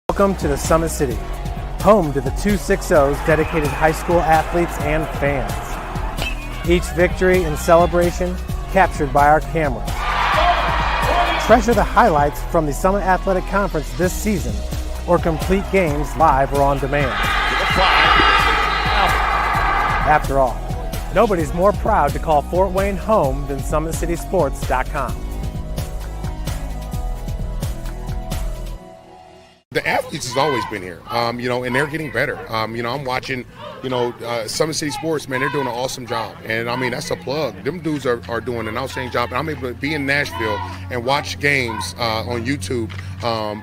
Welcome to the Summit City, home to the 260's dedicated high school athletes and fans. Each victory and celebration captured by our cameras. Treasure the highlights from the Summit Athletic Conference this season, or complete games live or on demand. After all, nobody's more proud to call Fort Wayne home than SummitCitySports.com. The athletes has always been here, and they're getting better. I'm watching, Summit City Sports, man, they're doing an awesome job. And, that's a plug. Them dudes are doing an outstanding job. And I'm able to be in Nashville and watch games on YouTube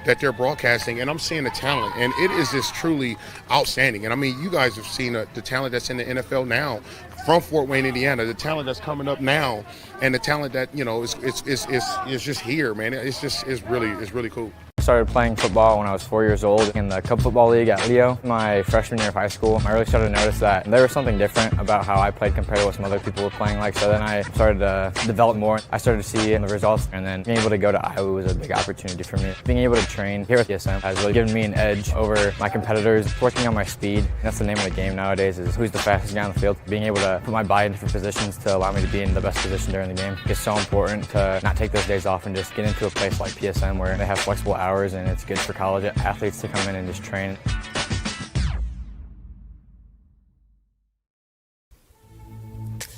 that they're broadcasting, and I'm seeing the talent. And it is just truly outstanding. And, you guys have seen the talent that's in the NFL now from Fort Wayne, Indiana, the talent that's coming up now, and the talent that, is just here, man. It's really cool. I started playing football when I was 4 years old in the Cub Football League at Leo. My freshman year of high school, I really started to notice that there was something different about how I played compared to what some other people were playing like. So then I started to develop more. I started to see the results, and then being able to go to Iowa was a big opportunity for me. Being able to train here at PSM has really given me an edge over my competitors. Working on my speed, that's the name of the game nowadays, is who's the fastest guy on the field. Being able to put my body in different positions to allow me to be in the best position during the game. It's so important to not take those days off and just get into a place like PSM where they have flexible hours, and it's good for college athletes to come in and just train.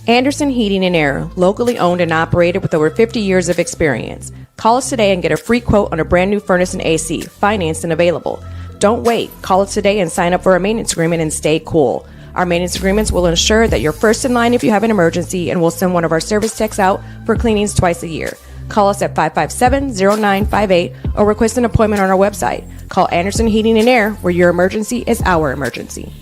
Anderson Heating and Air, locally owned and operated with over 50 years of experience. Call us today and get a free quote on a brand new furnace and AC, financed and available. Don't wait. Call us today and sign up for a maintenance agreement and stay cool. Our maintenance agreements will ensure that you're first in line if you have an emergency, and we'll send one of our service techs out for cleanings twice a year. Call us at 557-0958 or request an appointment on our website. Call Anderson Heating and Air, where your emergency is our emergency.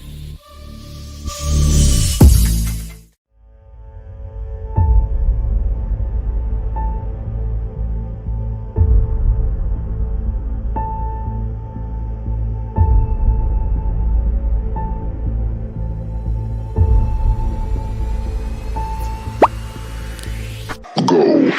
Go.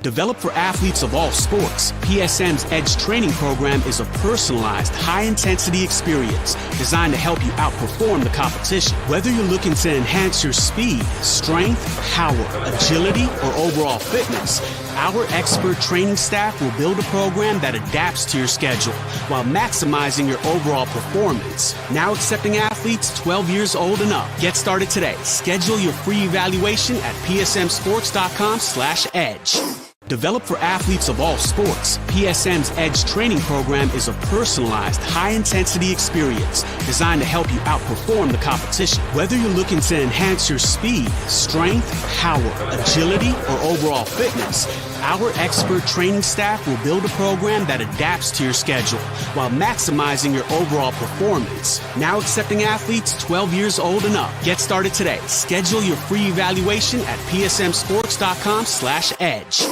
Developed for athletes of all sports, PSM's Edge training program is a personalized, high-intensity experience designed to help you outperform the competition. Whether you're looking to enhance your speed, strength, power, agility, or overall fitness, our expert training staff will build a program that adapts to your schedule while maximizing your overall performance. Now accepting athletes 12 years old and up. Get started today. Schedule your free evaluation at psmsports.com/edge. Developed for athletes of all sports, PSM's Edge training program is a personalized, high-intensity experience designed to help you outperform the competition. Whether you're looking to enhance your speed, strength, power, agility, or overall fitness, our expert training staff will build a program that adapts to your schedule while maximizing your overall performance. Now accepting athletes 12 years old and up. Get started today. Schedule your free evaluation at psmsports.com/edge.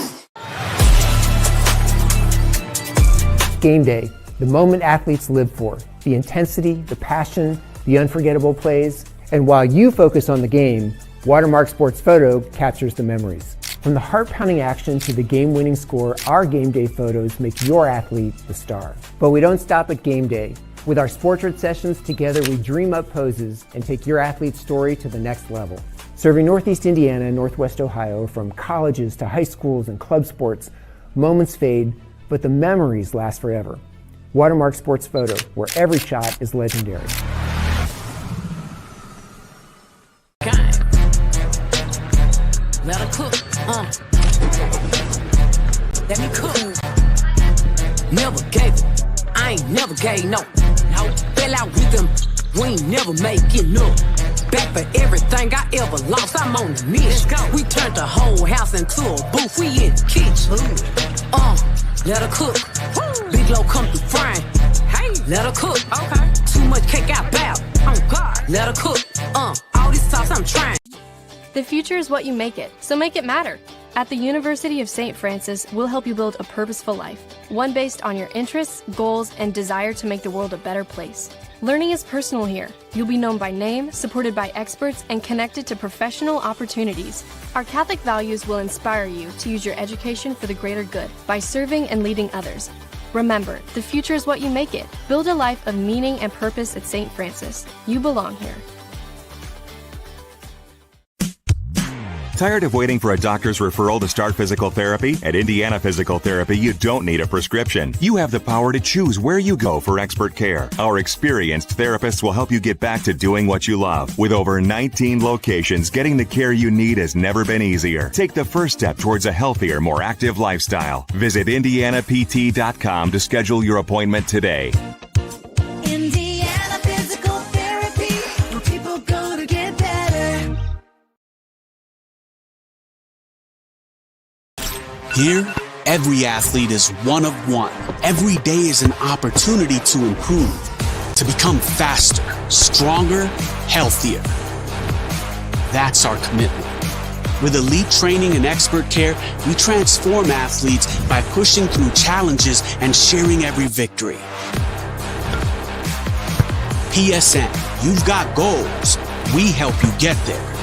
Game day, the moment athletes live for, the intensity, the passion, the unforgettable plays. And while you focus on the game, Watermark Sports Photo captures the memories. From the heart-pounding action to the game-winning score, our game day photos make your athlete the star. But we don't stop at game day. With our Sportrait sessions, together we dream up poses and take your athlete's story to the next level. Serving Northeast Indiana and Northwest Ohio, from colleges to high schools and club sports, moments fade, but the memories last forever. Watermark Sports Photo, where every shot is legendary. Let her cook, let me cook. Never gave it, I ain't never gave no. Fell out with them, we ain't never make it no. Back for everything I ever lost, I'm on the mission. We turned the whole house into a booth, we in the kitchen. Let her cook. Big low come through frying. Hey, let her cook. Okay. Too much cake out bow. Oh God. Let her cook. All this sauce I'm trying. The future is what you make it, so make it matter. At the University of St. Francis, we'll help you build a purposeful life, one based on your interests, goals, and desire to make the world a better place. Learning is personal here. You'll be known by name, supported by experts, and connected to professional opportunities. Our Catholic values will inspire you to use your education for the greater good by serving and leading others. Remember, the future is what you make it. Build a life of meaning and purpose at St. Francis. You belong here. Tired of waiting for a doctor's referral to start physical therapy? At Indiana Physical Therapy, you don't need a prescription. You have the power to choose where you go for expert care. Our experienced therapists will help you get back to doing what you love. With over 19 locations, getting the care you need has never been easier. Take the first step towards a healthier, more active lifestyle. Visit IndianaPT.com to schedule your appointment today. Indiana Physical Therapy, where people go to get better. Here, every athlete is one of one. Every day is an opportunity to improve, to become faster, stronger, healthier. That's our commitment. With elite training and expert care, we transform athletes by pushing through challenges and sharing every victory. PSN, you've got goals. We help you get there.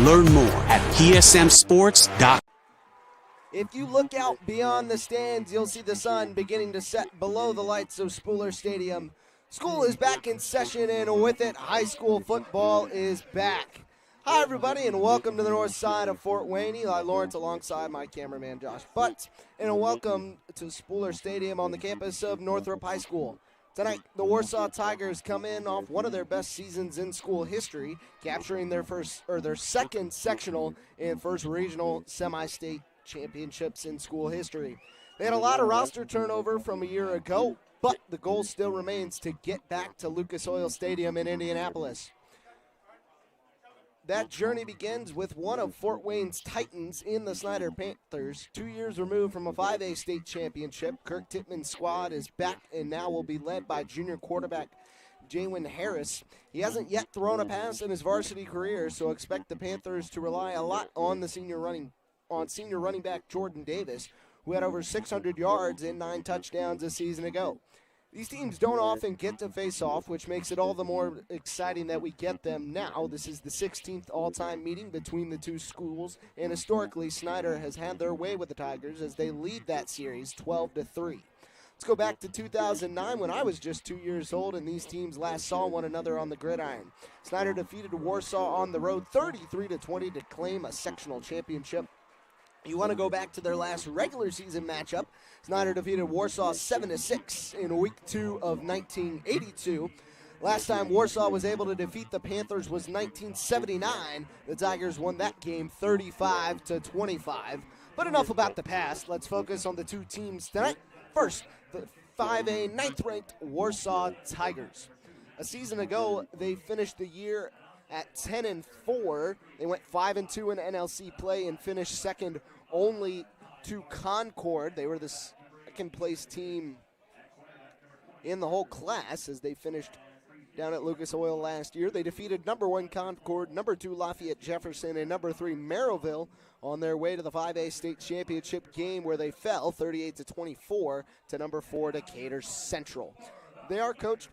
Learn more at psmsports.com. If you look out beyond the stands, you'll see the sun beginning to set below the lights of Spooler Stadium. School is back in session, and with it, high school football is back. Hi, everybody, and welcome to the north side of Fort Wayne. Eli Lawrence alongside my cameraman, Josh Butts, and a welcome to Spooler Stadium on the campus of Northrop High School. Tonight, the Warsaw Tigers come in off one of their best seasons in school history, capturing their second sectional and first regional semi-state championships in school history. They had a lot of roster turnover from a year ago, but the goal still remains to get back to Lucas Oil Stadium in Indianapolis. That journey begins with one of Fort Wayne's Titans in the Snider Panthers. 2 years removed from a 5A state championship, Kirk Tittman's squad is back and now will be led by junior quarterback Jaywin Harris. He hasn't yet thrown a pass in his varsity career, so expect the Panthers to rely a lot on the senior running back Jordan Davis, who had over 600 yards and 9 touchdowns a season ago. These teams don't often get to face off, which makes it all the more exciting that we get them now. This is the 16th all-time meeting between the two schools, and historically, Snider has had their way with the Tigers as they lead that series 12-3. Let's go back to 2009 when I was just 2 years old and these teams last saw one another on the gridiron. Snider defeated Warsaw on the road 33-20 to claim a sectional championship. You want to go back to their last regular season matchup. Snider defeated Warsaw 7-6 in week 2 of 1982. Last time Warsaw was able to defeat the Panthers was 1979. The Tigers won that game 35-25. But enough about the past. Let's focus on the two teams tonight. First, the 5A 9th-ranked Warsaw Tigers. A season ago, they finished the year at 10-4. They went 5-2 in NLC play and finished second only to Concord. They were the second-place team in the whole class as they finished down at Lucas Oil last year. They defeated number 1 Concord, number 2 Lafayette Jefferson, and number 3 Merrillville on their way to the 5A state championship game where they fell 38-24 to number 4 Decatur Central. They are coached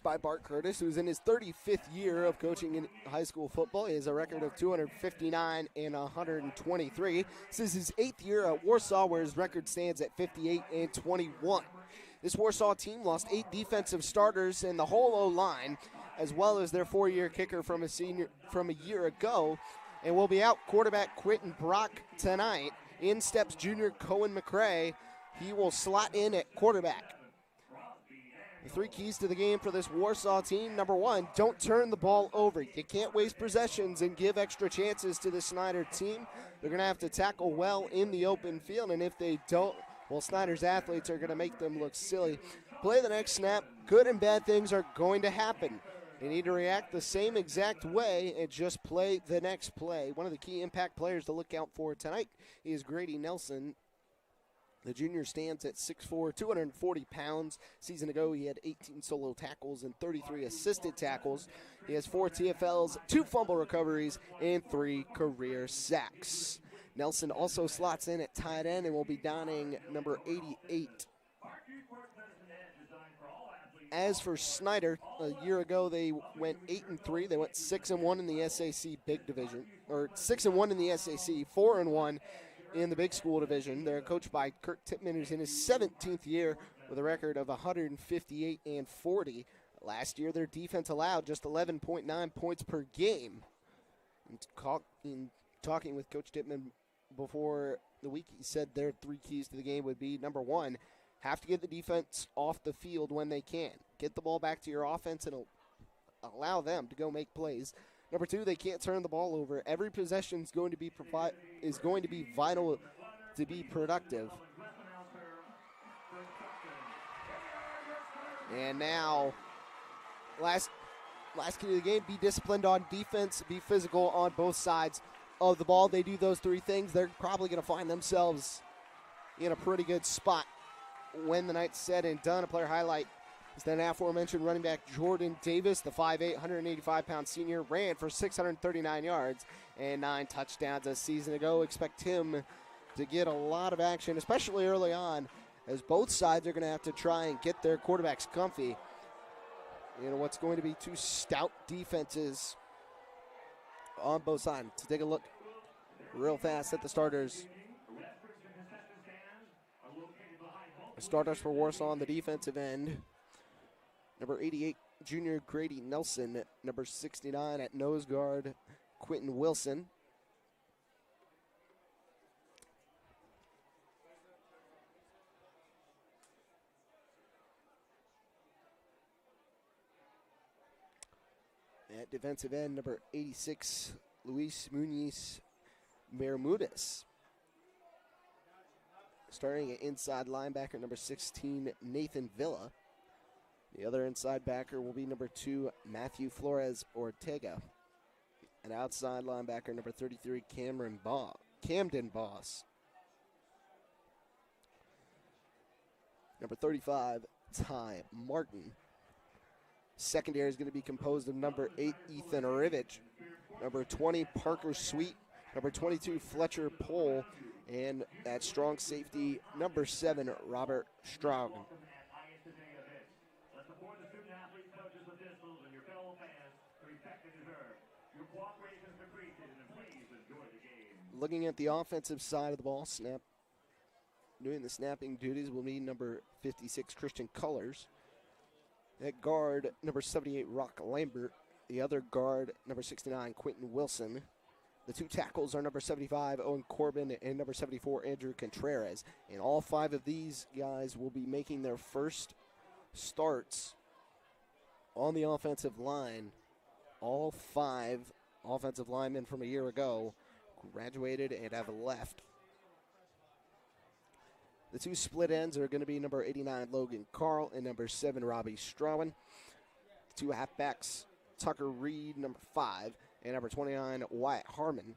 by Bart Curtis, who's in his 35th year of coaching in high school football. He has a record of 259 and 123. This is his 8th year at Warsaw, where his record stands at 58-21. This Warsaw team lost 8 defensive starters and the whole O-line, as well as their 4-year kicker from a year ago, and will be out quarterback Quentin Brock tonight. In steps junior Cohen McCrae. He will slot in at quarterback. The 3 keys to the game for this Warsaw team. Number 1, don't turn the ball over. You can't waste possessions and give extra chances to the Snider team. They're going to have to tackle well in the open field, and if they don't, well, Snider's athletes are going to make them look silly. Play the next snap. Good and bad things are going to happen. They need to react the same exact way and just play the next play. One of the key impact players to look out for tonight is Grady Nelson. The junior stands at 6'4", 240 pounds. Season ago, he had 18 solo tackles and 33 assisted tackles. He has 4 TFLs, 2 fumble recoveries, and 3 career sacks. Nelson also slots in at tight end and will be donning number 88. As for Snider, a year ago they went 8-3. They went 6-1 in the SAC Big Division, or 6-1 in the SAC, 4-1 in the Big School Division. They're coached by Kirk Tippmann, who's in his 17th year with a record of 158-40. Last year, their defense allowed just 11.9 points per game. In talking with Coach Tippmann before the week, he said their 3 keys to the game would be, number 1, have to get the defense off the field when they can. Get the ball back to your offense and allow them to go make plays. Number 2, they can't turn the ball over. Every possession is going to be vital to be productive. And now, last key to the game, be disciplined on defense, be physical on both sides of the ball. They do those 3 things, they're probably going to find themselves in a pretty good spot when the night's said and done. A player highlight is that aforementioned running back Jordan Davis, the 5'8", 185-pound senior, ran for 639 yards and 9 touchdowns a season ago. Expect him to get a lot of action, especially early on, as both sides are going to have to try and get their quarterbacks comfy in what's going to be 2 stout defenses on both sides. To take a look real fast at the starters. Starters for Warsaw on the defensive end. Number 88, junior Grady Nelson. Number 69 at nose guard, Quentin Wilson. At defensive end, number 86, Luis Muñiz Bermudez. Starting at inside linebacker, number 16, Nathan Villa. The other inside backer will be number 2, Matthew Flores Ortega. And outside linebacker, number 33, Camden Boss. Number 35, Ty Martin. Secondary is going to be composed of number 8, Ethan Rivich. Number 20, Parker Sweet. Number 22, Fletcher Pohl. And at strong safety, number 7, Robert Straub. Looking at the offensive side of the ball, doing the snapping duties will be number 56, Christian Cullors. At guard, number 78, Rock Lambert. The other guard, number 69, Quentin Wilson. The 2 tackles are number 75, Owen Corbin, and number 74, Andrew Contreras. And all 5 of these guys will be making their first starts on the offensive line. All 5 offensive linemen from a year ago graduated and have left. The 2 split ends are going to be number 89, Logan Carl, and number 7, Robbie Strawen. The 2 halfbacks, Tucker Reed, number 5, and number 29, Wyatt Harmon.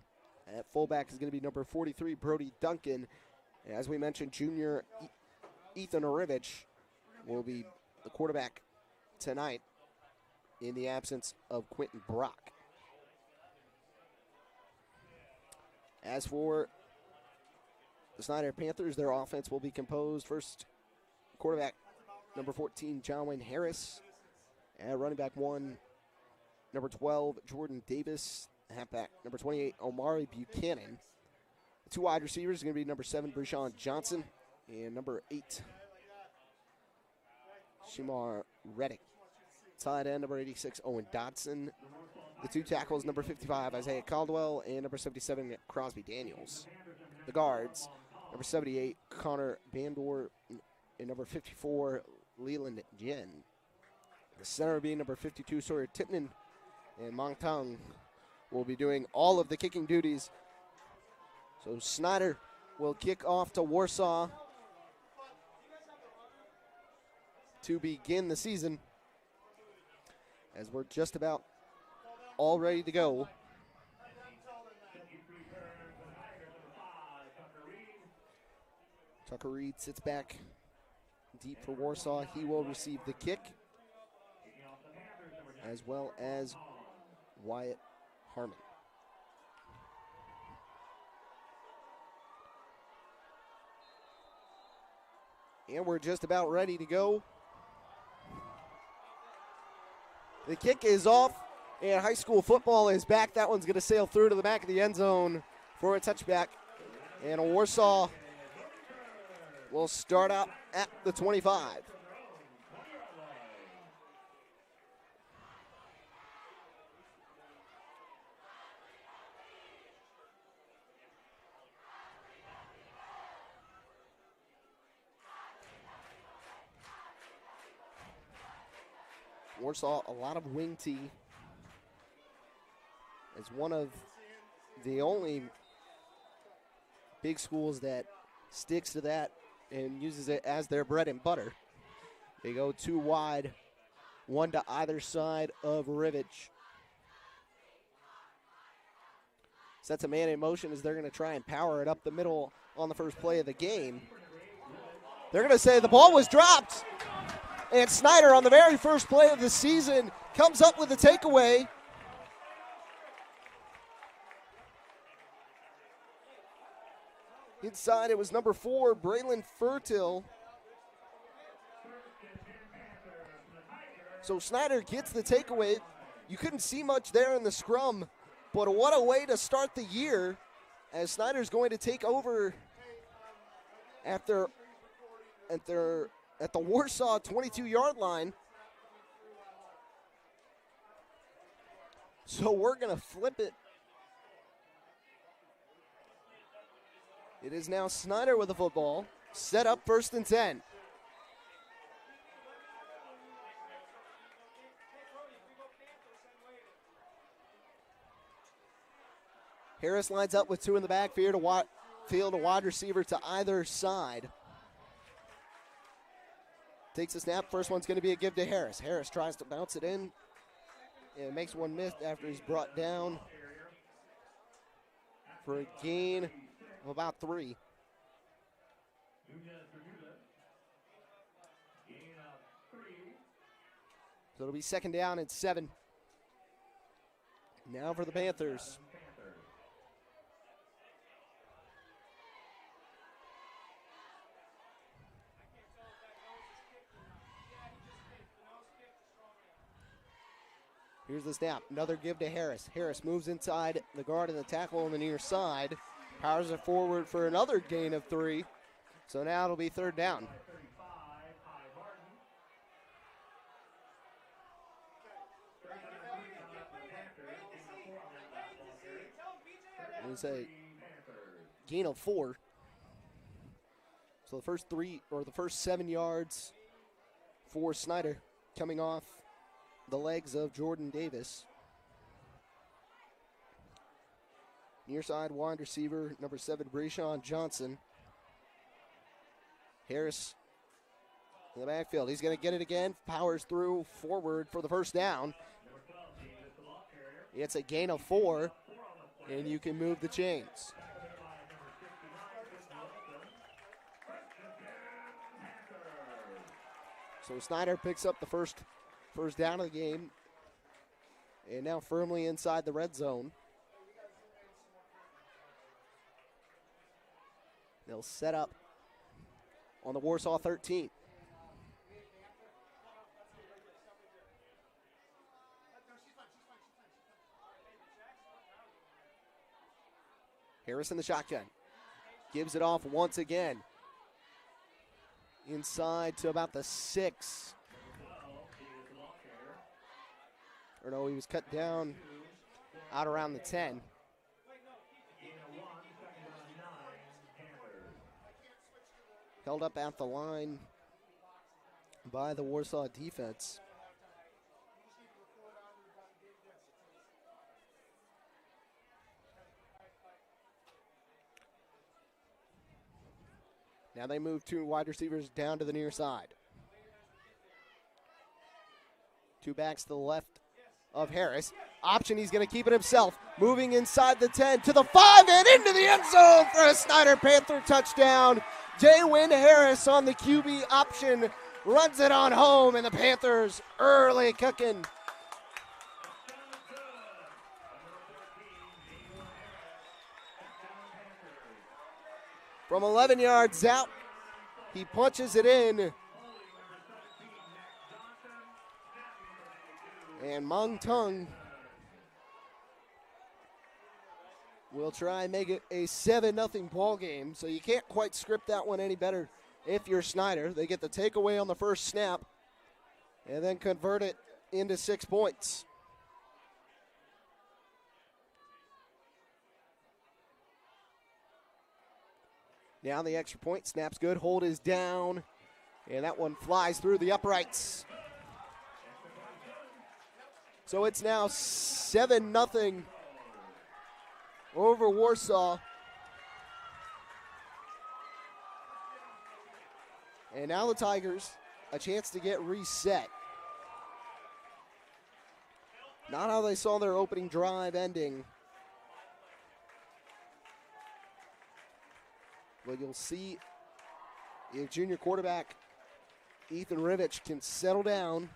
At fullback is going to be number 43, Brody Duncan. And as we mentioned, junior Ethan Rivich will be the quarterback tonight in the absence of Quentin Brock. As for the Snider Panthers, their offense will be composed. First, quarterback, number 14, John Wayne Harris. And running back 1, number 12, Jordan Davis. Halfback, number 28, Omari Buchanan. The 2 wide receivers are going to be number 7, Brishon Johnson. And number 8, Shimar Reddick. Tight end, number 86, Owen Dodson. The 2 tackles, number 55, Isaiah Caldwell, and number 77, Crosby Daniels. The guards, number 78, Connor Bandor, and number 54, Leland Jen. The center being number 52, Sawyer Tipton, and Mongtong will be doing all of the kicking duties. So Snider will kick off to Warsaw to begin the season, as we're just about all ready to go. Tucker Reed sits back deep for Warsaw. He will receive the kick, as well as Wyatt Harmon. And we're just about ready to go. The kick is off, and high school football is back. That one's going to sail through to the back of the end zone for a touchback. And Warsaw will start out at the 25. Warsaw, a lot of wing tee, as one of the only big schools that sticks to that and uses it as their bread and butter. They go two wide, one to either side of Rivage. Sets a man in motion as they're going to try and power it up the middle on the first play of the game. They're going to say the ball was dropped. And Snider, on the very first play of the season, comes up with the takeaway. Inside, it was number 4, Braylon Furtill. So Snider gets the takeaway. You couldn't see much there in the scrum, but what a way to start the year, as Snider's going to take over at the Warsaw 22-yard line. So we're going to flip it. It is now Snider with the football. Set up 1st and 10. Harris lines up with 2 in the backfield, a wide receiver to either side. Takes a snap. First one's going to be a give to Harris. Harris tries to bounce it in and makes one miss after he's brought down for a gain of about 3. So it'll be 2nd down and 7. Now for the Panthers. Here's the snap. Another give to Harris. Harris moves inside the guard and the tackle on the near side. Powers it forward for another gain of 3. So now it'll be 3rd down. It's a gain of 4. So the first 7 yards for Snider coming off the legs of Jordan Davis. Near side wide receiver, number 7, Brayshawn Johnson. Harris in the backfield. He's going to get it again. Powers through forward for the 1st down. It's a gain of 4, and you can move the chains. So Snider picks up the first down of the game, and now firmly inside the red zone. They'll set up on the Warsaw 13. Harris in the shotgun. Gives it off once again. Inside to about the 6. Or no, he was cut down out around the 10. Held up at the line by the Warsaw defense. Now they move 2 wide receivers down to the near side. 2 backs to the left of Harris. Option, he's going to keep it himself. Moving inside the 10 to the 5 and into the end zone for a Snider Panther touchdown. Daywin Harris on the QB option runs it on home, and the Panthers early cooking. From 11 yards out, he punches it in. And Mung Tung will try and make it a 7-0 ball game. So you can't quite script that one any better if you're Snider. They get the takeaway on the first snap and then convert it into 6 points. Now the extra point, snap's good, hold is down, and that one flies through the uprights. So it's now 7-0 over Warsaw. And now the Tigers, a chance to get reset. Not how they saw their opening drive ending. But you'll see if junior quarterback Ethan Rivich can settle down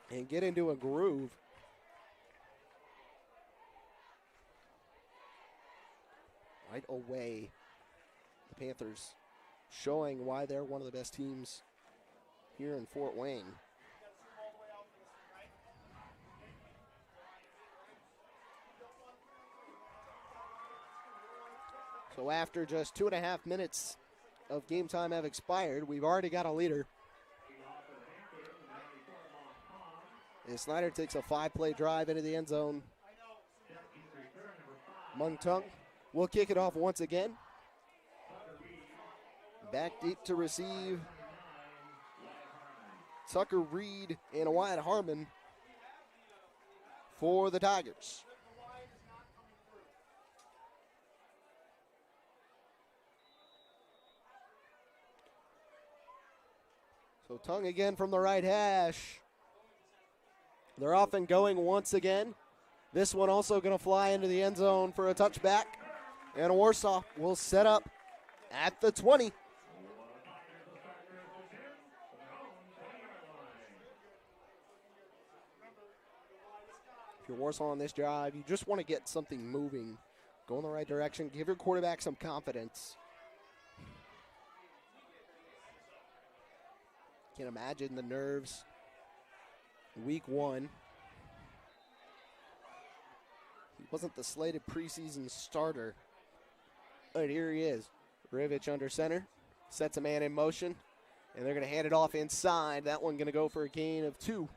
and get into a groove. Right away, the Panthers showing why they're one of the best teams here in Fort Wayne. So after just 2.5 minutes of game time have expired, we've already got a leader. And Snider takes a 5-play drive into the end zone. Mung Tung will kick it off once again. Back deep to receive. Tucker Reed and Wyatt Harmon for the Tigers. So Tung again from the right hash. They're off and going once again. This one also going to fly into the end zone for a touchback. And Warsaw will set up at the 20. If you're Warsaw on this drive, you just want to get something moving. Go in the right direction. Give your quarterback some confidence. Can't imagine the nerves. Week 1. He wasn't the slated preseason starter. But here he is. Rivich under center. Sets a man in motion. And they're going to hand it off inside. That one going to go for a gain of 2.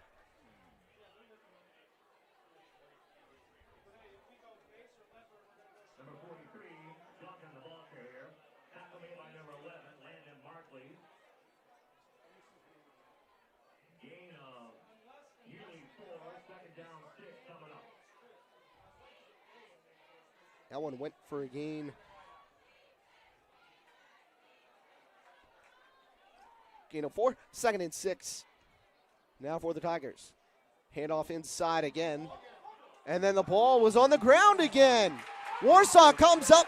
That one went for a gain. Gain of 4. 2nd and 6. Now for the Tigers. Handoff inside again. And then the ball was on the ground again. Warsaw comes up,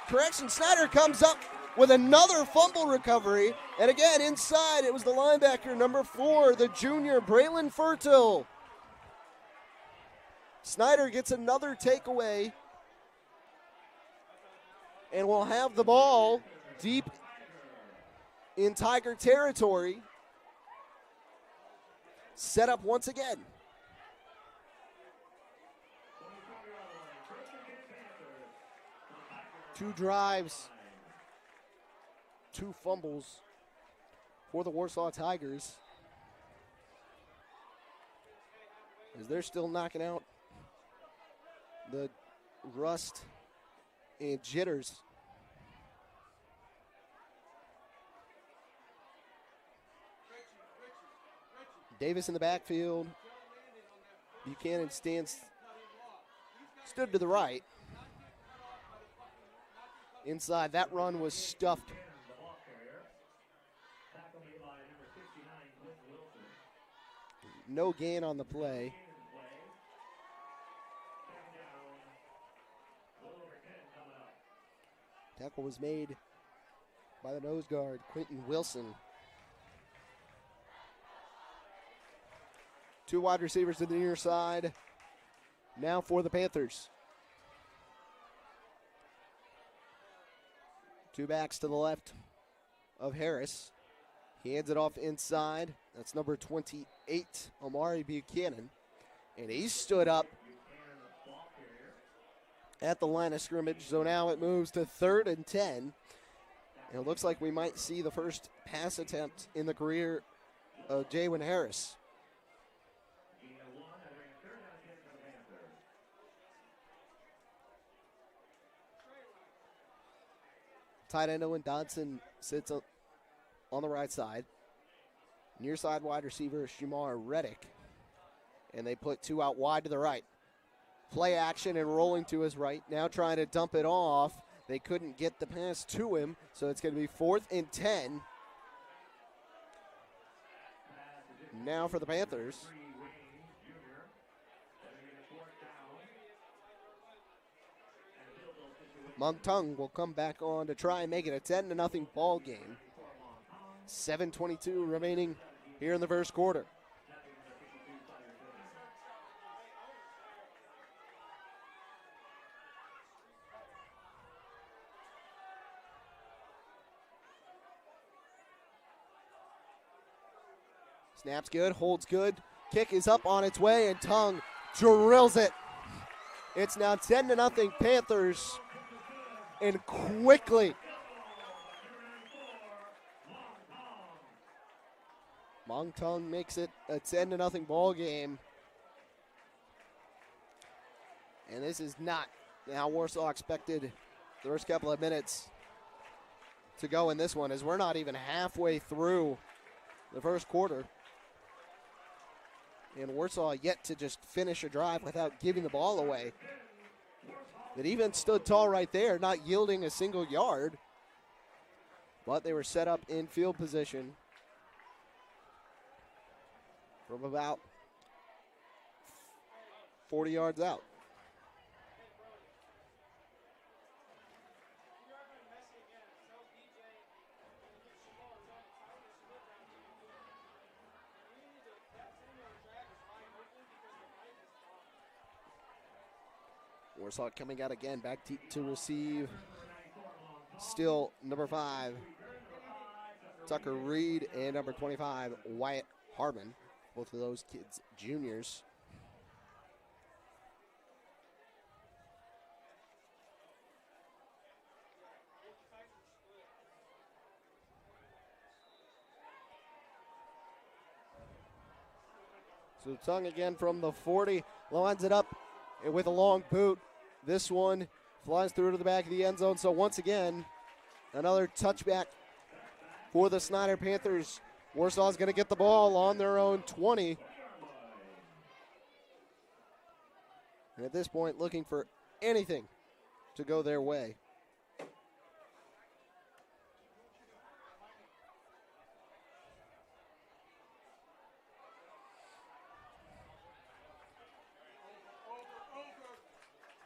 Snider comes up with another fumble recovery. And again, inside, it was the linebacker, number 4, the junior, Braylon Fertil. Snider gets another takeaway. And we'll have the ball deep in Tiger territory. Set up once again. Two drives, 2 fumbles for the Warsaw Tigers. As they're still knocking out the rust and jitters. Davis in the backfield. Buchanan stood to the right. Inside, that run was stuffed. No gain on the play. Tackle was made by the nose guard, Quentin Wilson. 2 wide receivers to the near side. Now for the Panthers. 2 backs to the left of Harris. He hands it off inside. That's number 28, Amari Buchanan. And he stood up at the line of scrimmage. So now it moves to 3rd and 10. And it looks like we might see the first pass attempt in the career of Jaywin Harris. Tight end Owen Dodson sits on the right side. Near side wide receiver Shamar Reddick. And they put 2 out wide to the right. Play action and rolling to his right. Now trying to dump it off. They couldn't get the pass to him, so it's going to be 4th and 10. Now for the Panthers. Mungtung will come back on to try and make it a 10-0 ball game. 7:22 remaining here in the first quarter. Snaps good, holds good. Kick is up on its way, and Tung drills it. It's now 10-0 Panthers. And quickly, Mungtung makes it a 10-0 ball game. And this is not how Warsaw expected the first couple of minutes to go in this one, as we're not even halfway through the first quarter. And Warsaw yet to just finish a drive without giving the ball away. That even stood tall right there, not yielding a single yard. But they were set up in field position from about 40 yards out. Warsaw coming out again, back to receive. Still number 5, Tucker Reed, and number 25, Wyatt Harmon. Both of those kids juniors. So Tung again from the 40, lines it up with a long boot. This one flies through to the back of the end zone. So once again, another touchback for the Snider Panthers. Warsaw's going to get the ball on their own 20. And at this point, looking for anything to go their way.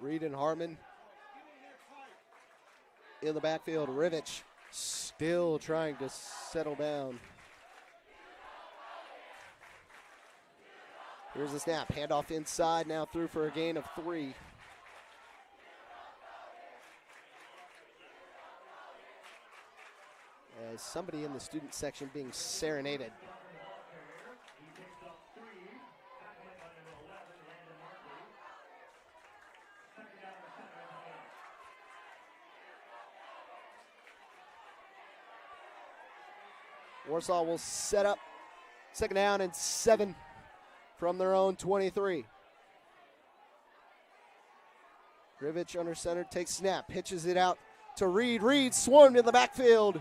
Reed and Harmon in the backfield. Rivich still trying to settle down. Here's the snap. Handoff inside. Now through for a gain of 3. As somebody in the student section being serenaded. Warsaw will set up 2nd down and 7 from their own 23. Rivich under center, takes snap, pitches it out to Reed. Reed swarmed in the backfield.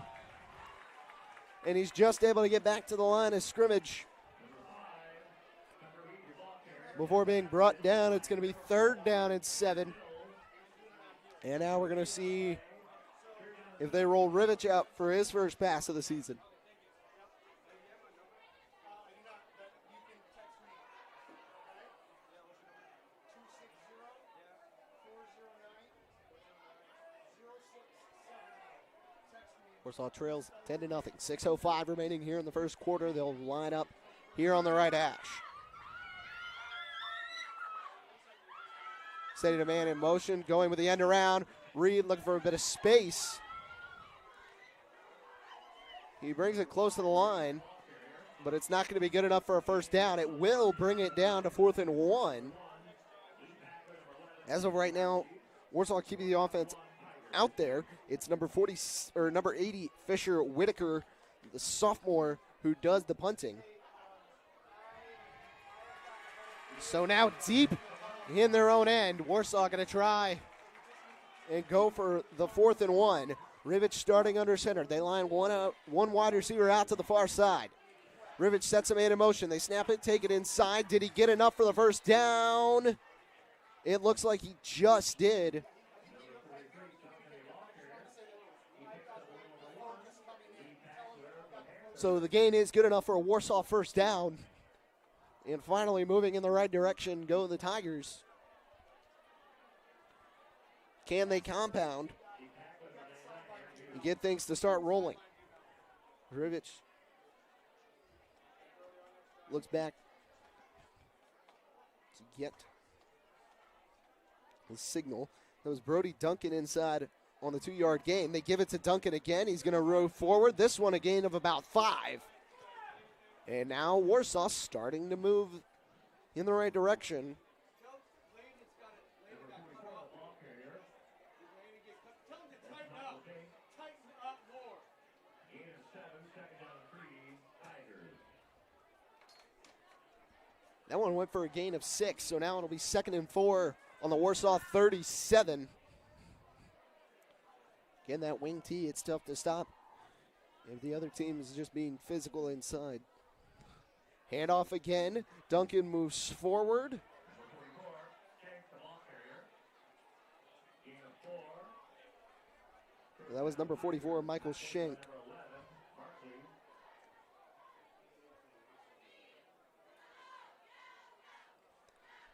And he's just able to get back to the line of scrimmage before being brought down. It's going to be 3rd down and 7. And now we're going to see if they roll Rivich out for his first pass of the season. Warsaw trails 10-0. 6:05 remaining here in the first quarter. They'll line up here on the right hash. Steady to man in motion, going with the end around. Reed looking for a bit of space. He brings it close to the line, but it's not going to be good enough for a first down. It will bring it down to 4th and 1. As of right now, Warsaw keeping the offense out there. It's number 80, Fisher Whitaker, the sophomore, who does the punting. So now deep in their own end, Warsaw going to try and go for the 4th and 1. Rivich starting under center. They line one wide receiver out to the far side. Rivich sets a man in motion. They snap it, take it inside. Did he get enough for the first down? It looks like he just did. So the gain is good enough for a Warsaw first down. And finally moving in the right direction go the Tigers. Can they compound and get things to start rolling? Rivich looks back to get the signal. That was Brody Duncan inside on the 2-yard gain. They give it to Duncan again. He's going to row forward. This one a gain of about 5. And now Warsaw starting to move in the right direction. That one went for a gain of 6, so now it'll be 2nd and 4 on the Warsaw 37. Again, that wing tee, it's tough to stop if the other team is just being physical inside. Handoff again. Duncan moves forward. That was number 44, Michael Schenk.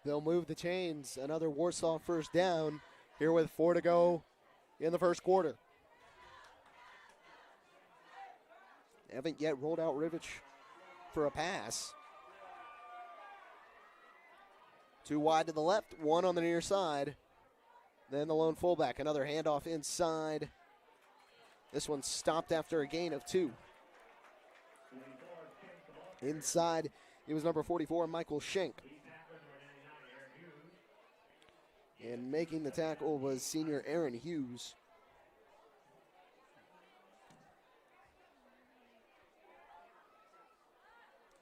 They'll move the chains. Another Warsaw first down here with 4 to go in the first quarter. Haven't yet rolled out Rivich for a pass. 2 wide to the left, 1 on the near side. Then the lone fullback, another handoff inside. This one stopped after a gain of 2. Inside, it was number 44, Michael Schenk. And making the tackle was senior Aaron Hughes.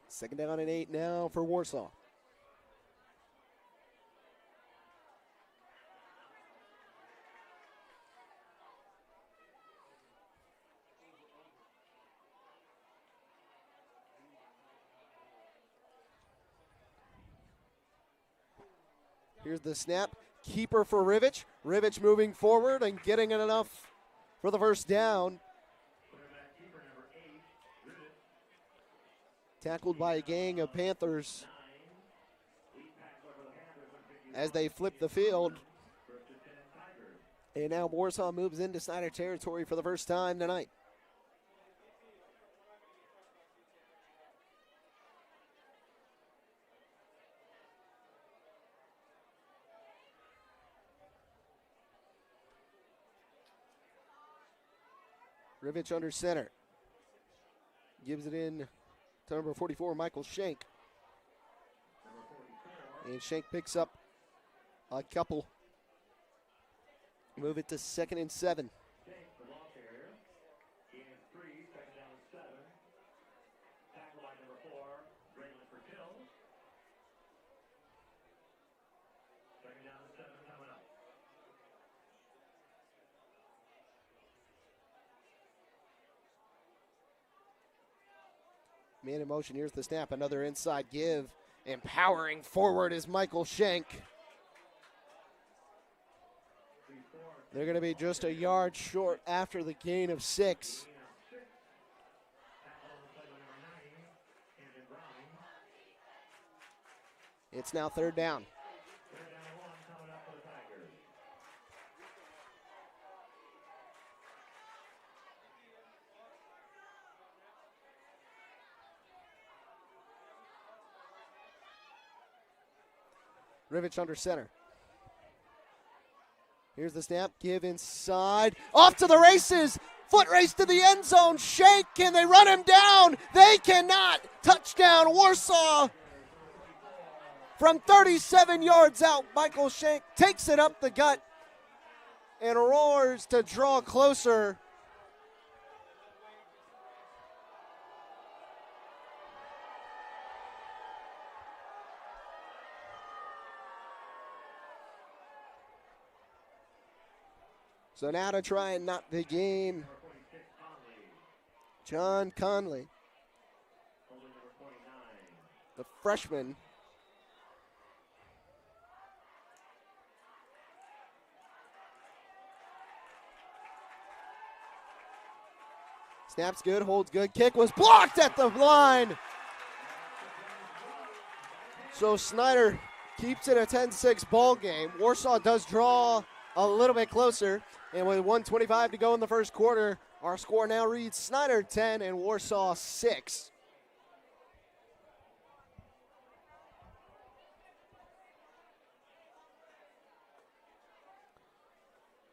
Second down and 8 now for Warsaw. Here's the snap. Keeper for Rivich. Rivich moving forward and getting it enough for the first down. Tackled by a gang of Panthers as they flip the field. And now Warsaw moves into Snider territory for the first time tonight. Rivich under center. Gives it in to number 44, Michael Schenk. And Schenk picks up a couple. Move it to 2nd and 7. Man in motion, here's the snap, another inside give. And powering forward is Michael Schenk. They're going to be just a yard short after the gain of 6. It's now 3rd down. Rivich under center. Here's the snap. Give inside. Off to the races. Foot race to the end zone. Shank. Can they run him down? They cannot. Touchdown, Warsaw. From 37 yards out, Michael Shank takes it up the gut and roars to draw closer. So now to try and knot the game, John Conley, the freshman. Snaps good, holds good, kick was blocked at the line. So Snider keeps it a 10-6 ball game. Warsaw does draw a little bit closer, and with 1:25 to go in the first quarter, our score now reads Snider 10 and Warsaw 6.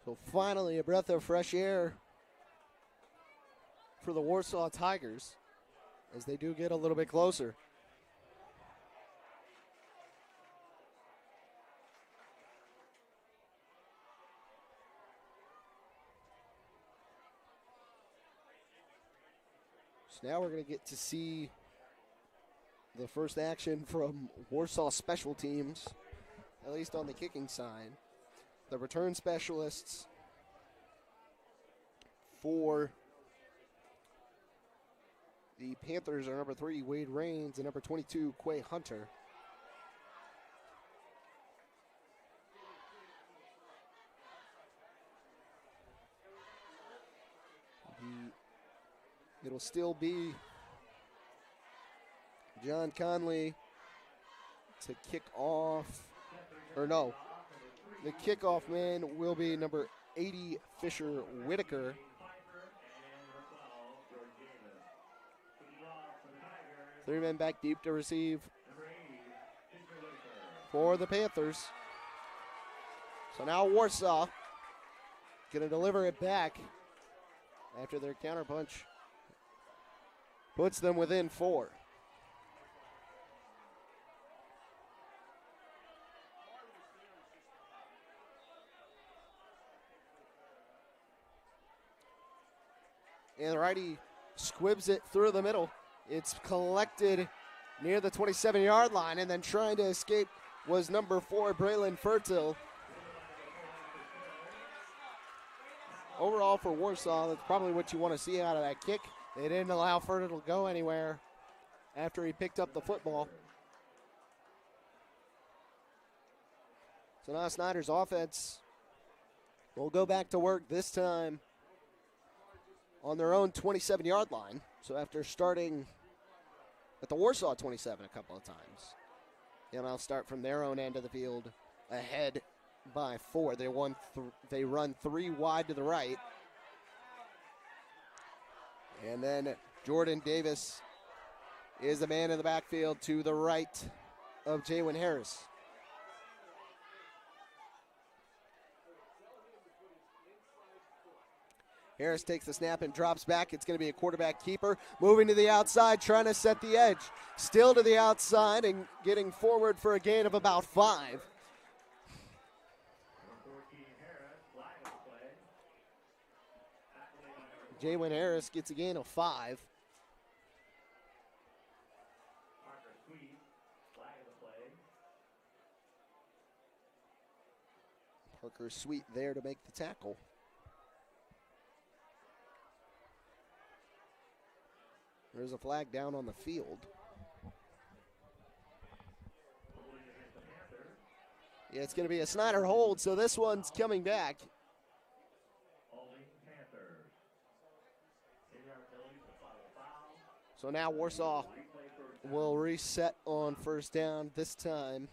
So finally, a breath of fresh air for the Warsaw Tigers as they do get a little bit closer. So now we're going to get to see the first action from Warsaw special teams, at least on the kicking side. The return specialists for the Panthers are number 3, Wade Rains, and number 22, Quay Hunter. It'll still be John Conley to kick off, or no, the kickoff man will be number 80, Fisher Whitaker. Three men back deep to receive for the Panthers. So now Warsaw going to deliver it back after their counterpunch puts them within 4. And the righty squibs it through the middle. It's collected near the 27-yard line, and then trying to escape was number 4, Braylon Fertil. Overall for Warsaw, that's probably what you want to see out of that kick. They didn't allow Fertil to go anywhere after he picked up the football. So now Snider's offense will go back to work, this time on their own 27-yard line. So after starting at the Warsaw 27 a couple of times, and I'll start from their own end of the field ahead by 4. They run 3 wide to the right. And then Jordan Davis is the man in the backfield to the right of Jaywin Harris. Harris takes the snap and drops back. It's going to be a quarterback keeper. Moving to the outside, trying to set the edge. Still to the outside and getting forward for a gain of about 5. Jaywin Harris gets a gain of 5. Parker Sweet there to make the tackle. There's a flag down on the field. Yeah, it's going to be a Snider hold, so this one's coming back. So now Warsaw will reset on first down, this time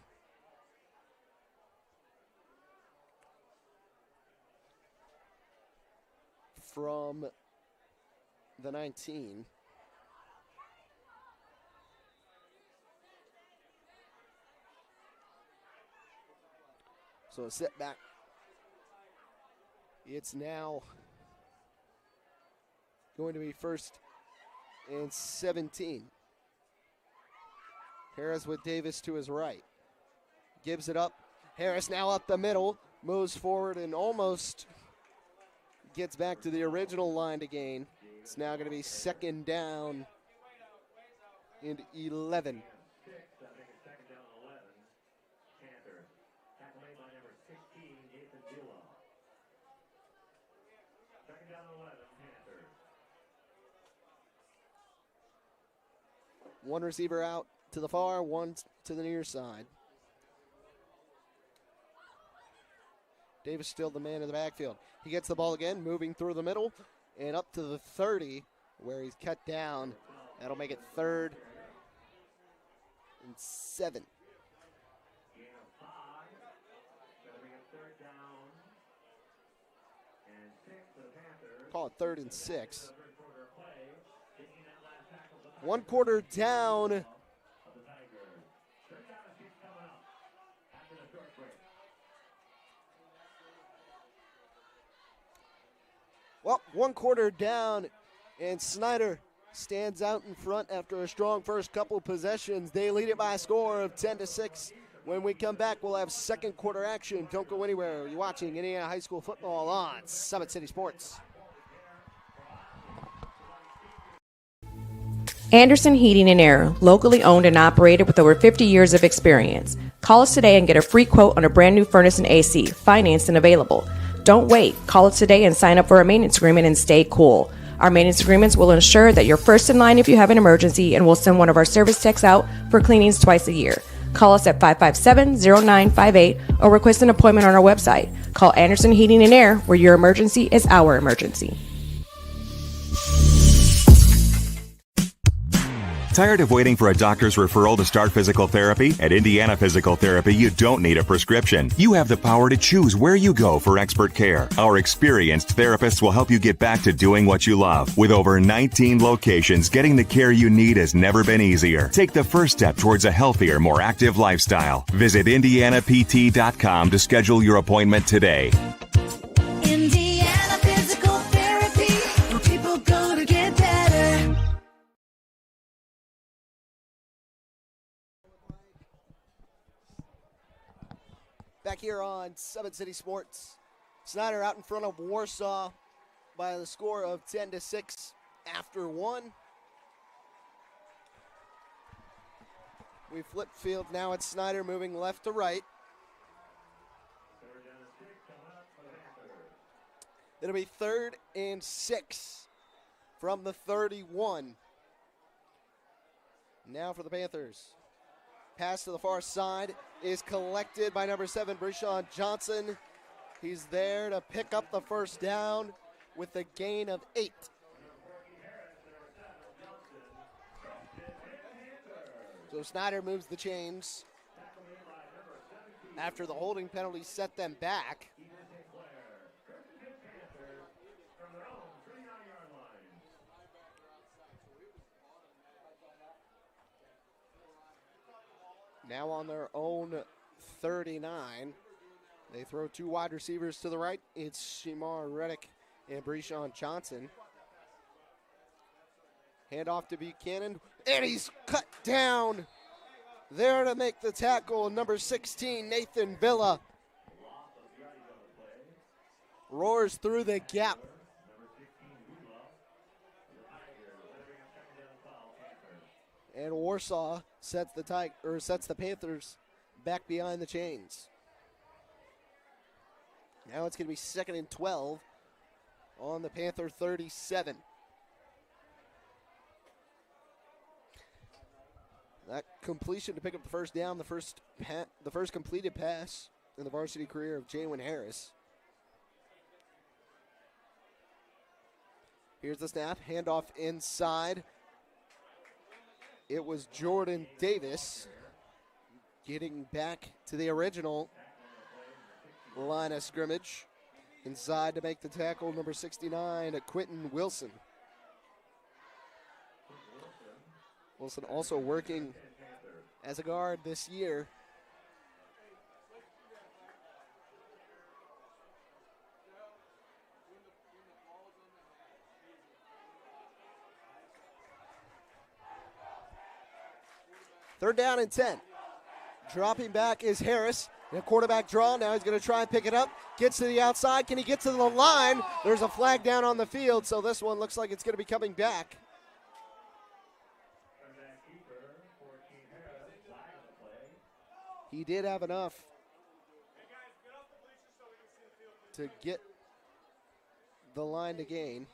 from the 19. So a setback. It's now going to be 1st and 17. Harris with Davis to his right. Gives it up. Harris now up the middle. Moves forward and almost gets back to the original line to gain. It's now going to be 2nd down and 11. One receiver out to the far, one to the near side. Davis still the man in the backfield. He gets the ball again, moving through the middle and up to the 30 where he's cut down. That'll make it 3rd and 7. Call it 3rd and 6. 1 quarter down. Well, 1 quarter down, and Snider stands out in front after a strong first couple possessions. They lead it by a score of 10-6. When we come back, we'll have 2nd quarter action. Don't go anywhere. You're watching Indiana High School football on Summit City Sports. Anderson Heating and Air, locally owned and operated with over 50 years of experience. Call us today and get a free quote on a brand new furnace and AC, financed and available. Don't wait. Call us today and sign up for a maintenance agreement and stay cool. Our maintenance agreements will ensure that you're first in line if you have an emergency, and we'll send one of our service techs out for cleanings twice a year. Call us at 557-0958 or request an appointment on our website. Call Anderson Heating and Air, where your emergency is our emergency. Tired of waiting for a doctor's referral to start physical therapy? At Indiana Physical Therapy, you don't need a prescription. You have the power to choose where you go for expert care. Our experienced therapists will help you get back to doing what you love. With over 19 locations, getting the care you need has never been easier. Take the first step towards a healthier, more active lifestyle. Visit IndianaPT.com to schedule your appointment today. Indiana Physical Therapy, where people go to get better. Back here on Summit City Sports. Snider out in front of Warsaw by the score of 10-6 after 1. We flip field now at Snider, moving left to right. It'll be 3rd and 6 from the 31. Now for the Panthers. Pass to the far side is collected by number 7, Breshawn Johnson. He's there to pick up the first down with a gain of 8. So Snider moves the chains. After the holding penalty set them back. Now on their own 39. They throw 2 wide receivers to the right. It's Shemar Reddick and Breshawn Johnson. Hand off to Buchanan, and he's cut down. There to make the tackle, number 16, Nathan Villa. Roars through the gap. And Warsaw sets the Panthers back behind the chains. Now it's going to be 2nd and 12 on the Panther 37. That completion to pick up the first down, the first completed pass in the varsity career of Jalen Harris. Here's the snap, handoff inside. It was Jordan Davis getting back to the original line of scrimmage. Inside to make the tackle, number 69, Quentin Wilson. Wilson also working as a guard this year. Third down and 10. Dropping back is Harris. The quarterback draw. Now he's going to try and pick it up. Gets to the outside. Can he get to the line? There's a flag down on the field, so this one looks like it's going to be coming back. He did have enough to get the line to gain.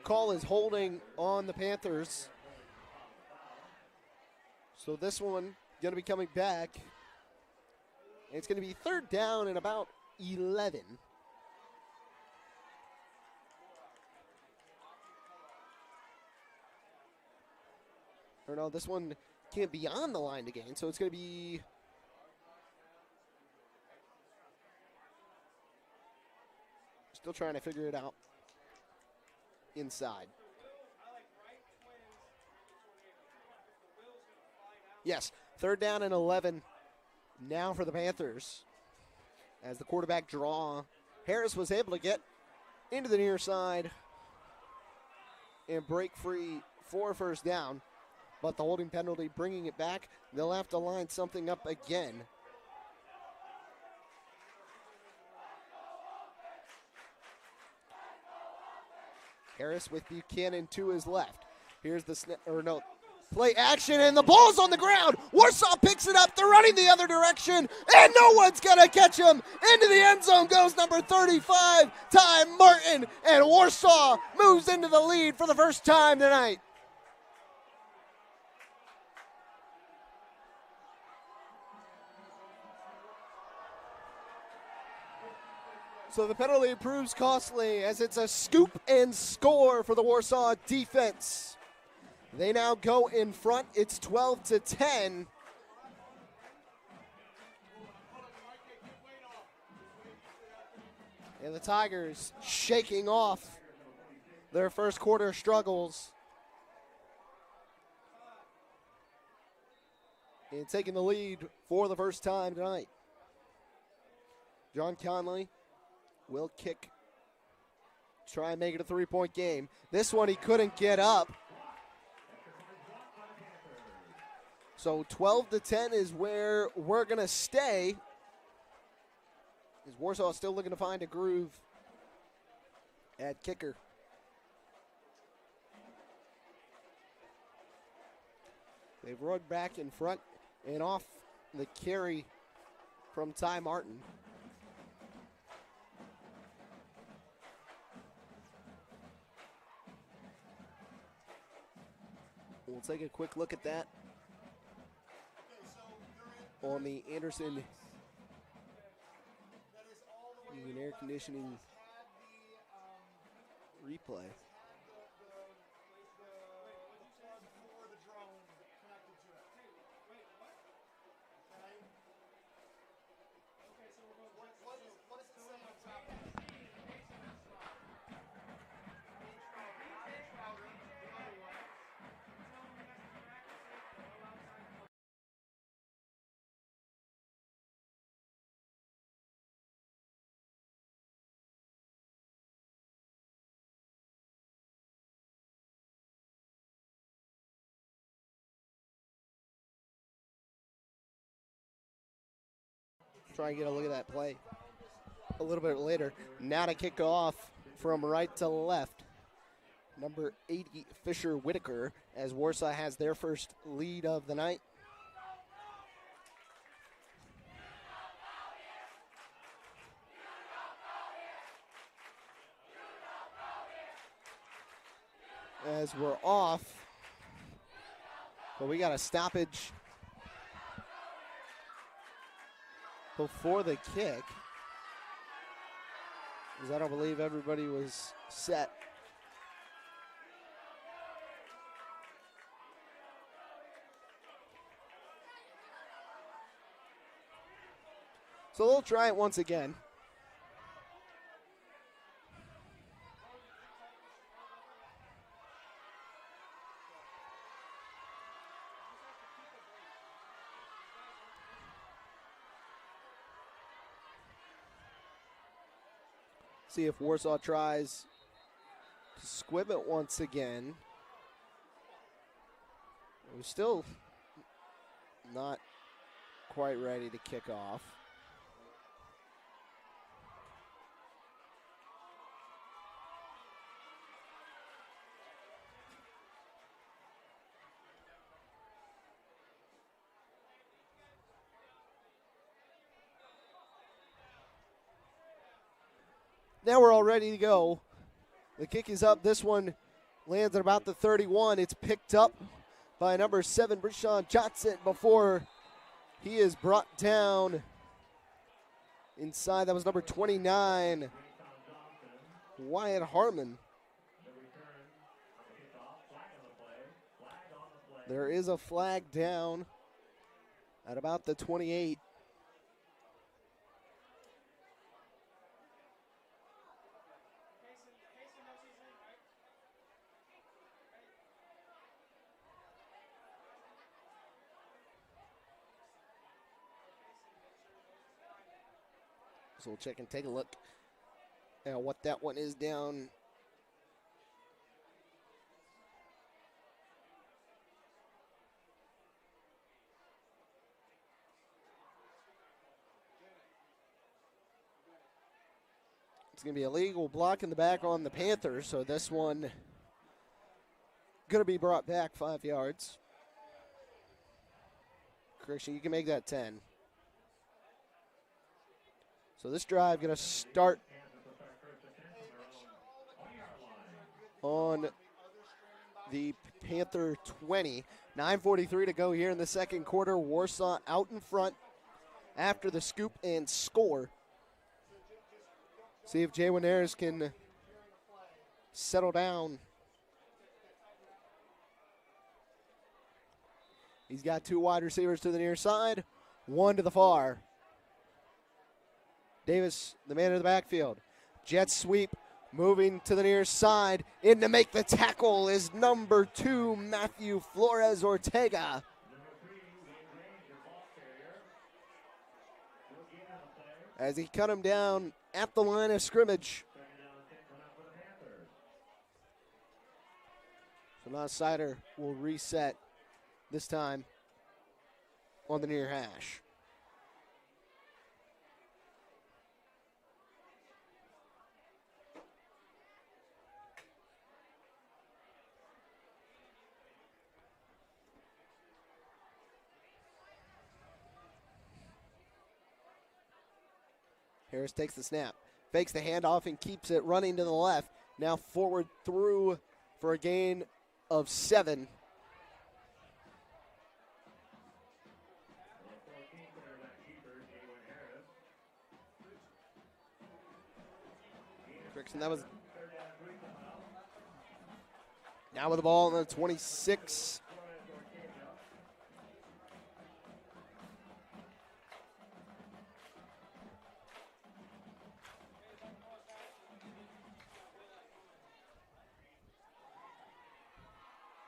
Call is holding on the Panthers. So this one going to be coming back. It's going to be third down and about 11. Or no, this one can't be on the line to gain, so it's going to be still trying to figure it out inside. Yes, third down and 11 now for the Panthers. As the quarterback draw, Harris was able to get into the near side and break free for first down. But the holding penalty bringing it back. They'll have to line something up again. Harris with Buchanan to his left. Here's the play action, and the ball's on the ground. Warsaw picks it up. They're running the other direction, and no one's going to catch him. Into the end zone goes number 35, Ty Martin, and Warsaw moves into the lead for the first time tonight. So the penalty proves costly as it's a scoop and score for the Warsaw defense. They now go in front. It's 12-10. And the Tigers shaking off their first quarter struggles. And taking the lead for the first time tonight. John Conley will kick, try and make it a three-point game. This one he couldn't get up. So 12-10 is where we're going to stay. Is Warsaw still looking to find a groove at kicker. They've run back in front and off the carry from Ty Martin. We'll take a quick look at that on the Anderson and air conditioning replay. Try and get a look at that play a little bit later. Now to kick off from right to left. Number 80, Fisher Whitaker, as Warsaw has their first lead of the night. As we're off, but we got a stoppage before the kick, because I don't believe everybody was set. So they'll try it once again. See if Warsaw tries to squib it once again. We're still not quite ready to kick off. Now we're all ready to go. The kick is up. This one lands at about the 31. It's picked up by number 7, Brishon Johnson, before he is brought down inside. That was number 29, Wyatt Harmon. There is a flag down at about the 28. So we'll check and take a look at what that one is down. It's going to be a legal block in the back on the Panthers, so this one going to be brought back 5 yards. Correction, you can make that 10. So this drive going to start on the Panther 20. 9:43 to go here in the second quarter. Warsaw out in front after the scoop and score. See if Jay Winares can settle down. He's got 2 wide receivers to the near side, 1 to the far. Davis, the man in the backfield. Jet sweep, moving to the near side. In to make the tackle is number 2, Matthew Flores Ortega. As he cut him down at the line of scrimmage. So now Snider will reset, this time on the near hash. Harris takes the snap, fakes the handoff, and keeps it running to the left. Now forward through for a gain of 7. Frickson, that was now with the ball on the 26.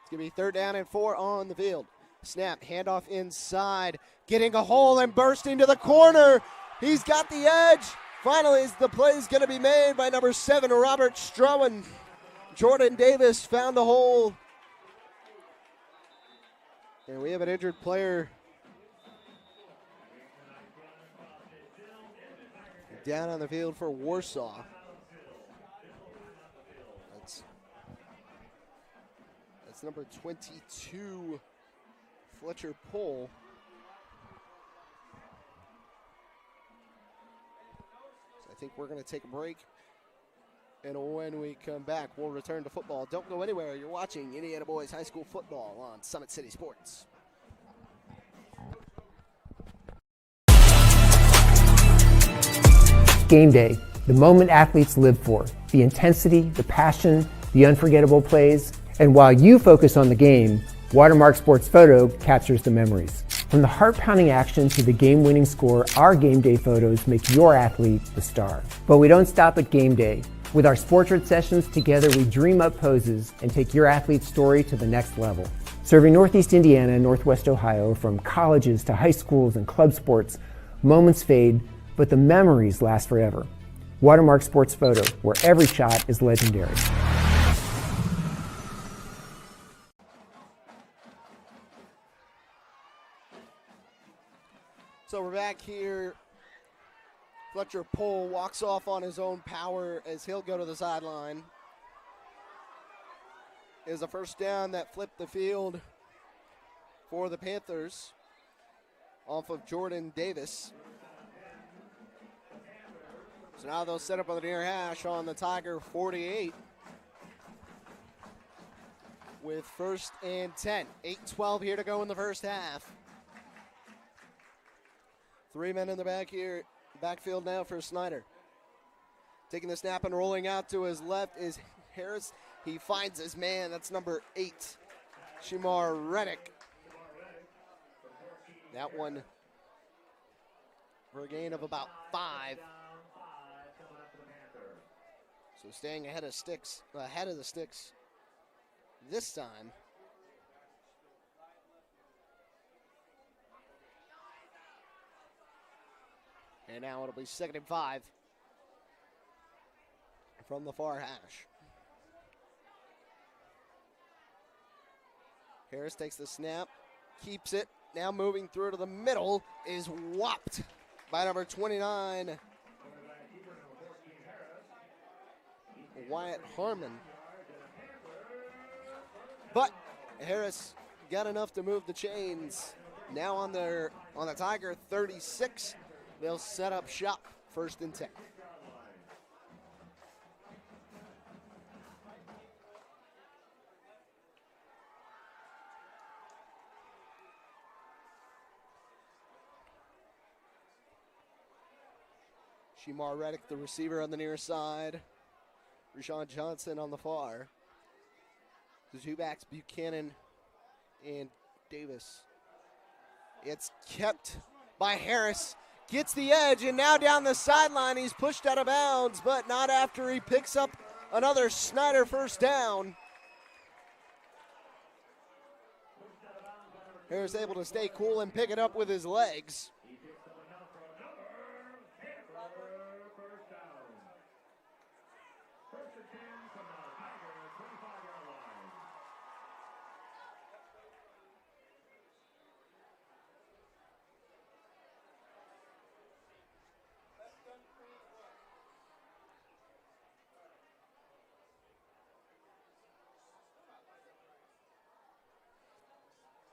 It's going to be 3rd down and 4 on the field. Snap, handoff inside, getting a hole and bursting to the corner. He's got the edge. Finally, the play is going to be made by number 7, Robert Strowan. Jordan Davis found the hole. And we have an injured player down on the field for Warsaw. That's number 22, Fletcher Pohl. So I think we're going to take a break. And when we come back, we'll return to football. Don't go anywhere. You're watching Indiana Boys High School football on Summit City Sports. Game day, the moment athletes live for, the intensity, the passion, the unforgettable plays. And while you focus on the game, Watermark Sports Photo captures the memories. From the heart-pounding action to the game-winning score, our game day photos make your athlete the star. But we don't stop at game day. With our Sportrait sessions, together we dream up poses and take your athlete's story to the next level. Serving Northeast Indiana and Northwest Ohio, from colleges to high schools and club sports, moments fade, but the memories last forever. Watermark Sports Photo, where every shot is legendary. So we're back here. Fletcher Pohl walks off on his own power as he'll go to the sideline. Is a first down that flipped the field for the Panthers off of Jordan Davis. So now they'll set up on the near hash on the Tiger 48 with 1st and 10. 8-12 here to go in the first half. 3 men in the back here, backfield now for Snider. Taking the snap and rolling out to his left is Harris. He finds his man. That's number 8, Shimar Reddick. That one for a gain of about 5. So staying ahead of the sticks this time. And now it'll be 2nd and 5 from the far hash. Harris takes the snap, keeps it. Now moving through to the middle is whopped by number 29, Wyatt Harmon. But Harris got enough to move the chains. Now on the Tiger 36, they'll set up shop, 1st and 10. Shimar Reddick, the receiver on the near side. Rashawn Johnson on the far. The two backs, Buchanan and Davis. It's kept by Harris. Gets the edge, and now down the sideline. He's pushed out of bounds, but not after he picks up another Snider first down. Harris able to stay cool and pick it up with his legs.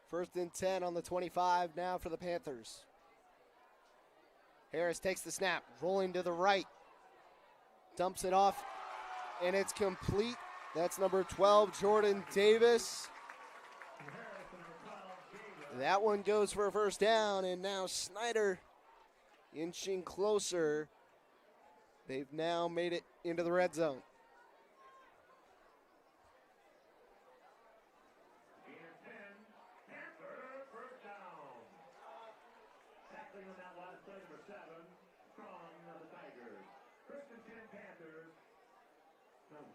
First and 10 on the 25 now for the Panthers. Harris takes the snap, rolling to the right. Dumps it off, and it's complete. That's number 12, Jordan Davis. That one goes for a first down, and now Snider inching closer. They've now made it into the red zone.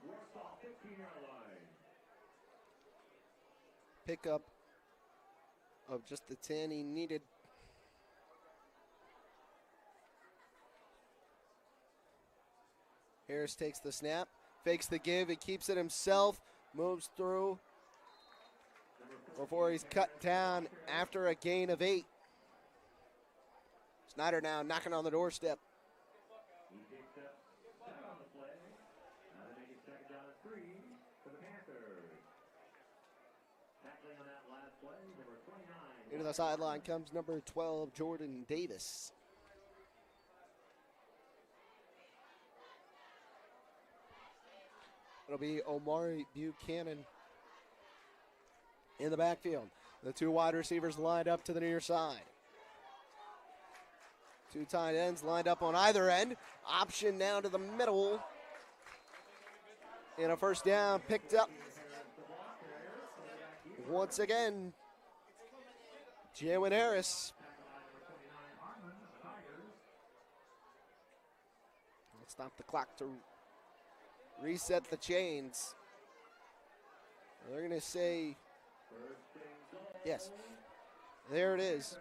Warsaw 15-yard line. Pickup of just the 10 he needed. Harris takes the snap, fakes the give, he keeps it himself, moves through before he's cut down after a gain of 8. Snider now knocking on the doorstep. Into the sideline comes number 12, Jordan Davis. It'll be Omari Buchanan in the backfield. The two wide receivers lined up to the near side. Two tight ends lined up on either end. Option now to the middle. And a first down picked up. Once again, Jalen Harris. Let's stop the clock to reset the chains. They're going to say, yes, there it is.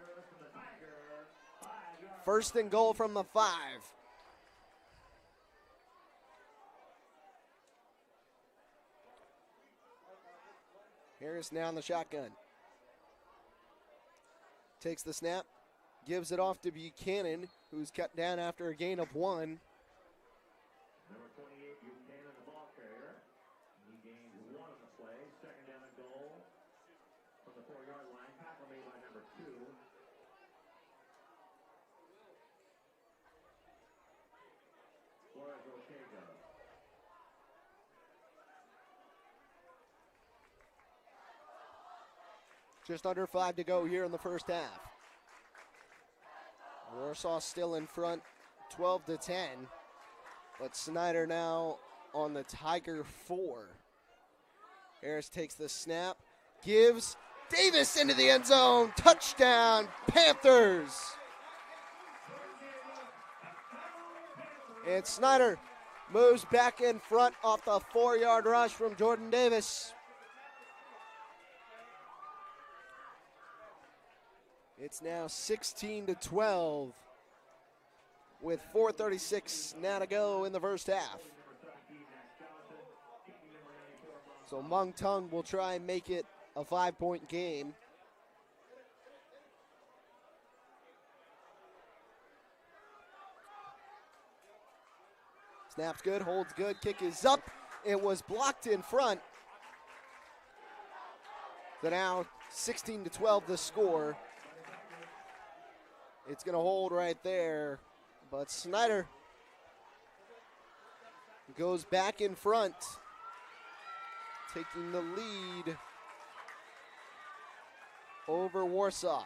First and goal from the 5. Harris now in the shotgun. Takes the snap, gives it off to Buchanan, who's cut down after a gain of 1. Number 28, Buchanan, the ball carrier. He gained 1 on the play. Second down and goal from the 4-yard line. Tackle made by number 2. Flores Ortega. Just under 5 to go here in the first half. Warsaw still in front, 12-10. But Snider now on the Tiger 4. Harris takes the snap, gives Davis into the end zone. Touchdown, Panthers. And Snider moves back in front off the 4-yard rush from Jordan Davis. It's now 16-12 with 4:36 now to go in the first half. So Mung Tung will try and make it a 5-point game. Snap's good, holds good, kick is up. It was blocked in front. So now 16-12 the score. It's going to hold right there, but Snider goes back in front, taking the lead over Warsaw.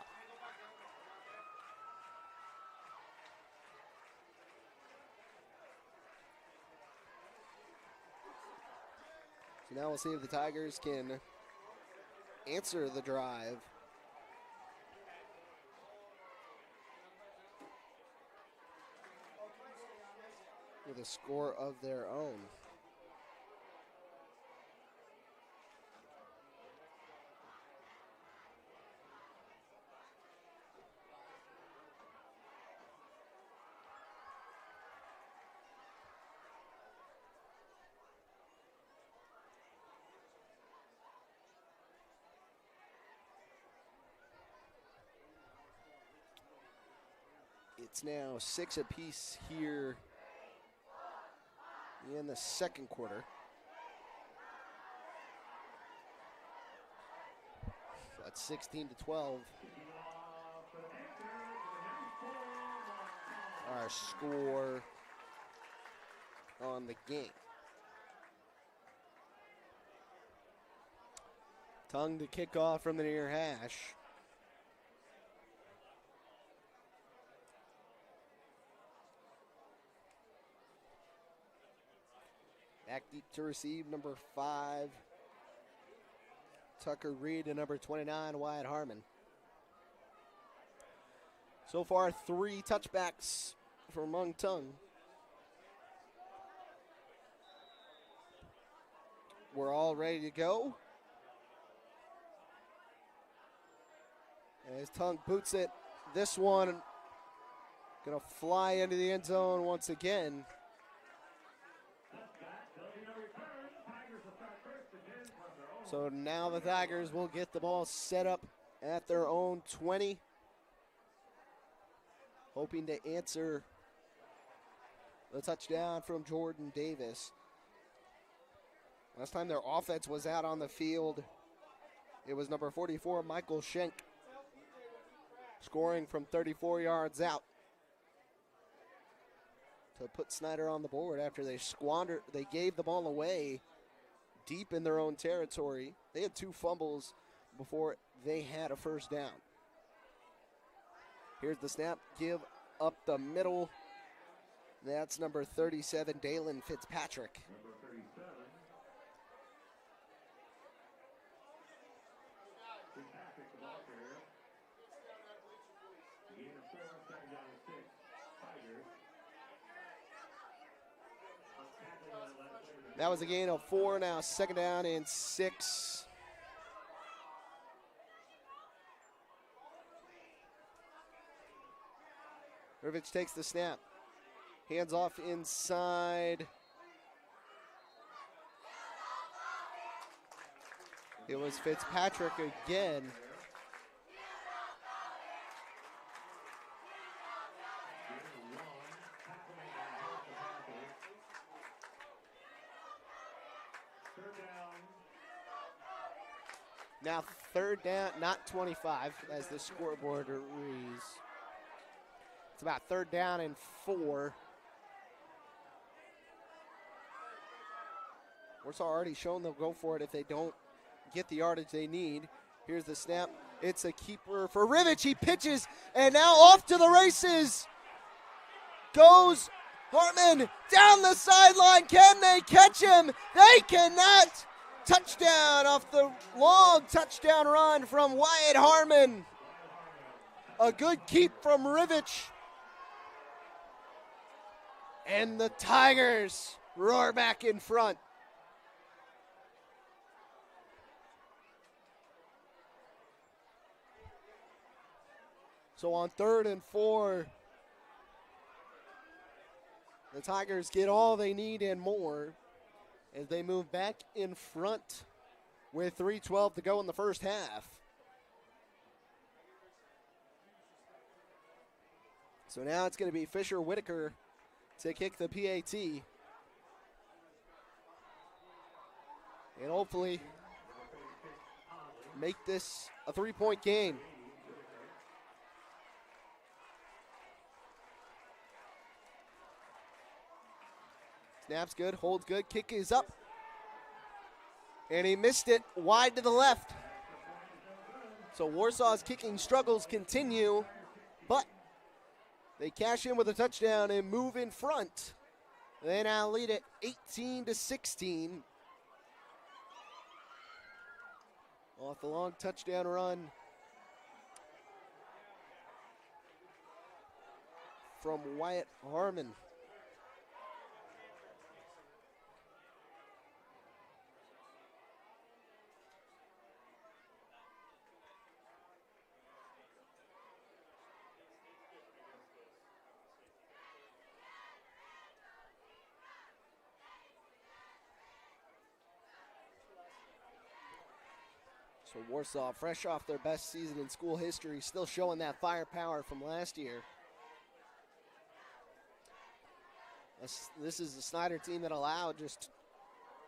So now we'll see if the Tigers can answer the drive. With a score of their own. It's now 6 apiece here in the second quarter. So that's 16-12. Our score on the game. Tongue to kick off from the near hash. Back deep to receive, number 5, Tucker Reed, and number 29, Wyatt Harmon. So far, 3 touchbacks for Mung Tung. We're all ready to go. As Tung boots it, this one gonna fly into the end zone once again. So now the Tigers will get the ball set up at their own 20. Hoping to answer the touchdown from Jordan Davis. Last time their offense was out on the field, it was number 44, Michael Schenk, scoring from 34 yards out to put Snider on the board after they gave the ball away deep in their own territory. They had 2 fumbles before they had a first down. Here's the snap, give up the middle. That's number 37, Dalen Fitzpatrick. Number 37. Fitzpatrick, the ball carrier. Gain of 4, second down and 6. Tigers. That was a gain of 4, now second down and 6. Rivich takes the snap. Hands off inside. It was Fitzpatrick again. Now third down, not 25 as the scoreboard reads. It's about third down and 4. Warsaw already shown they'll go for it if they don't get the yardage they need. Here's the snap. It's a keeper for Rivich. He pitches, and now off to the races goes Hartman down the sideline. Can they catch him? They cannot. Touchdown off the long touchdown run from Wyatt Harmon. A good keep from Rivich. And the Tigers roar back in front. So on 3rd and 4, the Tigers get all they need and more as they move back in front with 3:12 to go in the first half. So now it's going to be Fisher Whitaker to kick the PAT. And hopefully make this a 3-point game. Snap's good, holds good, kick is up. And he missed it wide to the left. So Warsaw's kicking struggles continue, but they cash in with a touchdown and move in front. They now lead it 18-16. Off the long touchdown run from Wyatt Harmon. So Warsaw, fresh off their best season in school history, still showing that firepower from last year. This is the Snider team that allowed just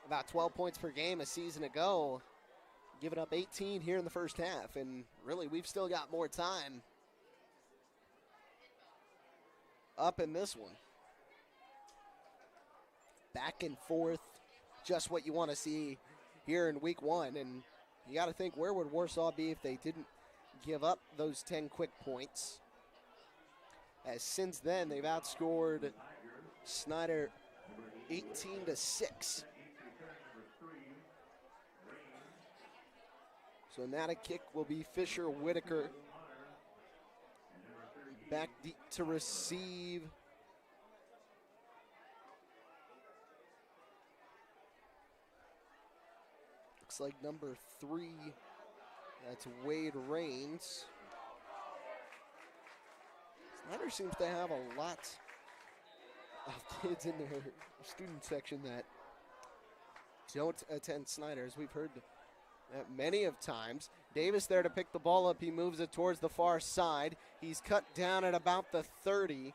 about 12 points per game a season ago, giving up 18 here in the first half. And really, we've still got more time up in this one. Back and forth, just what you want to see here in week 1. And you got to think, where would Warsaw be if they didn't give up those 10 quick points? As since then, they've outscored Snider 18-6. So now the kick will be Fisher Whitaker. Back deep to receive. Looks like number 3, that's Wade Rains. Snider seems to have a lot of kids in their student section that don't attend Snider, as we've heard that many of times. Davis there to pick the ball up. He moves it towards the far side. He's cut down at about the 30.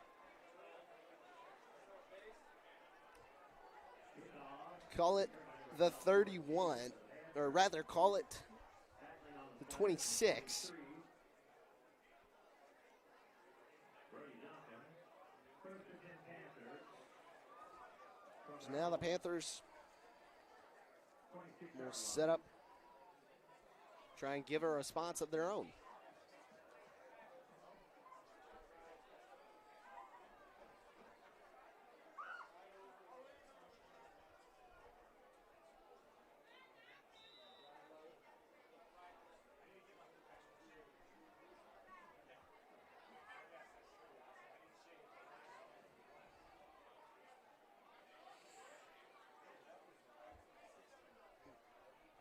Call it the 31. Or rather, call it the 26. So now the Panthers will set up, try and give a response of their own.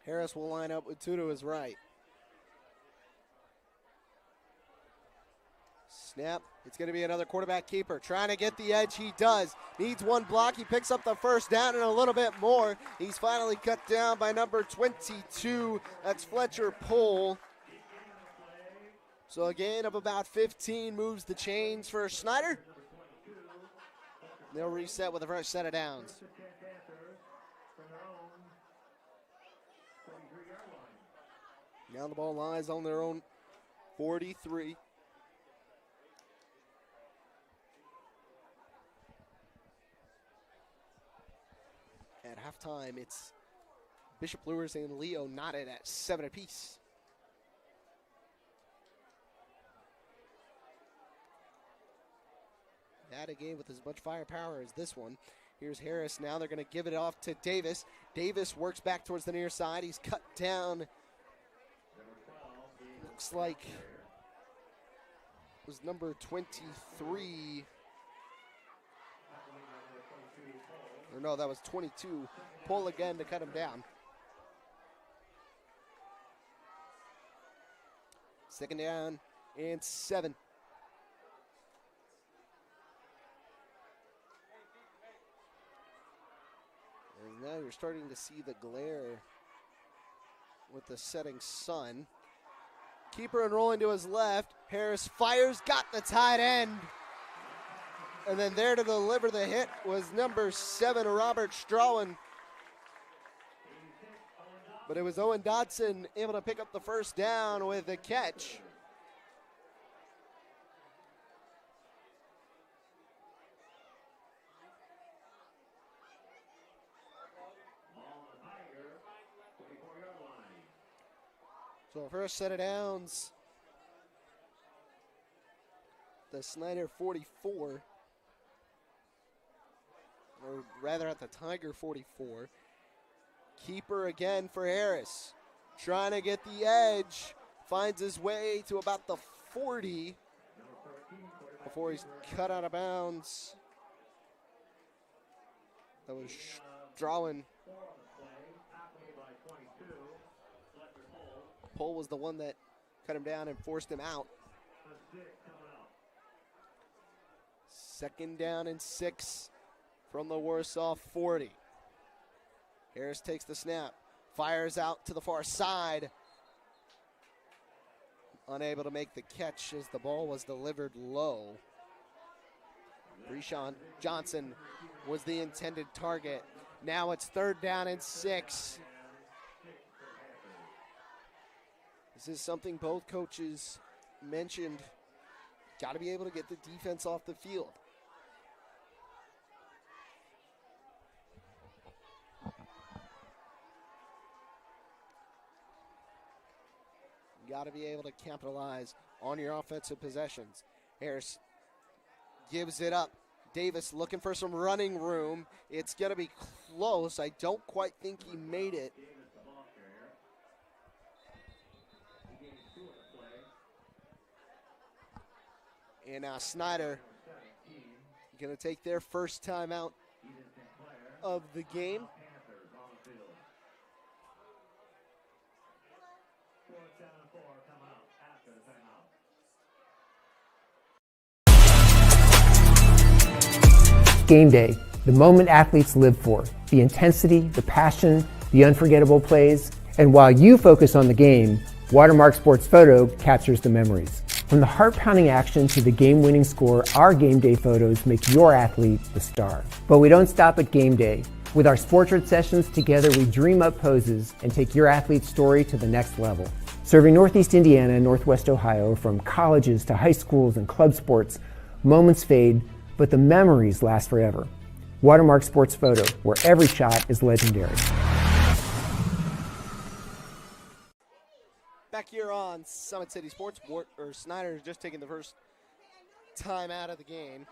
Harris will line up with two to his right. Snap. It's going to be another quarterback keeper. Trying to get the edge. He does. Needs one block. He picks up the first down and a little bit more. He's finally cut down by number 22. That's Fletcher Pohl. So a gain of about 15 moves the chains for Snider. They'll reset with a fresh set of downs. Now the ball lies on their own 43. At halftime, it's Bishop Lewis and Leo knotted at 7 apiece. That a game with as much firepower as this one. Here's Harris. Now they're going to give it off to Davis. Davis works back towards the near side. He's cut down. Looks like it was number 23. Or no, that was 22. Pull again to cut him down. Second down and 7. And now you're starting to see the glare with the setting sun. Keeper and rolling to his left. Harris fires, got the tight end. And then there to deliver the hit was number 7, Robert Strawn. But it was Owen Dodson able to pick up the first down with a catch. So first set of downs, the Snider 44, or rather at the Tiger 44. Keeper again for Harris, trying to get the edge, finds his way to about the 40 before he's cut out of bounds. That was Strawn. Pohl was the one that cut him down and forced him out. Second down and 6 from the Warsaw 40. Harris takes the snap, fires out to the far side. Unable to make the catch as the ball was delivered low. Breshawn Johnson was the intended target. Now it's third down and 6. This is something both coaches mentioned. Got to be able to get the defense off the field. Got to be able to capitalize on your offensive possessions. Harris gives it up. Davis looking for some running room. It's going to be close. I don't quite think he made it. And now Snider going to take their first time out of the game. Game day, the moment athletes live for, the intensity, the passion, the unforgettable plays. And while you focus on the game, Watermark Sports Photo captures the memories. From the heart-pounding action to the game-winning score, our game day photos make your athlete the star. But we don't stop at game day. With our Sportrait sessions together, we dream up poses and take your athlete's story to the next level. Serving Northeast Indiana and Northwest Ohio, from colleges to high schools and club sports, moments fade, but the memories last forever. Watermark Sports Photo, where every shot is legendary. Back here on Summit City Sports, Snider is just taking the first time out of the game.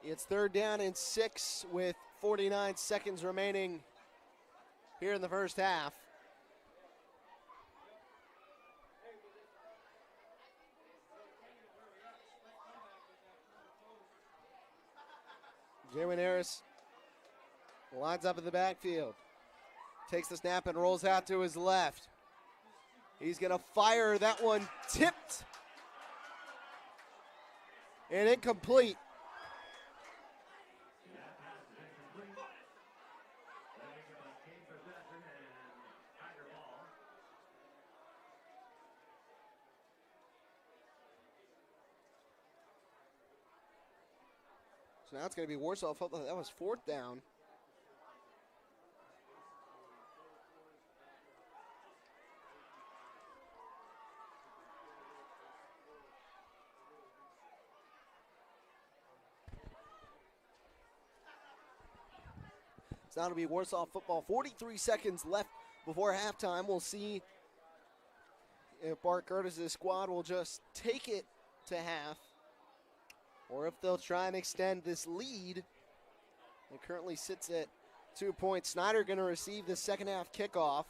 It's third down and 6 with 49 seconds remaining here in the first half. Jamin Harris lines up in the backfield. Takes the snap and rolls out to his left. He's going to fire that one, tipped and incomplete. So now it's going to be Warsaw football. That was 4th down. So now it'll be Warsaw football. 43 seconds left before halftime. We'll see if Bart Curtis's squad will just take it to half, or if they'll try and extend this lead. It currently sits at 2 points. Snider going to receive the second half kickoff.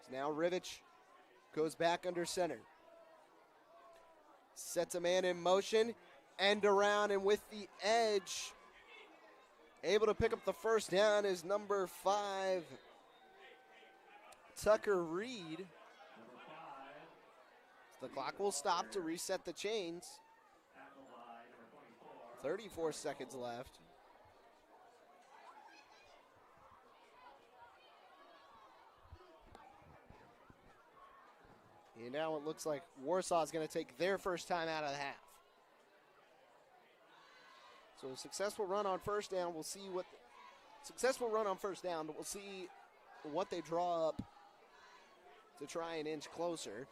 So now Rivich goes back under center. Sets a man in motion, end around, and with the edge, able to pick up the first down is number 5, Tucker Reed. The clock will stop to reset the chains. 34 seconds left. And now it looks like Warsaw is going to take their first time out of the half. So a successful run on first down. We'll see what we'll see what they draw up to try and inch closer.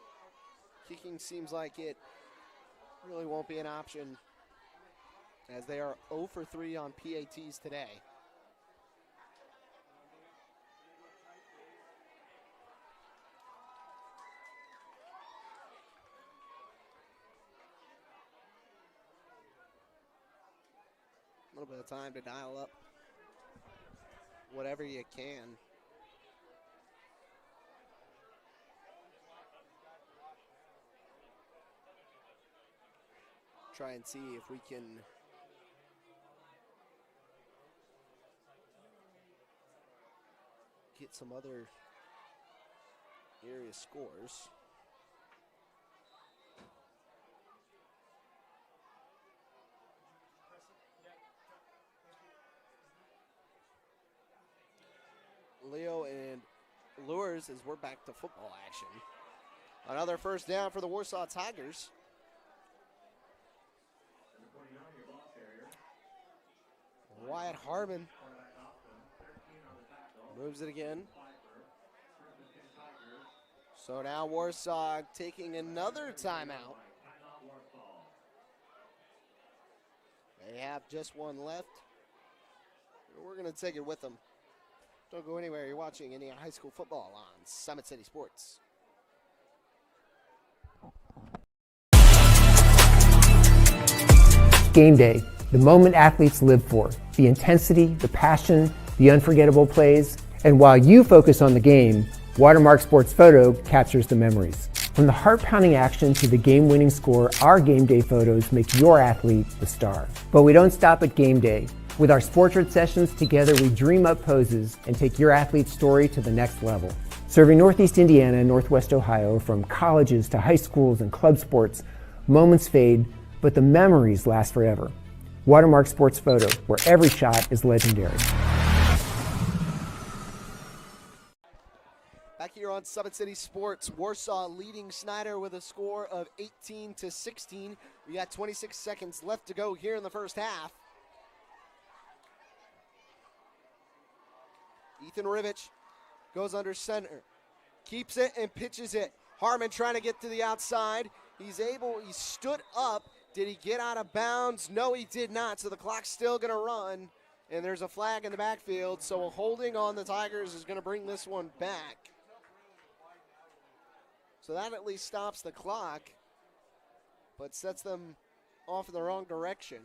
Kicking seems like it really won't be an option, as they are 0 for 3 on PATs today. A little bit of time to dial up whatever you can. Try and see if we can get some other area scores. Leo and Lures as we're back to football action. Another first down for the Warsaw Tigers. Wyatt Harmon moves it again. So now Warsaw taking another timeout. They have just one left. We're going to take it with them. Don't go anywhere. You're watching Indiana High School football on Summit City Sports. Game day, the moment athletes live for, the intensity, the passion, the unforgettable plays, and while you focus on the game, Watermark Sports Photo captures the memories. From the heart-pounding action to the game-winning score, our game day photos make your athlete the star. But we don't stop at game day. With our Sportrait sessions, together we dream up poses and take your athlete's story to the next level. Serving Northeast Indiana and Northwest Ohio, from colleges to high schools and club sports, moments fade, but the memories last forever. Watermark Sports Photo, where every shot is legendary. Back here on Summit City Sports, Warsaw leading Snider with a score of 18-16. We got 26 seconds left to go here in the first half. Ethan Rivich goes under center, keeps it and pitches it. Harmon trying to get to the outside. He stood up. Did he get out of bounds? No, he did not. So the clock's still going to run, and there's a flag in the backfield. So holding on the Tigers is going to bring this one back. So that at least stops the clock, but sets them off in the wrong direction.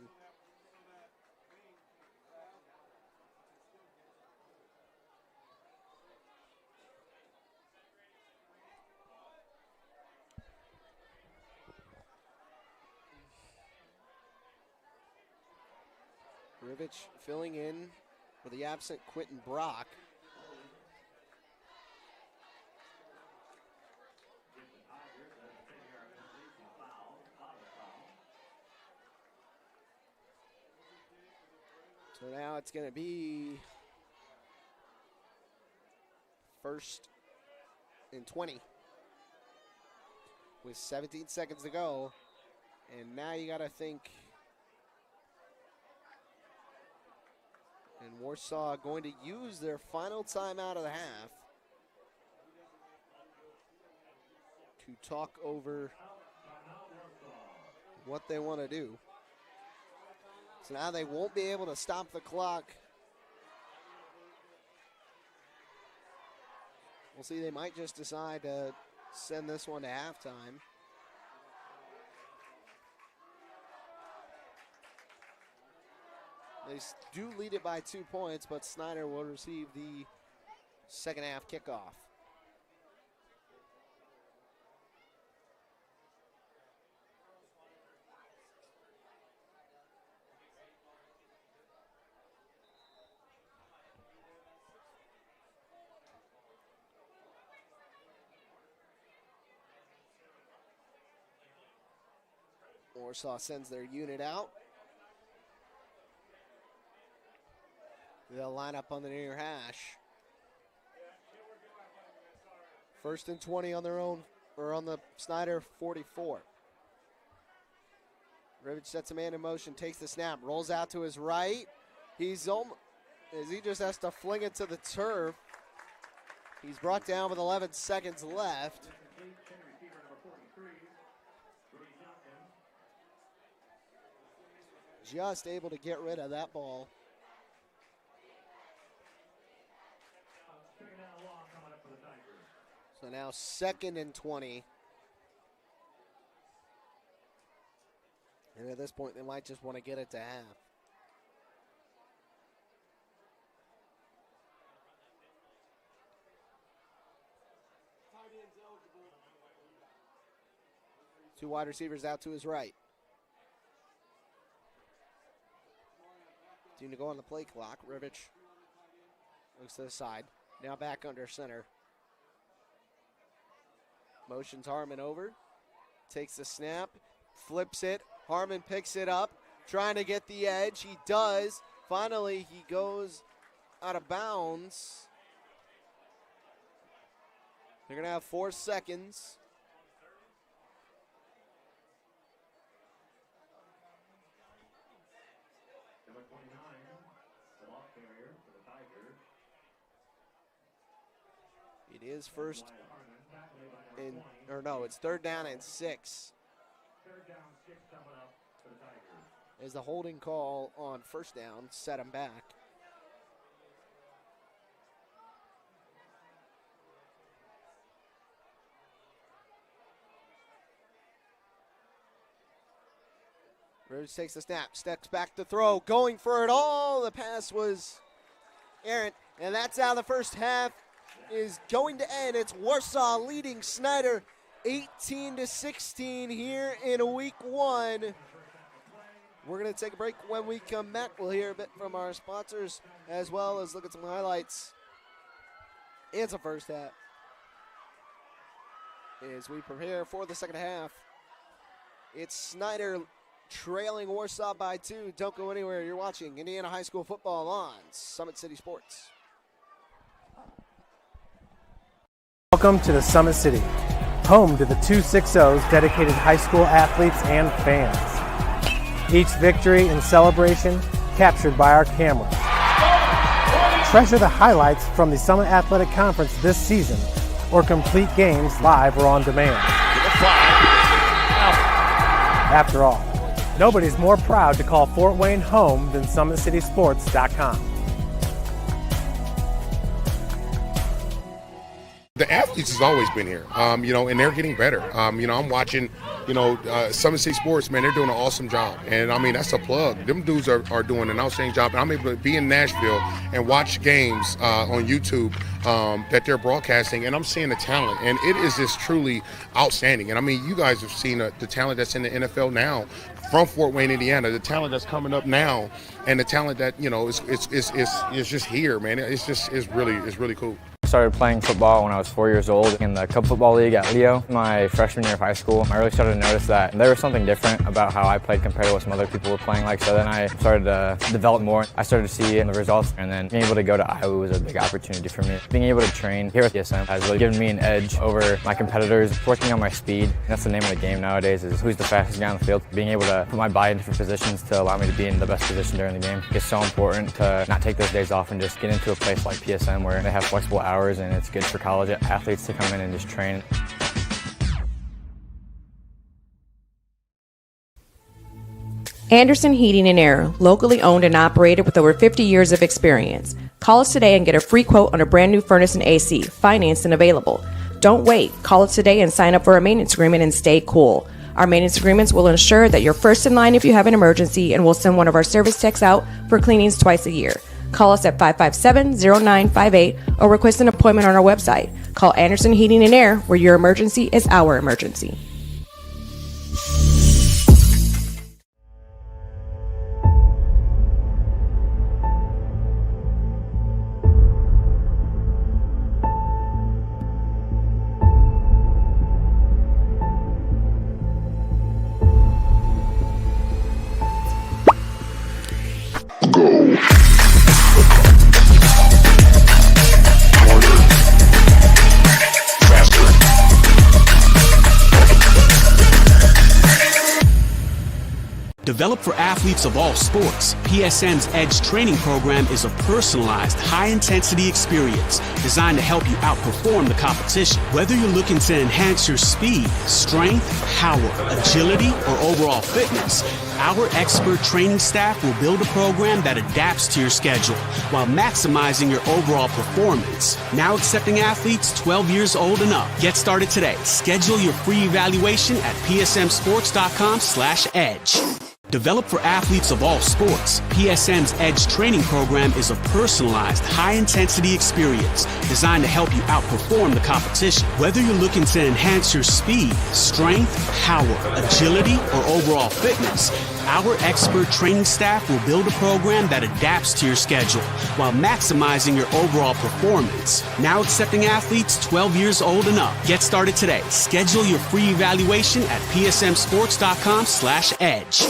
Rivich filling in for the absent Quentin Brock. So now it's going to be 1st and 20 with 17 seconds to go. And now you got to think. And Warsaw going to use their final timeout of the half to talk over what they want to do. So now they won't be able to stop the clock. We'll see, they might just decide to send this one to halftime. They do lead it by 2 points, but Snider will receive the second half kickoff. Warsaw sends their unit out. They'll line up on the near hash. 1st and 20 on their own, or on the Snider 44. Rivich sets a man in motion, takes the snap, rolls out to his right. He just has to fling it to the turf. He's brought down with 11 seconds left. Just able to get rid of that ball. So now 2nd and 20. And at this point, they might just want to get it to half. Two wide receivers out to his right. Team to go on the play clock. Rivich looks to the side. Now back under center. Motions Harmon over. Takes the snap. Flips it. Harmon picks it up. Trying to get the edge. He does. Finally, he goes out of bounds. They're going to have 4 seconds. It is first and, or no, it's 3rd down and 6. As the holding call on 1st down set him back. Rivers takes the snap, steps back to throw, going for it all. The pass was errant, and that's how the first half is going to end. It's Warsaw leading Snider 18-16 here in week 1. We're going to take a break. When we come back, we'll hear a bit from our sponsors as well as look at some highlights and some first half as we prepare for the second half. It's Snider trailing Warsaw by 2. Don't go anywhere. You're watching Indiana High School football on Summit City Sports. Welcome to the Summit City, home to the 260s dedicated high school athletes and fans. Each victory and celebration captured by our cameras. Treasure the highlights from the Summit Athletic Conference this season or complete games live or on demand. After all, nobody's more proud to call Fort Wayne home than SummitCitySports.com. The athletes has always been here, and they're getting better. I'm watching, Summit City Sports, man, they're doing an awesome job. And, that's a plug. Them dudes are doing an outstanding job. And I'm able to be in Nashville and watch games on YouTube that they're broadcasting, and I'm seeing the talent. And it is just truly outstanding. And, you guys have seen the talent that's in the NFL now from Fort Wayne, Indiana, the talent that's coming up now, and the talent that, is just here, man. It's really cool. started playing football when I was 4 years old in the Club Football League at Leo. My freshman year of high school, I really started to notice that there was something different about how I played compared to what some other people were playing like. So then I started to develop more. I started to see the results, and then being able to go to Iowa was a big opportunity for me. Being able to train here at PSM has really given me an edge over my competitors. Working on my speed, that's the name of the game nowadays, is who's the fastest guy on the field. Being able to put my body in different positions to allow me to be in the best position during the game. It's so important to not take those days off and just get into a place like PSM where they have flexible hours, and it's good for college athletes to come in and just train. Anderson Heating and Air, locally owned and operated with over 50 years of experience. Call us today and get a free quote on a brand new furnace and AC, financed and available. Don't wait. Call us today and sign up for a maintenance agreement and stay cool. Our maintenance agreements will ensure that you're first in line if you have an emergency, and we'll send one of our service techs out for cleanings twice a year. Call us at 557-0958 or request an appointment on our website. Call Anderson Heating and Air, where your emergency is our emergency. Go. Developed for athletes of all sports, PSM's Edge training program is a personalized, high-intensity experience designed to help you outperform the competition. Whether you're looking to enhance your speed, strength, power, agility, or overall fitness, our expert training staff will build a program that adapts to your schedule while maximizing your overall performance. Now accepting athletes 12 years old and up. Get started today. Schedule your free evaluation at psmsports.com/edge. Developed for athletes of all sports, PSM's Edge training program is a personalized, high-intensity experience designed to help you outperform the competition. Whether you're looking to enhance your speed, strength, power, agility, or overall fitness, our expert training staff will build a program that adapts to your schedule while maximizing your overall performance. Now accepting athletes 12 years old and up. Get started today. Schedule your free evaluation at psmsports.com/edge.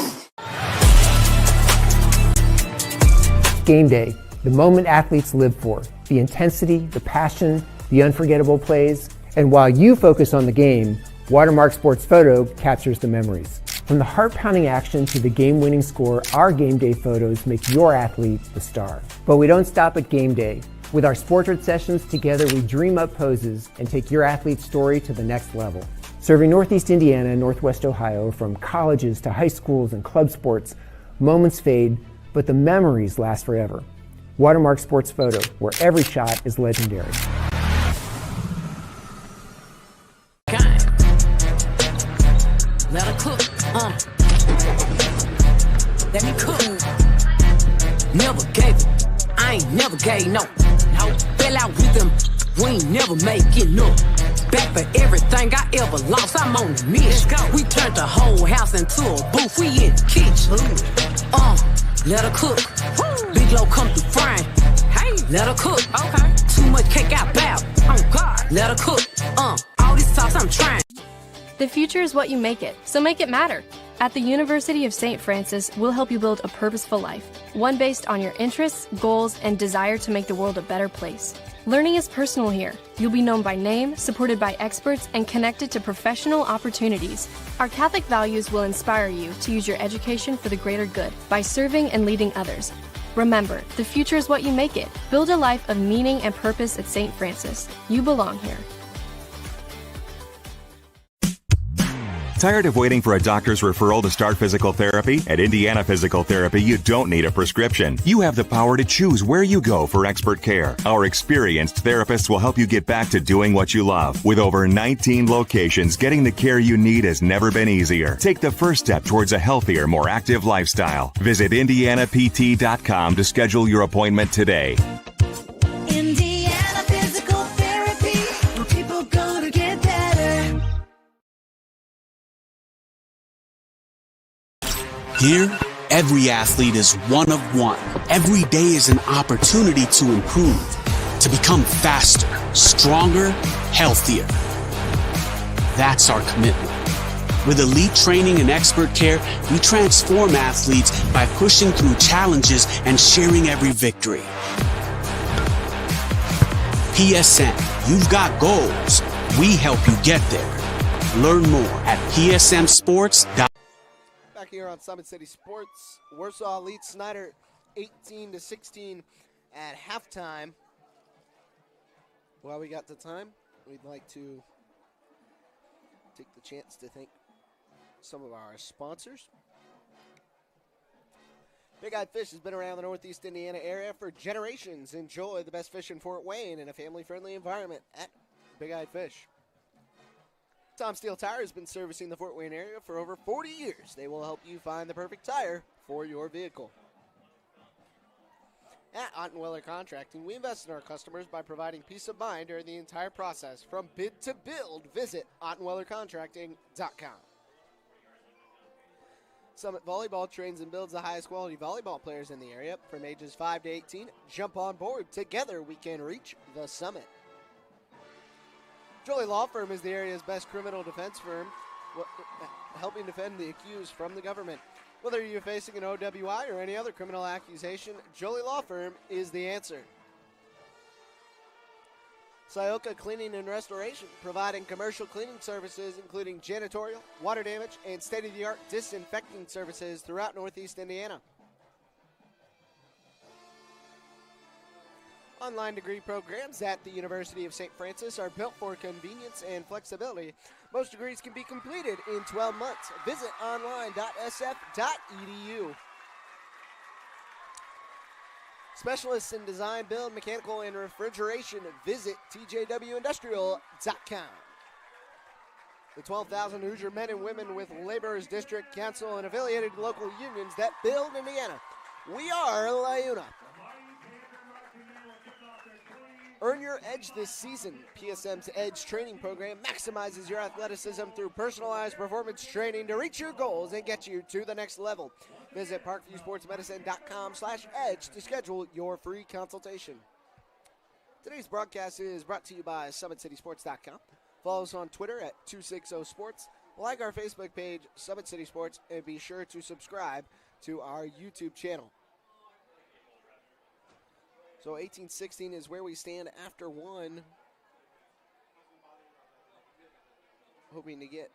Game day, the moment athletes live for, the intensity, the passion, the unforgettable plays. And while you focus on the game, Watermark Sports Photo captures the memories. From the heart-pounding action to the game-winning score, our game day photos make your athlete the star. But we don't stop at game day. With our portrait sessions, together we dream up poses and take your athlete's story to the next level. Serving Northeast Indiana and Northwest Ohio, from colleges to high schools and club sports, moments fade, but the memories last forever. Watermark Sports Photo, where every shot is legendary. Let her cook, let me cook. Never gave it, I ain't never gave no. Fell out with them, we ain't never making up. Back for everything I ever lost, I'm on the mission. We turned the whole house into a booth, we in the kitchen. Let her cook. Big low come through frying. Hey, let her cook. Okay. Too much cake out bow. Oh God. Let her cook. All these sauce I'm trying. The future is what you make it, so make it matter. At the University of St. Francis, we'll help you build a purposeful life, one based on your interests, goals, and desire to make the world a better place. Learning is personal here. You'll be known by name, supported by experts, and connected to professional opportunities. Our Catholic values will inspire you to use your education for the greater good by serving and leading others. Remember, the future is what you make it. Build a life of meaning and purpose at St. Francis. You belong here. Tired of waiting for a doctor's referral to start physical therapy? At Indiana Physical Therapy, you don't need a prescription. You have the power to choose where you go for expert care. Our experienced therapists will help you get back to doing what you love. With over 19 locations, getting the care you need has never been easier. Take the first step towards a healthier, more active lifestyle. Visit IndianaPT.com to schedule your appointment today. Indiana Physical Therapy, where people go to get better. Here, every athlete is one of one. Every day is an opportunity to improve, to become faster, stronger, healthier. That's our commitment. With elite training and expert care, we transform athletes by pushing through challenges and sharing every victory. PSM, you've got goals. We help you get there. Learn more at psmsports.com. Back here on Summit City Sports, Warsaw leads Snider 18-16 at halftime. While we got the time, we'd like to take the chance to thank some of our sponsors. Big Eyed Fish has been around the Northeast Indiana area for generations. Enjoy the best fish in Fort Wayne in a family-friendly environment at Big Eyed Fish. Tom Steele Tire has been servicing the Fort Wayne area for over 40 years. They will help you find the perfect tire for your vehicle. At Ottenweller Contracting, we invest in our customers by providing peace of mind during the entire process. From bid to build, visit OttenwellerContracting.com. Summit Volleyball trains and builds the highest quality volleyball players in the area from ages 5 to 18. Jump on board. Together we can reach the summit. Jolie Law Firm is the area's best criminal defense firm, helping defend the accused from the government. Whether you're facing an OWI or any other criminal accusation, Jolie Law Firm is the answer. Syoka Cleaning and Restoration, providing commercial cleaning services including janitorial, water damage, and state-of-the-art disinfecting services throughout Northeast Indiana. Online degree programs at the University of St. Francis are built for convenience and flexibility. Most degrees can be completed in 12 months. Visit online.sf.edu. Specialists in design, build, mechanical, and refrigeration. Visit tjwindustrial.com. The 12,000 Hoosier men and women with Laborers District Council and affiliated local unions that build Indiana. We are LiUNA. Earn your edge this season. PSM's Edge training program maximizes your athleticism through personalized performance training to reach your goals and get you to the next level. Visit parkviewsportsmedicine.com/edge to schedule your free consultation. Today's broadcast is brought to you by SummitCitySports.com. Follow us on Twitter at 260sports. Like our Facebook page, Summit City Sports, and be sure to subscribe to our YouTube channel. So 18-16 is where we stand after one. Hoping to get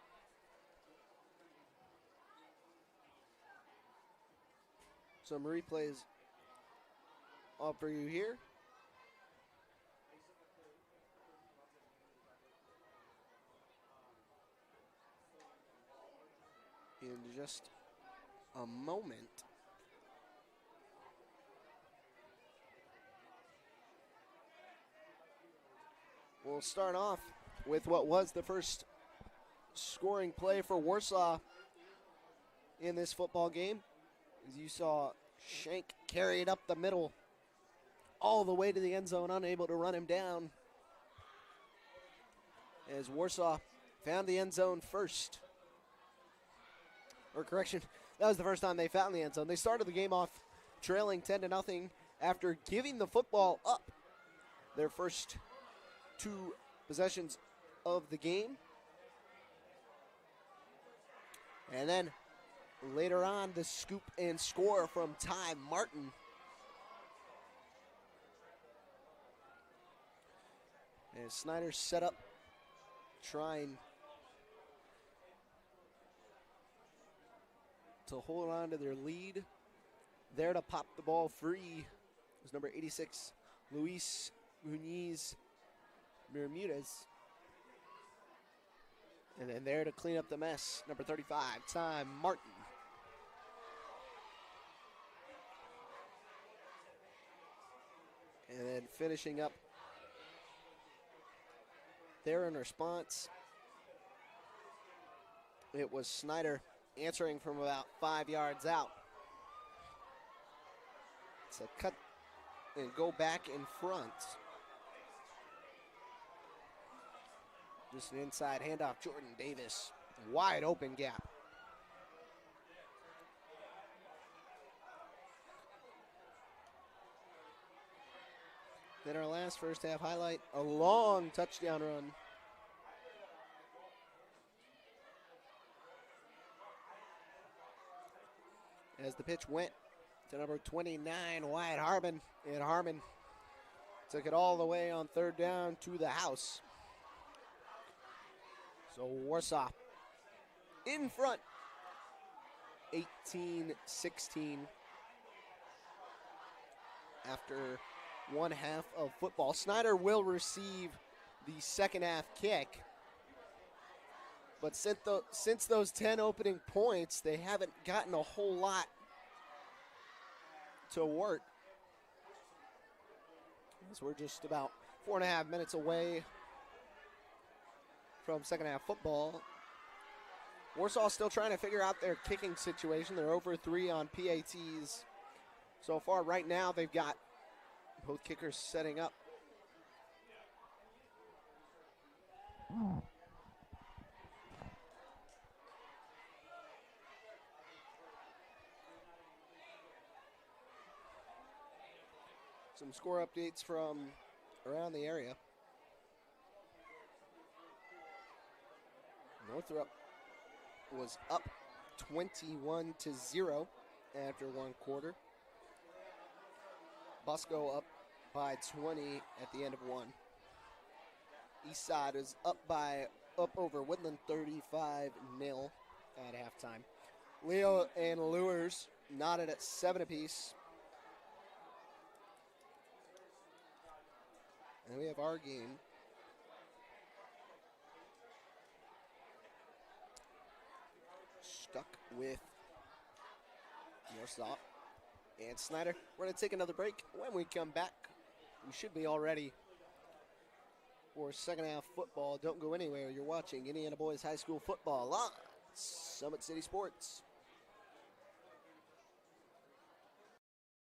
some replays up for you here. In just a moment. We'll start off with what was the first scoring play for Warsaw in this football game. As you saw, Shank carry it up the middle all the way to the end zone, unable to run him down. As Warsaw found the end zone first. Or correction, that was the first time they found the end zone. They started the game off trailing 10-0 after giving the football up their first two possessions of the game. And then later on, the scoop and score from Ty Martin. And Snider set up, trying to hold on to their lead. There to pop the ball free was number 86, Luis Muniz Bermudez. And then there to clean up the mess, number 35, Ty Martin. And then finishing up there in response, it was Snider answering from about 5 yards out. It's a cut and go back in front. Just an inside handoff, Jordan Davis. Wide open gap. Then our last first half highlight, a long touchdown run. As the pitch went to number 29, Wyatt Harmon. And Harmon took it all the way on third down to the house. So Warsaw in front, 18-16 after one half of football. Snider will receive the second half kick. But since those 10 opening points, they haven't gotten a whole lot to work. As we're just about 4.5 minutes away from second half football. Warsaw still trying to figure out their kicking situation. They're over 3 on PATs so far. Right now, they've got both kickers setting up. Some score updates from around the area. Northrop was up 21-0 after one quarter. Busco up by 20 at the end of one. Eastside is up over Woodland 35-0 at halftime. Leo and Lures knotted at 7 apiece. And we have our game stuck with Warsaw and Snider. We're going to take another break. When we come back, we should be all ready for second half football. Don't go anywhere. You're watching Indiana Boys High School football on Summit City Sports.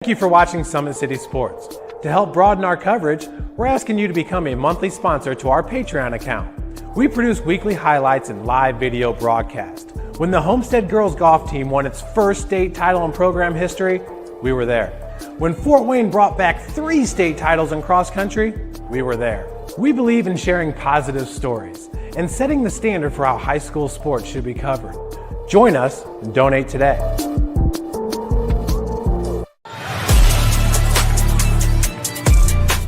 Thank you for watching Summit City Sports. To help broaden our coverage, we're asking you to become a monthly sponsor to our Patreon account. We produce weekly highlights and live video broadcast. When the Homestead girls golf team won its first state title in program history, we were there. When Fort Wayne brought back 3 state titles in cross country, we were there. We believe in sharing positive stories and setting the standard for how high school sports should be covered. Join us and donate today.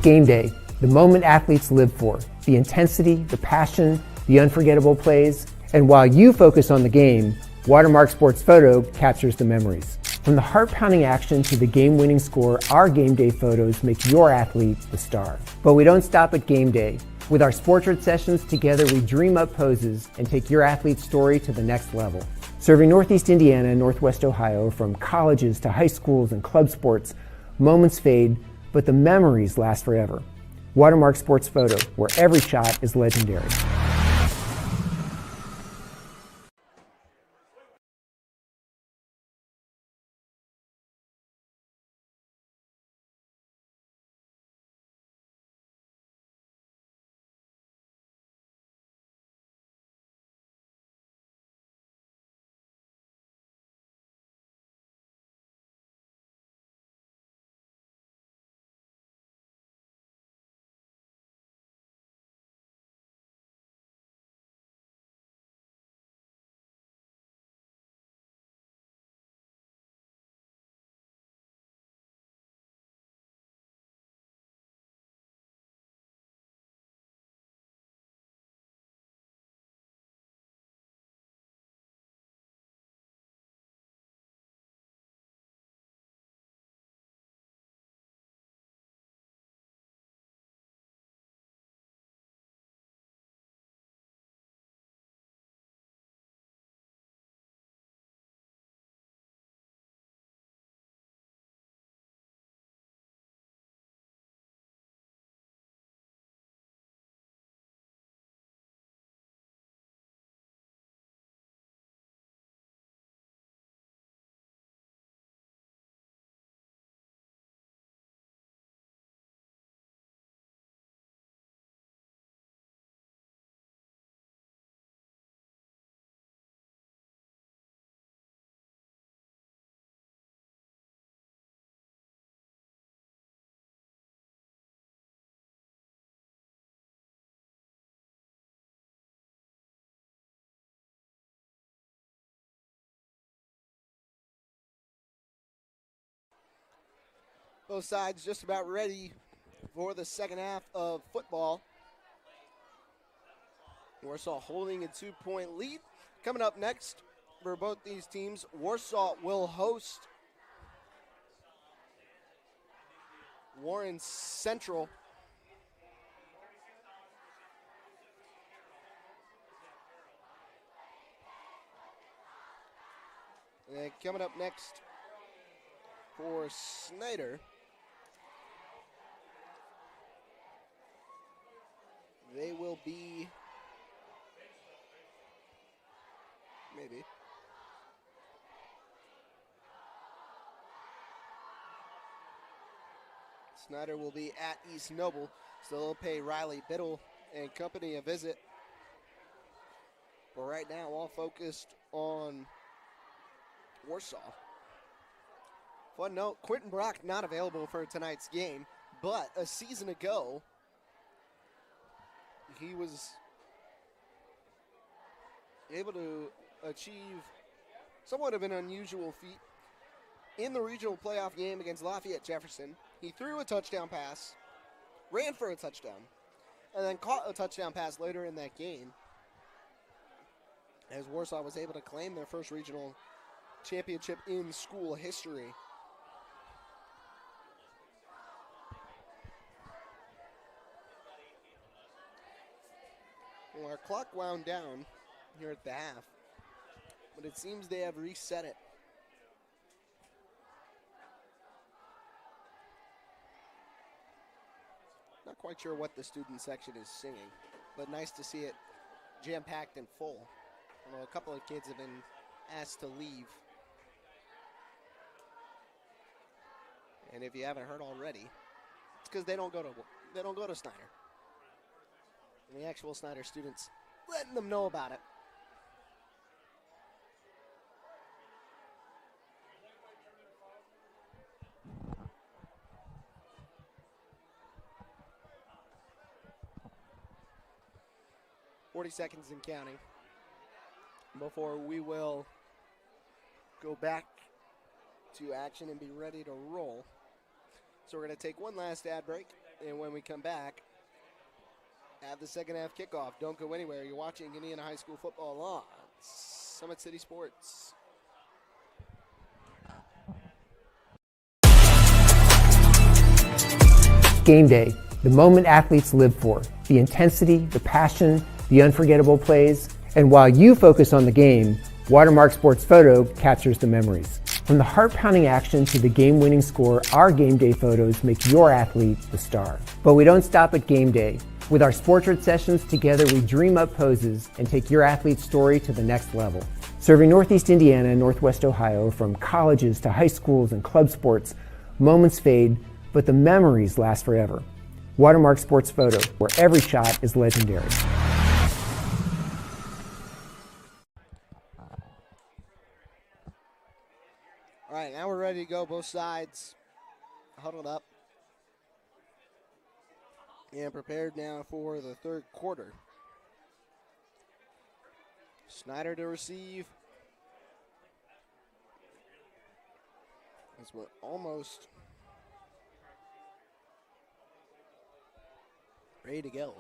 Game day, the moment athletes live for, the intensity, the passion, the unforgettable plays. And while you focus on the game, Watermark Sports Photo captures the memories. From the heart-pounding action to the game-winning score, our game day photos make your athlete the star. But we don't stop at game day. With our Sportrait sessions, together we dream up poses and take your athlete's story to the next level. Serving Northeast Indiana and Northwest Ohio, from colleges to high schools and club sports, moments fade, but the memories last forever. Watermark Sports Photo, where every shot is legendary. Both sides just about ready for the second half of football. Warsaw holding a 2-point lead. Coming up next for both these teams, Warsaw will host Warren Central. And coming up next for Snider, they will be maybe. Snider will be at East Noble, so they'll pay Riley Biddle and company a visit. But right now, all focused on Warsaw. Fun note, Quentin Brock not available for tonight's game, but a season ago, he was able to achieve somewhat of an unusual feat in the regional playoff game against Lafayette Jefferson. He threw a touchdown pass, ran for a touchdown, and then caught a touchdown pass later in that game, as Warsaw was able to claim their first regional championship in school history. Well, our clock wound down here at the half, but it seems they have reset it. Not quite sure what the student section is singing, but nice to see it jam-packed and full. Although a couple of kids have been asked to leave. And if you haven't heard already, it's because they don't go to Snider. And the actual Snider students letting them know about it. $40 seconds and counting before we will go back to action and be ready to roll. So we're going to take one last ad break, and when we come back, have the second half kickoff. Don't go anywhere. You're watching Indiana High School football on Summit City Sports. Game day, the moment athletes live for, the intensity, the passion, the unforgettable plays. And while you focus on the game, Watermark Sports Photo captures the memories. From the heart-pounding action to the game-winning score, our game day photos make your athlete the star. But we don't stop at game day. With our Sportrait sessions, together we dream up poses and take your athlete's story to the next level. Serving Northeast Indiana and Northwest Ohio, from colleges to high schools and club sports, moments fade, but the memories last forever. Watermark Sports Photo, where every shot is legendary. All right, now we're ready to go. Both sides huddled up and prepared now for the third quarter. Snider to receive. As we're almost ready to go.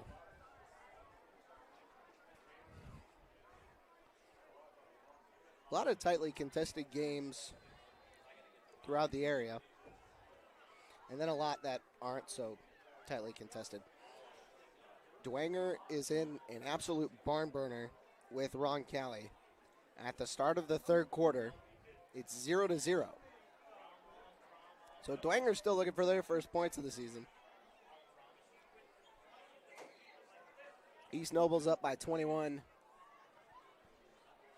A lot of tightly contested games throughout the area, and then a lot that aren't so tightly contested. Dwenger is in an absolute barn burner with Ron Kelly. At the start of the third quarter, it's 0-0. So Dwenger's still looking for their first points of the season. East Noble's up by 21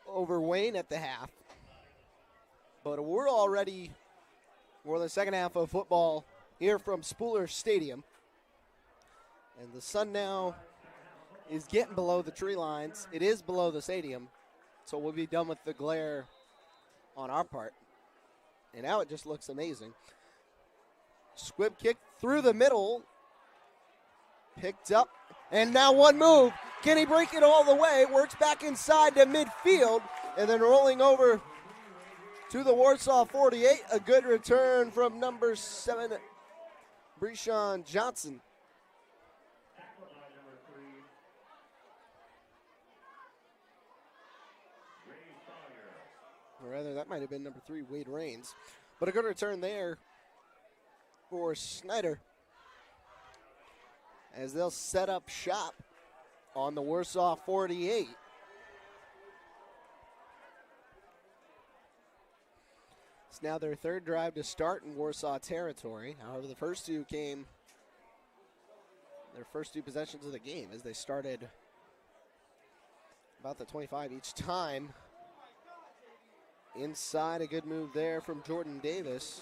over Wayne at the half. But we're already for the second half of football here from Spooler Stadium. And the sun now is getting below the tree lines. It is below the stadium, so we'll be done with the glare on our part. And now it just looks amazing. Squib kick through the middle. Picked up, and now one move. Can he break it all the way? Works back inside to midfield, and then rolling over to the Warsaw 48. A good return from number 7, Breshawn Johnson. Or rather, that might have been number 3, Wade Rains. But a good return there for Snider as they'll set up shop on the Warsaw 48. It's now their third drive to start in Warsaw territory. However, their first two possessions of the game as they started about the 25 each time. Inside, a good move there from Jordan Davis.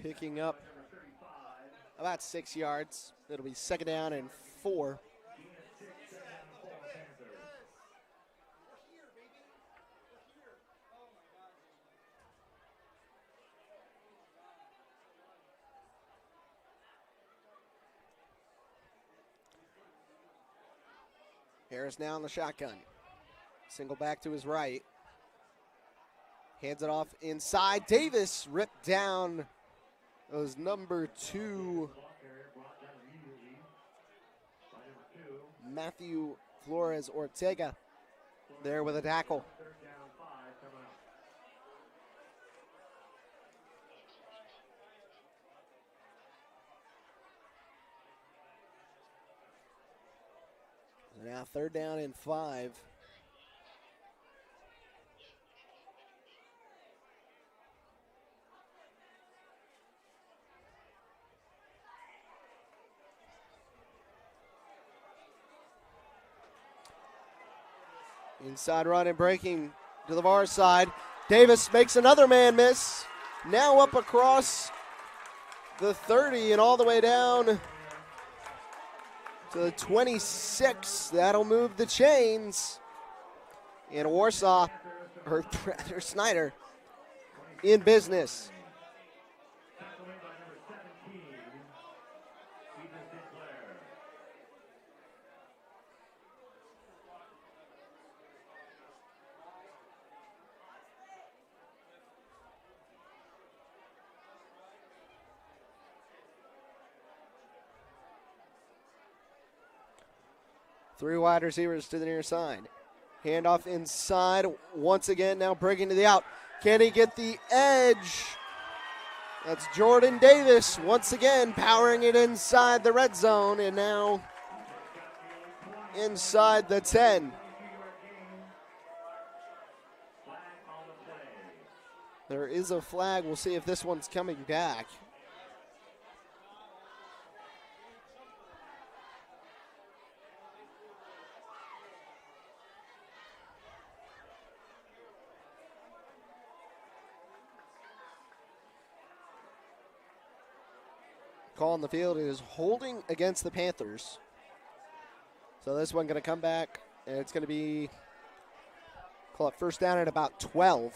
Picking up about 6 yards. It'll be second down and 4. Harris now in the shotgun. Single back to his right. Hands it off inside. Davis ripped down. That was number 2. Matthew Flores Ortega there with a tackle. Now third down and 5. Inside run and breaking to the far side. Davis makes another man miss. Now up across the 30 and all the way down to the 26. That'll move the chains. And Warsaw, or rather Snider, in business. Three wide receivers to the near side. Handoff inside once again. Now breaking to the out. Can he get the edge? That's Jordan Davis once again powering it inside the red zone and now inside the 10. There is a flag. We'll see if this one's coming back. Call on the field is holding against the Panthers. So this one going to come back, and it's going to be, call it first down at about 12.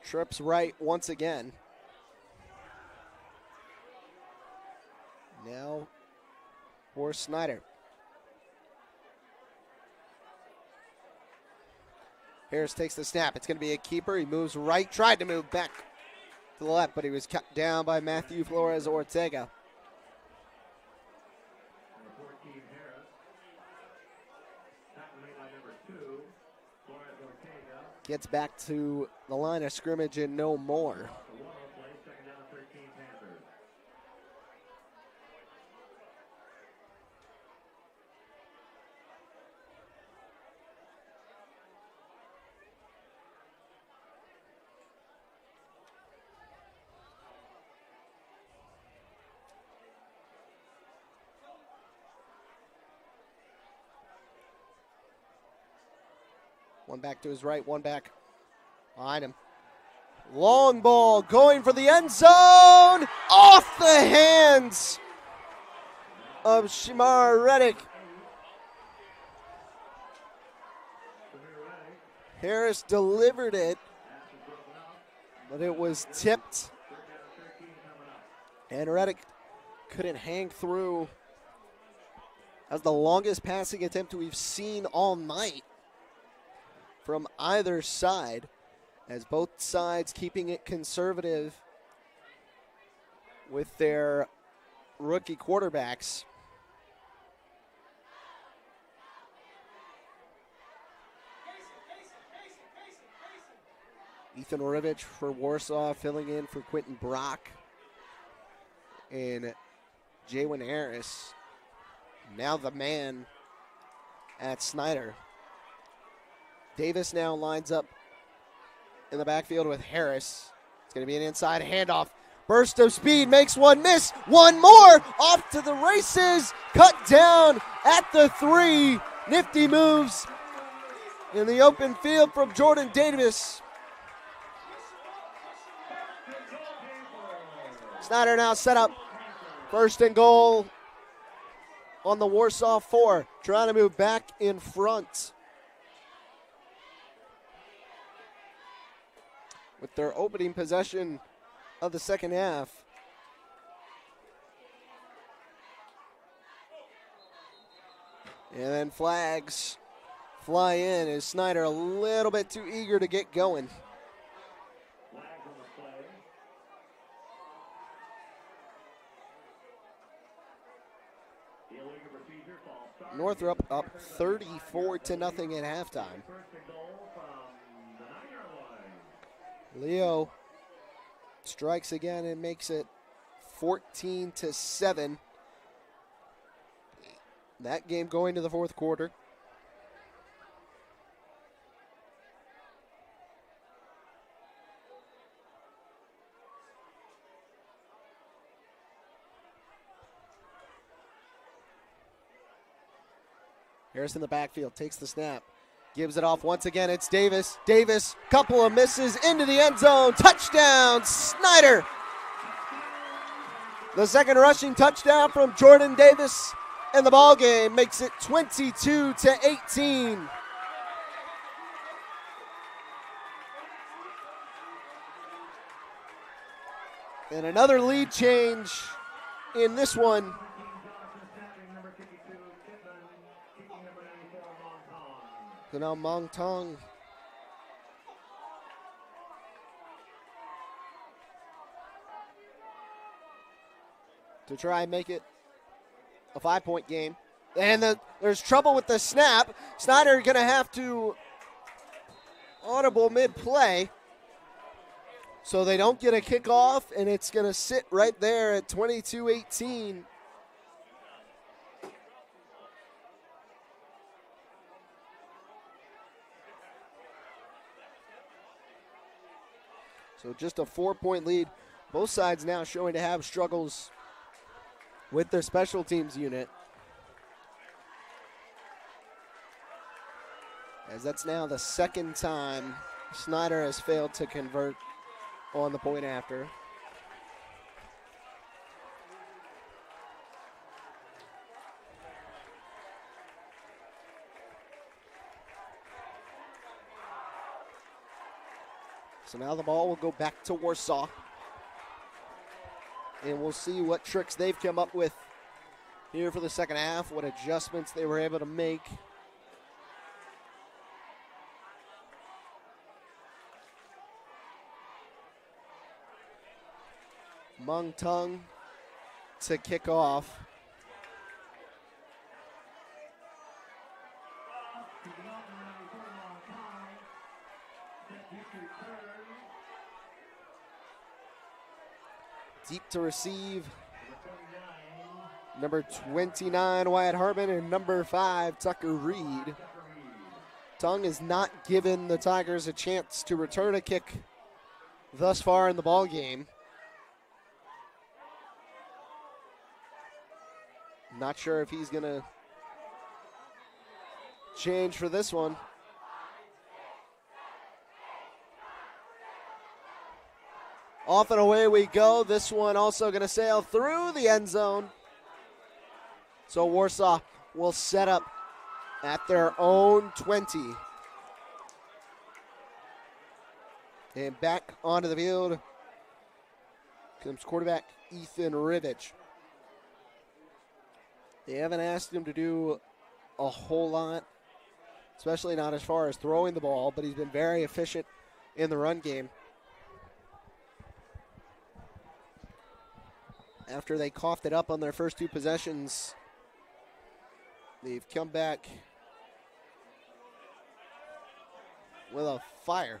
Trips right once again. Now for Snider. Harris takes the snap. It's going to be a keeper. He moves right, tried to move back to the left, but he was cut down by Matthew Flores Ortega. Gets back to the line of scrimmage and no more. One back to his right, one back behind him. Long ball going for the end zone. Off the hands of Shamar Reddick. Harris delivered it, but it was tipped And Reddick couldn't hang through. That was the longest passing attempt we've seen all night from either side, as both sides keeping it conservative with their rookie quarterbacks. Ethan Rivich for Warsaw filling in for Quentin Brock. And Jaywin Harris, now the man at Snider. Davis now lines up in the backfield with Harris. It's going to be an inside handoff. Burst of speed, makes one miss. One more, off to the races. Cut down at the 3. Nifty moves in the open field from Jordan Davis. Snider now set up. First and goal on the Warsaw 4. Trying to move back in front with their opening possession of the second half. And then flags fly in as Snider a little bit too eager to get going. Northrop up 34-0 at halftime. Leo strikes again and makes it 14-7. That game going to the fourth quarter. Harris in the backfield, takes the snap, gives it off once again. It's Davis. Davis, couple of misses into the end zone. Touchdown, Snider. The second rushing touchdown from Jordan Davis, and the ball game makes it 22-18. And another lead change in this one. So now Mong Tong to try and make it a 5-point game. And there's trouble with the snap. Snider going to have to audible mid-play so they don't get a kickoff, and it's going to sit right there at 22-18. So just a 4-point lead. Both sides now showing to have struggles with their special teams unit, as that's now the second time Snider has failed to convert on the point after. So now the ball will go back to Warsaw. And we'll see what tricks they've come up with here for the second half, what adjustments they were able to make. Mung Tung to kick off. Deep to receive, number 29, Wyatt Hartman, and number 5, Tucker Reed. Tung has not given the Tigers a chance to return a kick thus far in the ball game. Not sure if he's going to change for this one. Off and away we go. This one also going to sail through the end zone. So Warsaw will set up at their own 20. And back onto the field, comes quarterback Ethan Rivich. They haven't asked him to do a whole lot, especially not as far as throwing the ball, but he's been very efficient in the run game. After they coughed it up on their first two possessions, they've come back with a fire.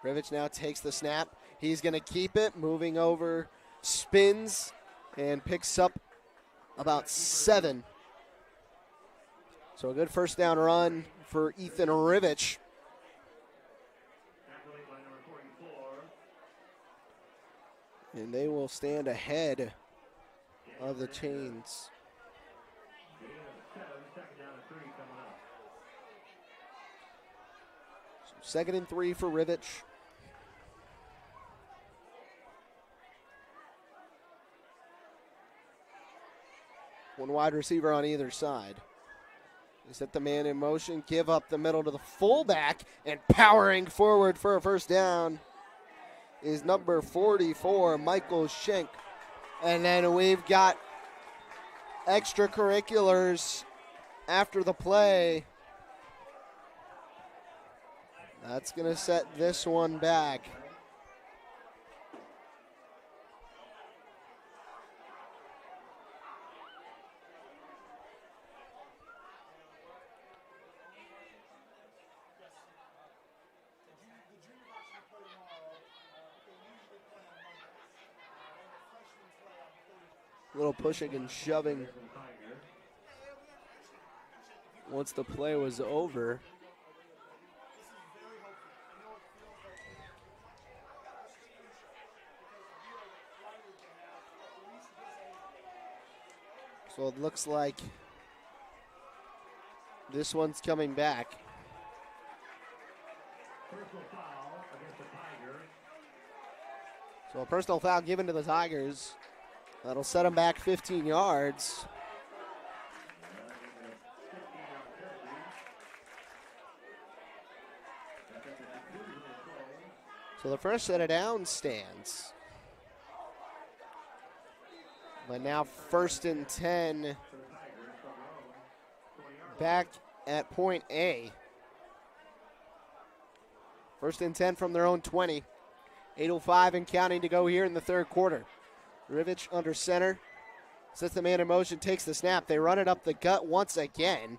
Rivich now takes the snap. He's going to keep it, moving over, spins, and picks up about 7. So a good first down run for Ethan Rivich. And they will stand ahead of the Chains. So 2nd and 3 for Rivich. One wide receiver on either side. They set the man in motion, give up the middle to the fullback, and powering forward for a first down is number 44, Michael Schenk. And then we've got extracurriculars after the play. That's going to set this one back. Little pushing and shoving once the play was over. So it looks like this one's coming back. So a personal foul given to the Tigers. That'll set them back 15 yards. So the first set of downs stands. But now 1st and 10 back at point A. 1st and 10 from their own 20. 8:05 and counting to go here in the third quarter. Rivich under center, sets the man in motion, takes the snap. They run it up the gut once again.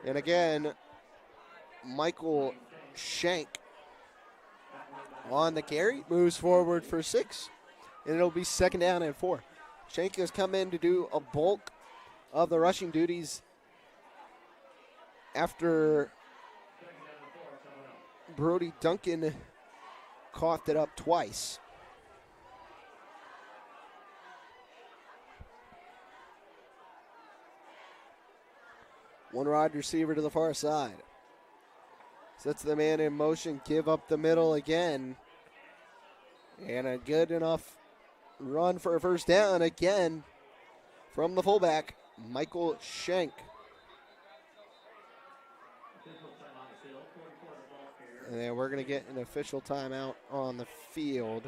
And again, Michael Schenk on the carry, moves forward for 6, and it'll be 2nd down and 4. Schenk has come in to do a bulk of the rushing duties after Brody Duncan coughed it up twice. One wide receiver to the far side. Sets the man in motion, give up the middle again. And a good enough run for a first down again from the fullback, Michael Schenk. And then we're going to get an official timeout on the field.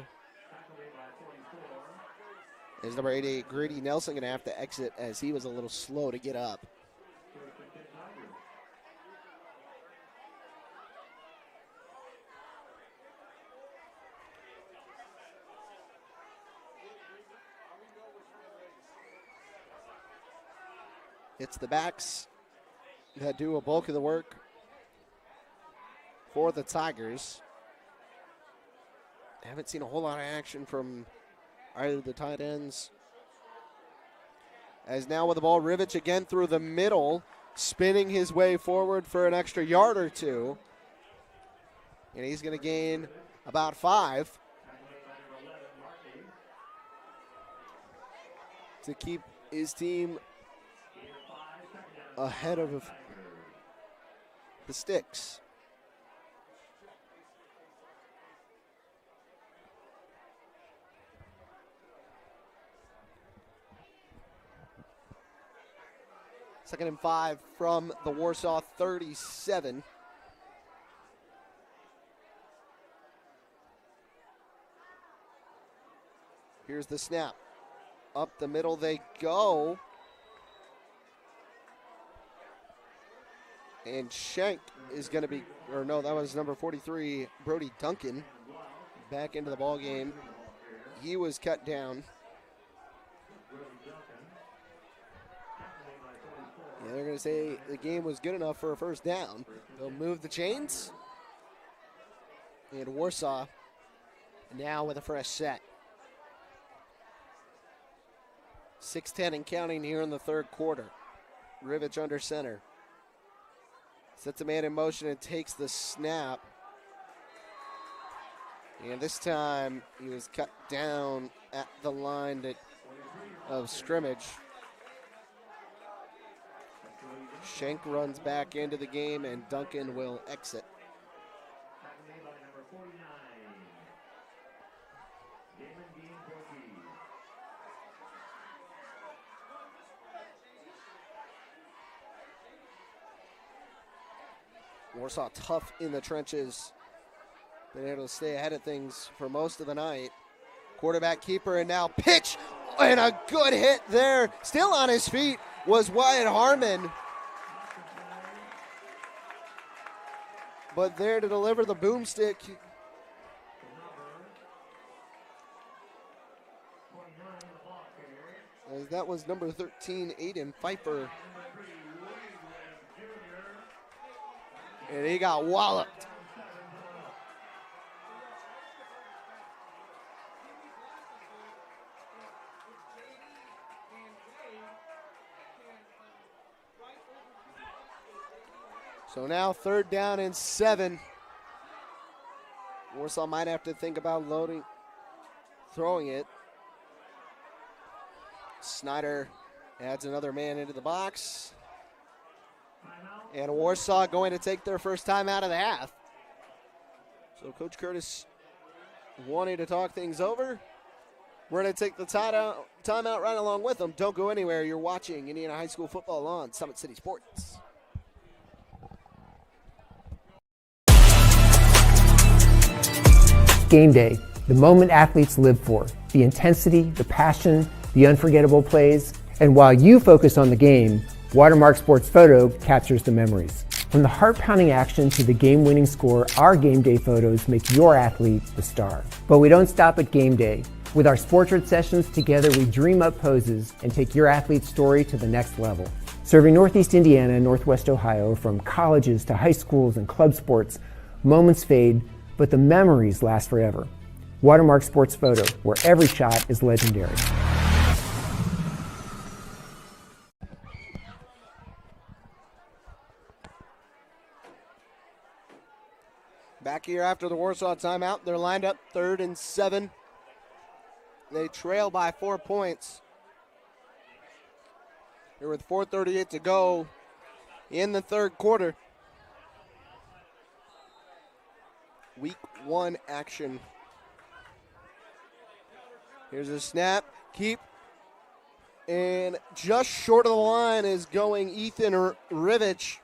Is number 88, Grady Nelson, going to have to exit as he was a little slow to get up. It's the backs that do a bulk of the work for the Tigers. Haven't seen a whole lot of action from either of the tight ends. As now with the ball, Rivich again through the middle, spinning his way forward for an extra yard or 2. And he's going to gain about 5 to keep his team ahead of the sticks. 2nd and 5 from the Warsaw 37. Here's the snap. Up the middle they go. And Shank is going to be, or no, that was number 43, Brody Duncan, back into the ball game. He was cut down. Yeah, they're going to say the game was good enough for a first down. They'll move the chains. And Warsaw now with a fresh set. 6:10 and counting here in the third quarter. Rivich under center. Sets a man in motion and takes the snap. And this time he was cut down at the line of scrimmage. Shank runs back into the game and Duncan will exit. Warsaw tough in the trenches. Been able to stay ahead of things for most of the night. Quarterback keeper and now pitch. And a good hit there. Still on his feet was Wyatt Harmon. But there to deliver the boomstick. As that was number 13, Aiden Pfeiffer. And he got walloped. So now 3rd down and 7. Warsaw might have to think about throwing it. Snider adds another man into the box. And Warsaw going to take their first time out of the half. So Coach Curtis wanting to talk things over. We're going to take the timeout right along with them. Don't go anywhere. You're watching Indiana High School football on Summit City Sports. Game day, the moment athletes live for, the intensity, the passion, the unforgettable plays. And while you focus on the game, Watermark Sports Photo captures the memories. From the heart-pounding action to the game-winning score, our game day photos make your athlete the star. But we don't stop at game day. With our Sportrait sessions together, we dream up poses and take your athlete's story to the next level. Serving Northeast Indiana and Northwest Ohio, from colleges to high schools and club sports, moments fade, but the memories last forever. Watermark Sports Photo, where every shot is legendary. Back here after the Warsaw timeout, they're lined up 3rd and 7. They trail by 4 points. Here with 4:38 to go in the third quarter. Week 1 action. Here's a snap, keep, and just short of the line is going Ethan Rivich.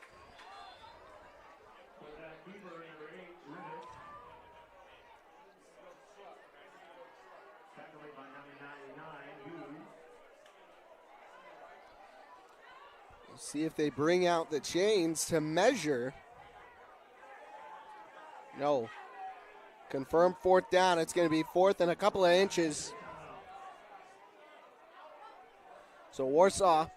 We'll see if they bring out the chains to measure. No. Confirmed 4th down. It's going to be 4th and a couple of inches. So Warsaw,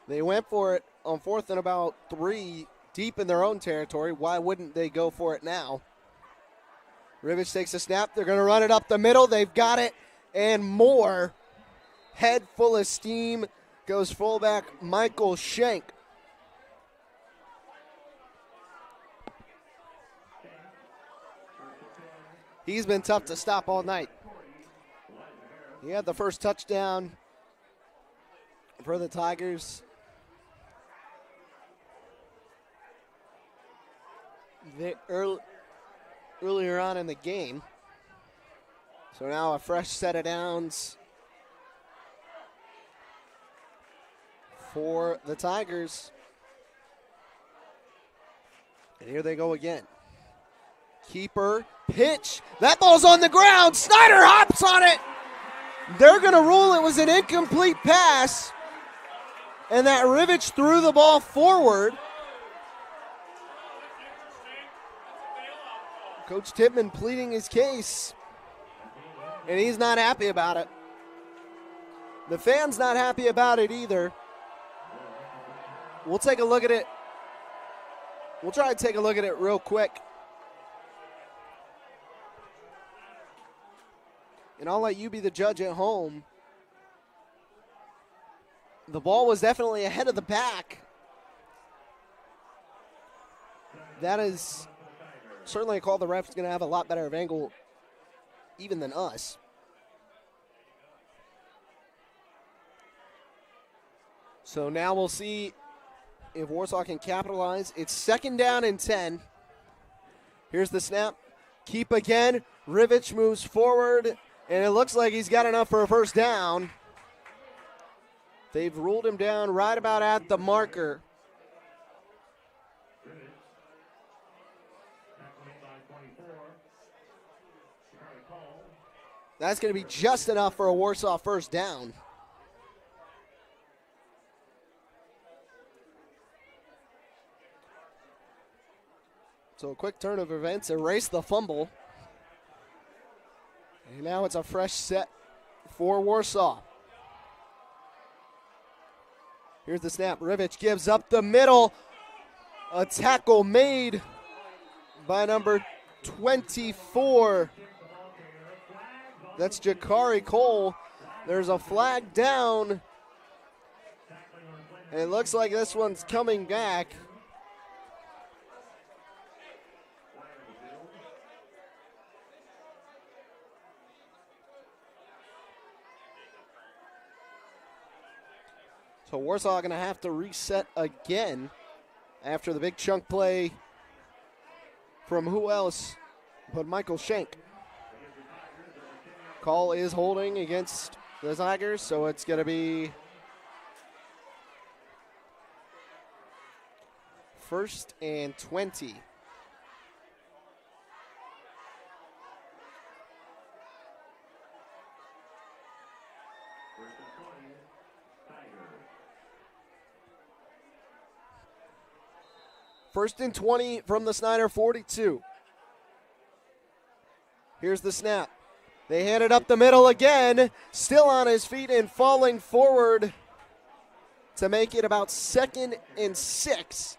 they went for it on 4th and about 3, deep in their own territory. Why wouldn't they go for it now? Rivich takes a snap. They're going to run it up the middle. They've got it and more. Head full of steam goes fullback Michael Shank. He's been tough to stop all night. He had the first touchdown for the Tigers. Earlier on in the game. So now a fresh set of downs for the Tigers. And here they go again. Keeper, pitch. That ball's on the ground. Snider hops on it. They're going to rule it was an incomplete pass. And that Rivich threw the ball forward. Coach Tippmann pleading his case. And he's not happy about it. The fans not happy about it either. We'll take a look at it. We'll try to take a look at it real quick. And I'll let you be the judge at home. The ball was definitely ahead of the back. That is certainly a call the ref's going to have a lot better of angle even than us. So now we'll see if Warsaw can capitalize. It's 2nd down and 10. Here's the snap. Keep again. Rivich moves forward, and it looks like he's got enough for a first down. They've ruled him down right about at the marker. That's going to be just enough for a Warsaw first down. So a quick turn of events, erase the fumble. And now it's a fresh set for Warsaw. Here's the snap. Rivich gives up the middle. A tackle made by number 24. That's Jakari Cole. There's a flag down. And it looks like this one's coming back. So Warsaw going to have to reset again after the big chunk play from who else but Michael Schenk. Call is holding against the Tigers, so it's going to be 1st and 20. First and 20 from the Snider 42. Here's the snap. They hand it up the middle again. Still on his feet and falling forward to make it about 2nd and 6.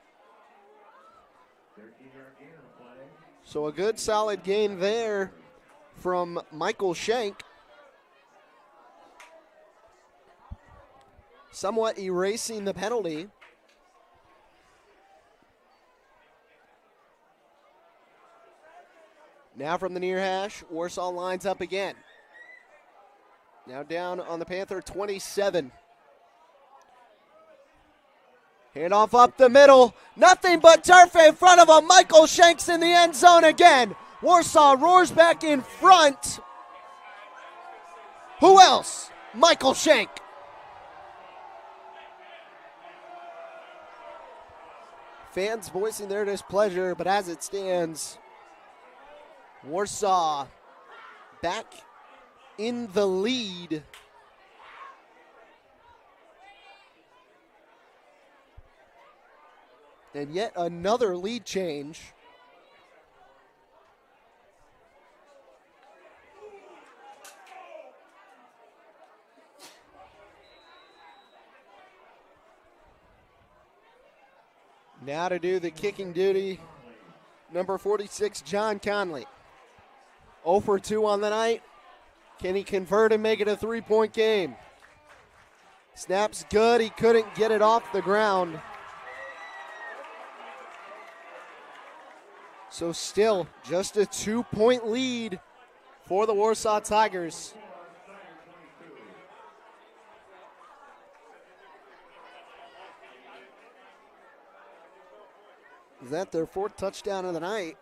So a good solid gain there from Michael Schenk. Somewhat erasing the penalty. Now from the near hash, Warsaw lines up again. Now down on the Panther 27. Handoff up the middle. Nothing but turf in front of him. Michael Schenk's in the end zone again. Warsaw roars back in front. Who else? Michael Schenk. Fans voicing their displeasure, but as it stands, Warsaw back in the lead. And yet another lead change. Now to do the kicking duty, number 46, John Conley. 0 for 2 on the night. Can he convert and make it a 3-point game? Snap's good. He couldn't get it off the ground. So still just a 2-point lead for the Warsaw Tigers. Is that their 4th touchdown of the night?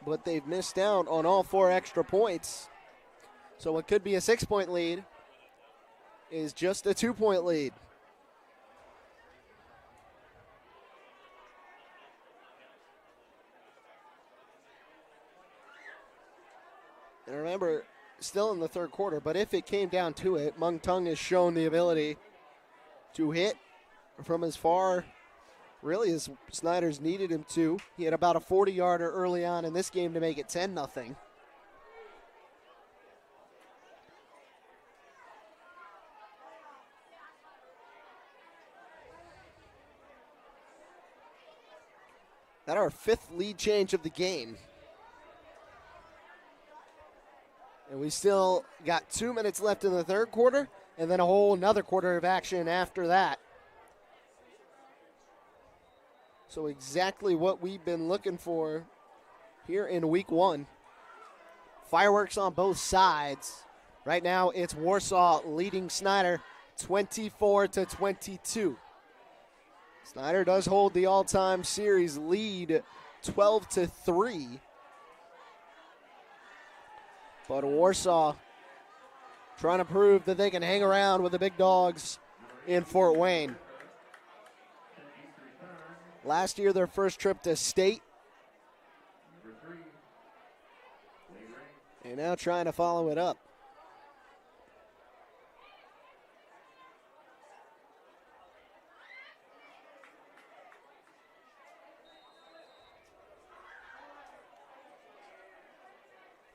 But they've missed out on all 4 extra points. So what could be a 6-point lead is just a 2-point lead. remember, still in the third quarter, but if it came down to it, Mung Tung has shown the ability to hit from as far, really, as Snider's needed him to. He had about a 40-yarder early on in this game to make it 10-0. That our 5th lead change of the game. And we still got 2 minutes left in the third quarter, and then a whole another quarter of action after that. So exactly what we've been looking for here in week 1. Fireworks on both sides. Right now it's Warsaw leading Snider 24-22. Snider does hold the all-time series lead 12-3. But Warsaw trying to prove that they can hang around with the big dogs in Fort Wayne. Last year, their first trip to state. And now trying to follow it up.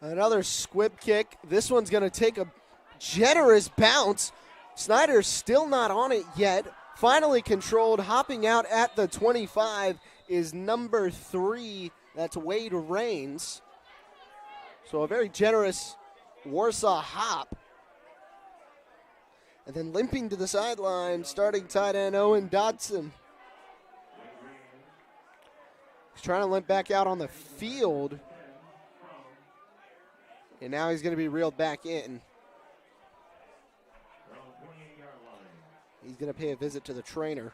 Another squib kick. This one's going to take a generous bounce. Snider's still not on it yet. Finally controlled, hopping out at the 25 is number 3. That's Wade Rains. So a very generous Warsaw hop. And then limping to the sideline, starting tight end Owen Dodson. He's trying to limp back out on the field. And now he's going to be reeled back in. He's going to pay a visit to the trainer.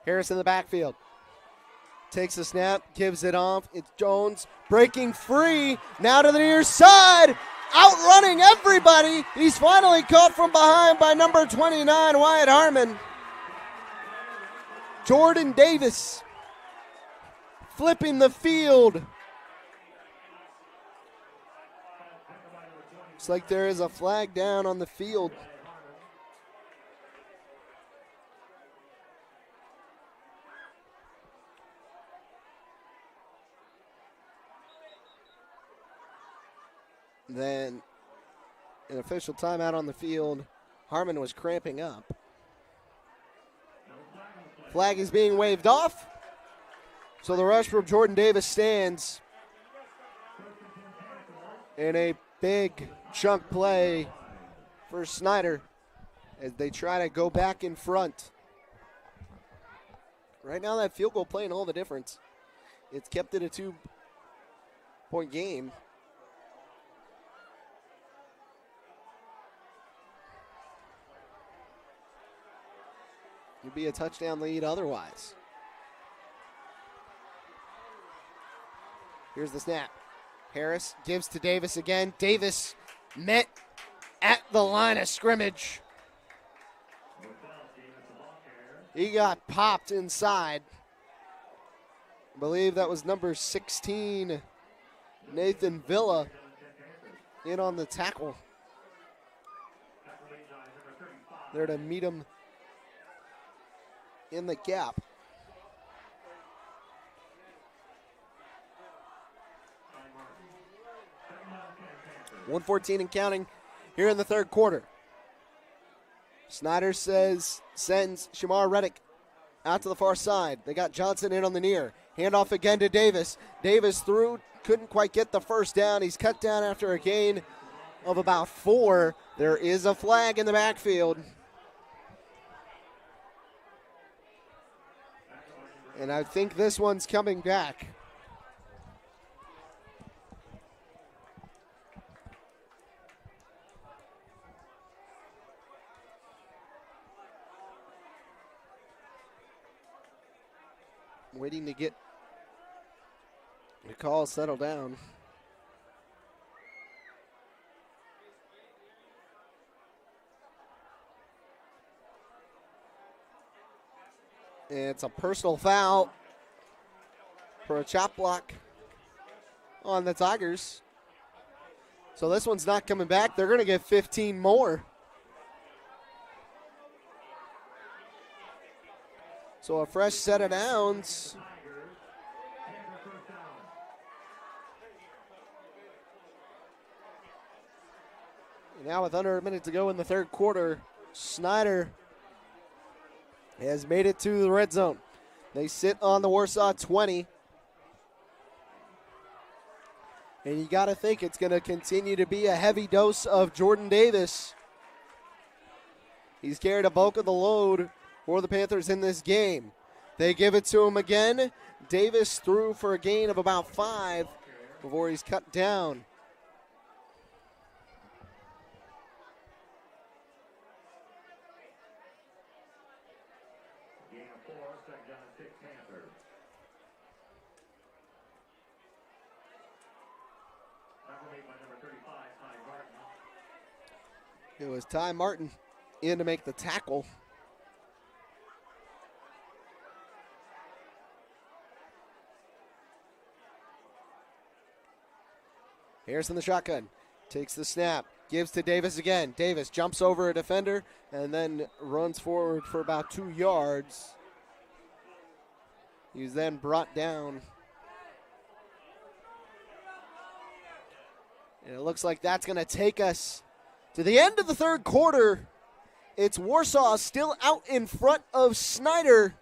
Harris in the backfield. Takes the snap, gives it off. It's Jones breaking free. Now to the near side. Outrunning everybody. He's finally caught from behind by number 29, Wyatt Harmon. Jordan Davis flipping the field. Looks like there is a flag down on the field. Then an official timeout on the field. Harmon was cramping up. Flag is being waved off. So the rush from Jordan Davis stands. And a big chunk play for Snider as they try to go back in front. Right now that field goal playing all the difference. It's kept it a 2-point game. It'd be a touchdown lead otherwise. Here's the snap. Harris gives to Davis again. Davis met at the line of scrimmage. He got popped inside. I believe that was number 16, Nathan Villa, in on the tackle. There to meet him in the gap. .114 and counting here in the third quarter. Snider sends Shamar Reddick out to the far side. They got Johnson in on the near. Handoff again to Davis. Davis threw, couldn't quite get the first down. He's cut down after a gain of about 4. There is a flag in the backfield. And I think this one's coming back. Waiting to get the call settled down. It's a personal foul for a chop block on the Tigers. So this one's not coming back. They're going to get 15 more. So a fresh set of downs. Now with under a minute to go in the third quarter, Snider has made it to the red zone. They sit on the Warsaw 20. And you got to think it's going to continue to be a heavy dose of Jordan Davis. He's carried a bulk of the load for the Panthers in this game. They give it to him again. Davis threw for a gain of about 5 before he's cut down. It was Ty Martin in to make the tackle. Harrison the shotgun. Takes the snap. Gives to Davis again. Davis jumps over a defender and then runs forward for about 2 yards. He's then brought down. And it looks like that's going to take us to the end of the third quarter. It's Warsaw still out in front of Snider.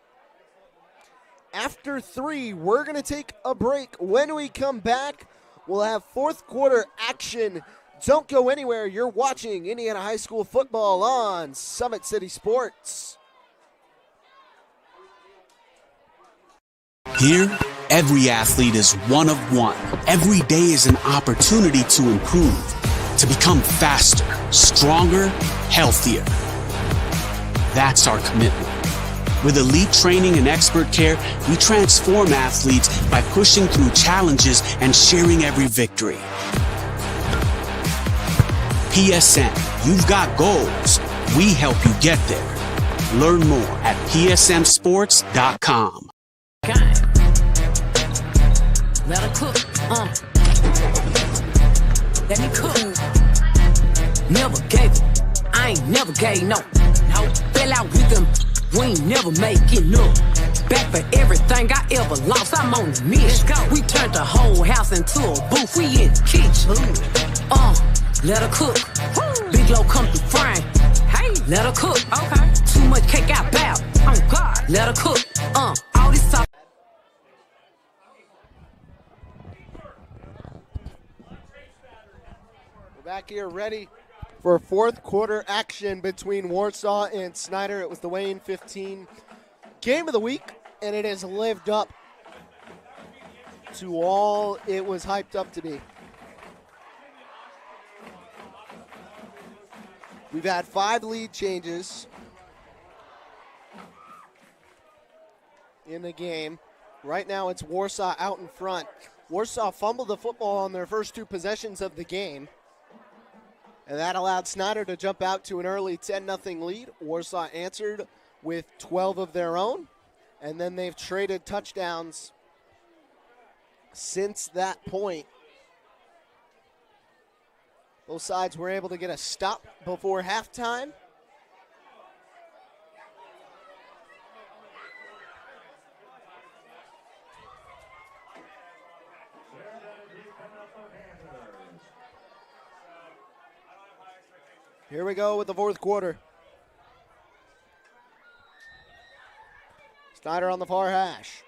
After 3, we're going to take a break. When we come back, we'll have fourth quarter action. Don't go anywhere. You're watching Indiana High School football on Summit City Sports. Here, every athlete is one of one. Every day is an opportunity to improve, to become faster, stronger, healthier. That's our commitment. With elite training and expert care, we transform athletes by pushing through challenges and sharing every victory. PSN, you've got goals. We help you get there. Learn more at psmsports.com. Let her cook, let me cook. Never gave it, I ain't never gave no. Fell out with them, we ain't never making up. Back for everything I ever lost, I'm on the mission. We turned the whole house into a booth, we in the kitchen. Let her cook, big low come through frame. Hey, let her cook, okay. Too much cake out bow, oh God. Let her cook, all this talk. Back here ready for fourth quarter action between Warsaw and Snider. It was the Wayne 15 game of the week, and it has lived up to all it was hyped up to be. We've had 5 lead changes in the game. Right now it's Warsaw out in front. Warsaw fumbled the football on their first 2 possessions of the game, and that allowed Snider to jump out to an early 10-0 lead. Warsaw answered with 12 of their own, and then they've traded touchdowns since that point. Both sides were able to get a stop before halftime. Here we go with the fourth quarter. Snider on the far hash.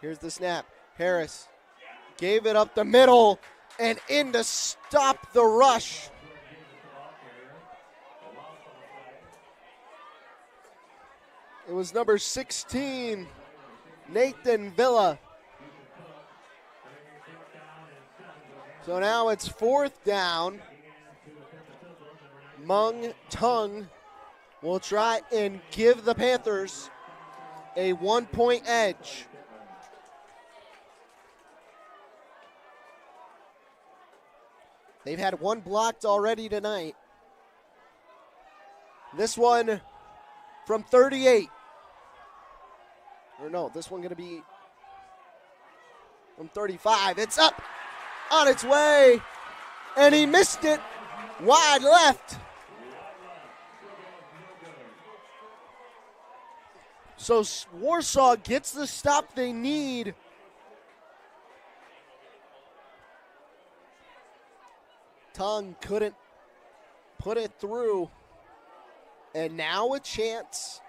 Here's the snap. Harris gave it up the middle and in to stop the rush. It was number 16, Nathan Villa. So now it's fourth down. Mung Tung will try and give the Panthers a 1-point edge. They've had 1 blocked already tonight. This one from 38. Or no, this one going to be from 35. It's up on its way, and he missed it wide left. So Warsaw gets the stop they need. Tongue couldn't put it through. And now a chance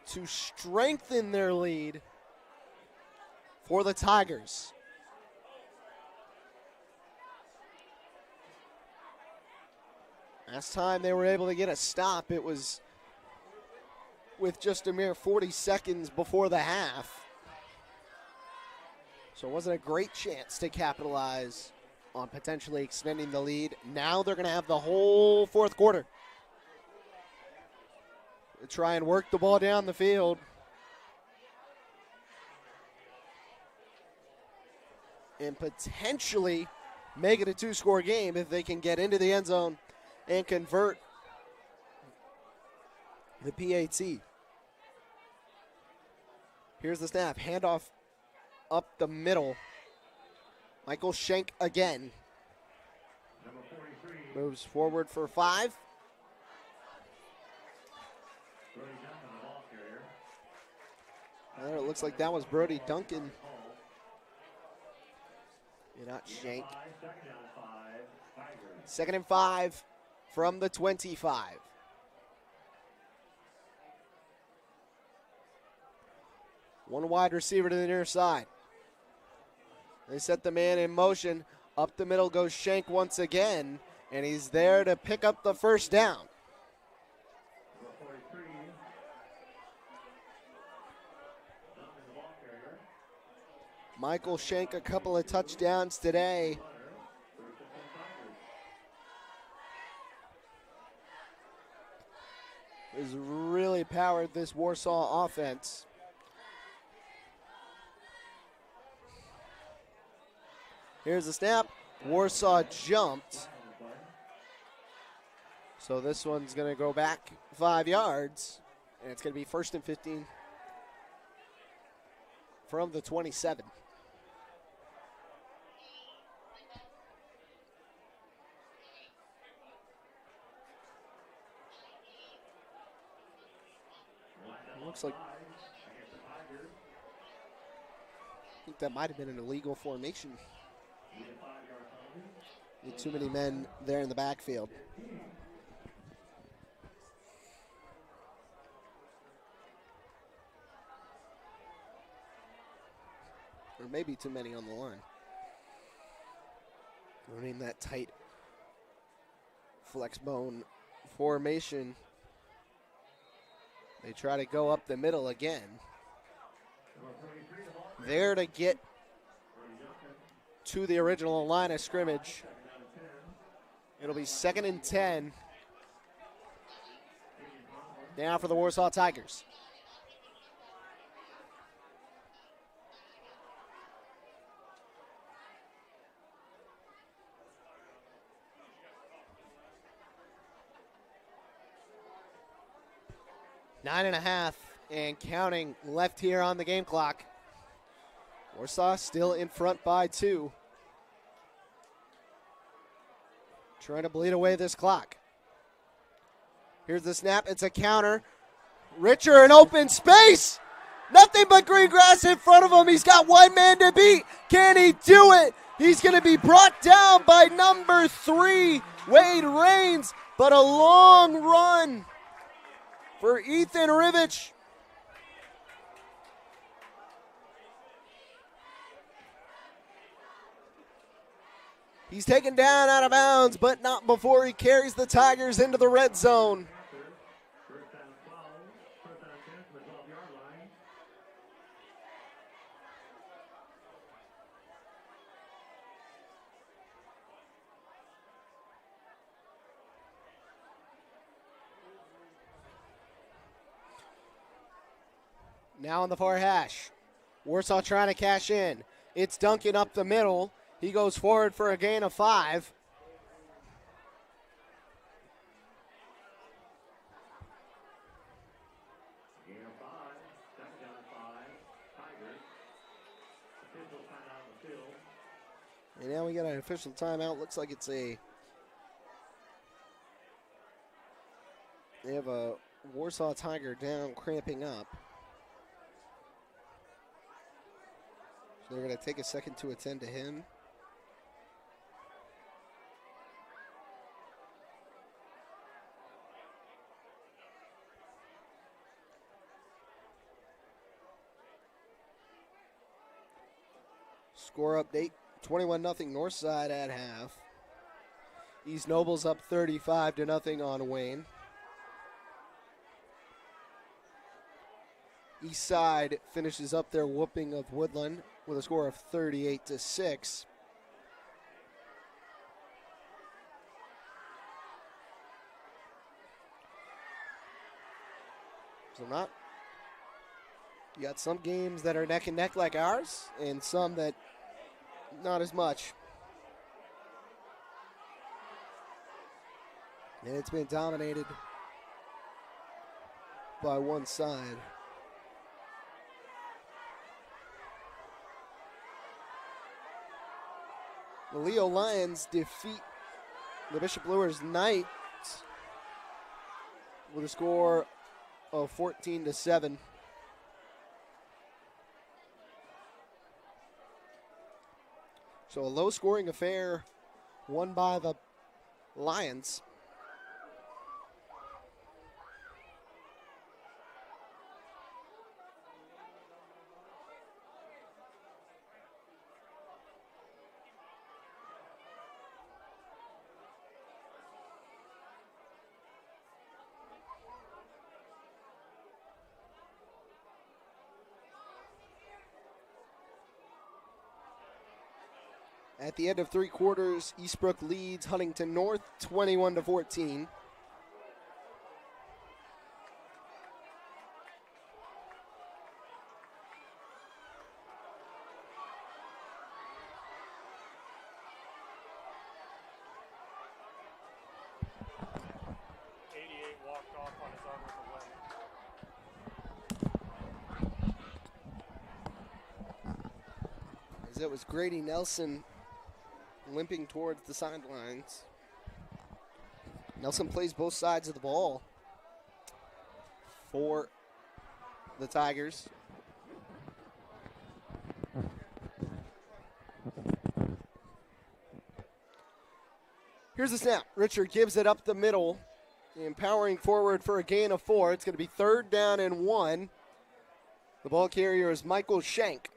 to strengthen their lead for the Tigers. Last time they were able to get a stop, it was with just a mere 40 seconds before the half. So it wasn't a great chance to capitalize on potentially extending the lead. Now they're going to have the whole fourth quarter to try and work the ball down the field. And potentially make it a two-score game if they can get into the end zone and convert the PAT. Here's the snap. Handoff up the middle. Michael Schenk again. Moves forward for 5. There, it looks like that was Brody Duncan. You're not Schenk. 2nd and 5 from the 25. One wide receiver to the near side. They set the man in motion. Up the middle goes Schenk once again, and he's there to pick up the first down. Michael Schenk, a couple of touchdowns today. Has really powered this Warsaw offense. Here's the snap. Warsaw jumped. So this one's going to go back 5 yards, and it's going to be 1st and 15 from the 27. Looks like, I think that might have been an illegal formation. Too many men there in the backfield. Or maybe too many on the line. Running that tight flex bone formation. They try to go up the middle again. There to get to the original line of scrimmage. It'll be 2nd and 10. Now for the Warsaw Tigers. Nine and a half and counting left here on the game clock. Warsaw still in front by 2. Trying to bleed away this clock. Here's the snap. It's a counter. Richer in open space. Nothing but green grass in front of him. He's got one man to beat. Can he do it? He's going to be brought down by number 3, Wade Raines. But a long run for Ethan Rivich. He's taken down out of bounds, but not before he carries the Tigers into the red zone. Now on the far hash. Warsaw trying to cash in. It's Duncan up the middle. He goes forward for a gain of 5. And now we got an official timeout. Looks like it's they have a Warsaw Tiger down, cramping up. So they're going to take a second to attend to him. Score update, 21-0 Northside at half. East Noble's up 35-0 on Wayne. East Side finishes up their whooping of Woodland with a score of 38-6. So you got some games that are neck and neck like ours, and some that not as much. And it's been dominated by one side. The Leo Lions defeat the Bishop Luers Knights with a score of 14-7. So a low-scoring affair won by the Lions. At the end of three quarters, Eastbrook leads Huntington North 21-14. Walked off on his own with a win. As it was Grady Nelson limping towards the sidelines. Nelson plays both sides of the ball for the Tigers. Here's the snap. Richard gives it up the middle, empowering forward for a gain of 4. It's going to be 3rd down and 1. The ball carrier is Michael Shank.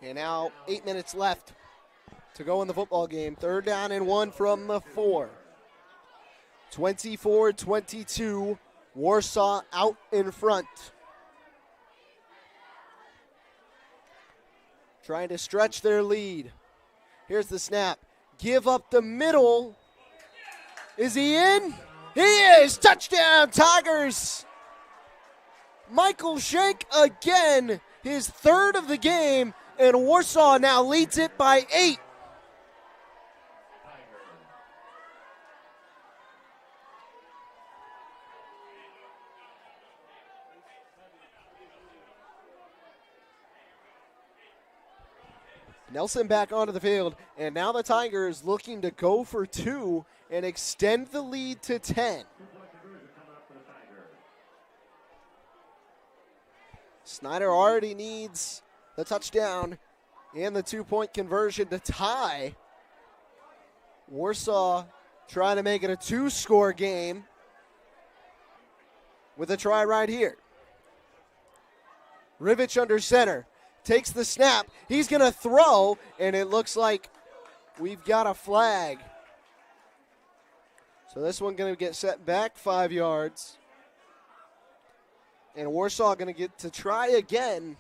And now 8 minutes left to go in the football game. 3rd down and 1 from the 4. 24-22, Warsaw out in front. Trying to stretch their lead. Here's the snap. Give up the middle. Is he in? He is! Touchdown, Tigers! Michael Shank again, his 3rd of the game. And Warsaw now leads it by 8. Nelson back onto the field, and now the Tigers looking to go for 2 and extend the lead to 10. Snider already needs the touchdown and the 2-point conversion to tie. Warsaw trying to make it a 2-score game with a try right here. Rivich under center. Takes the snap. He's going to throw, and it looks like we've got a flag. So this one going to get set back 5 yards. And Warsaw going to get to try again.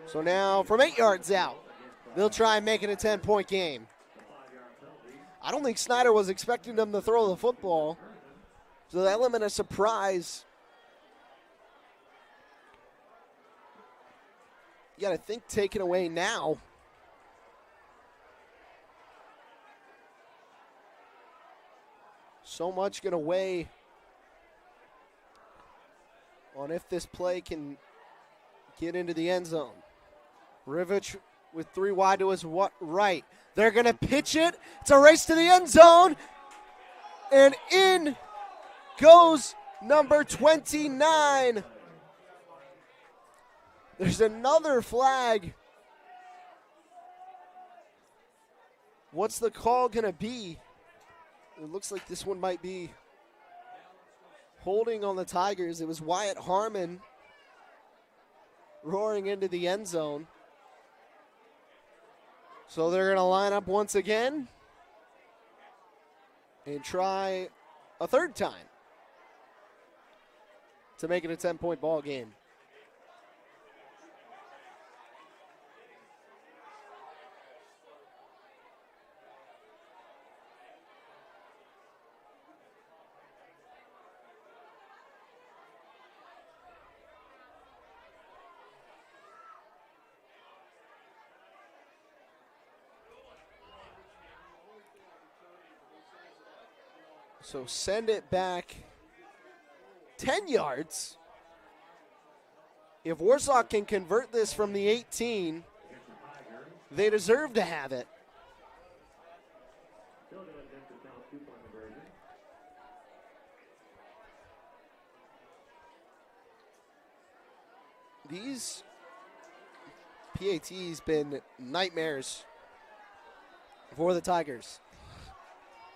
So now from 8 yards out, they'll try and make it a 10-point game. I don't think Snider was expecting them to throw the football. So the element of surprise you got to think taken away now. So much going to weigh on if this play can get into the end zone. Rivich with 3 wide to his right. They're going to pitch it. It's a race to the end zone. And in goes number 29. There's another flag. What's the call going to be? It looks like this one might be holding on the Tigers. It was Wyatt Harmon roaring into the end zone. So they're going to line up once again and try a third time to make it a 10-point ball game. So send it back 10 yards. If Warsaw can convert this from the 18, they deserve to have it. These PATs been nightmares for the Tigers.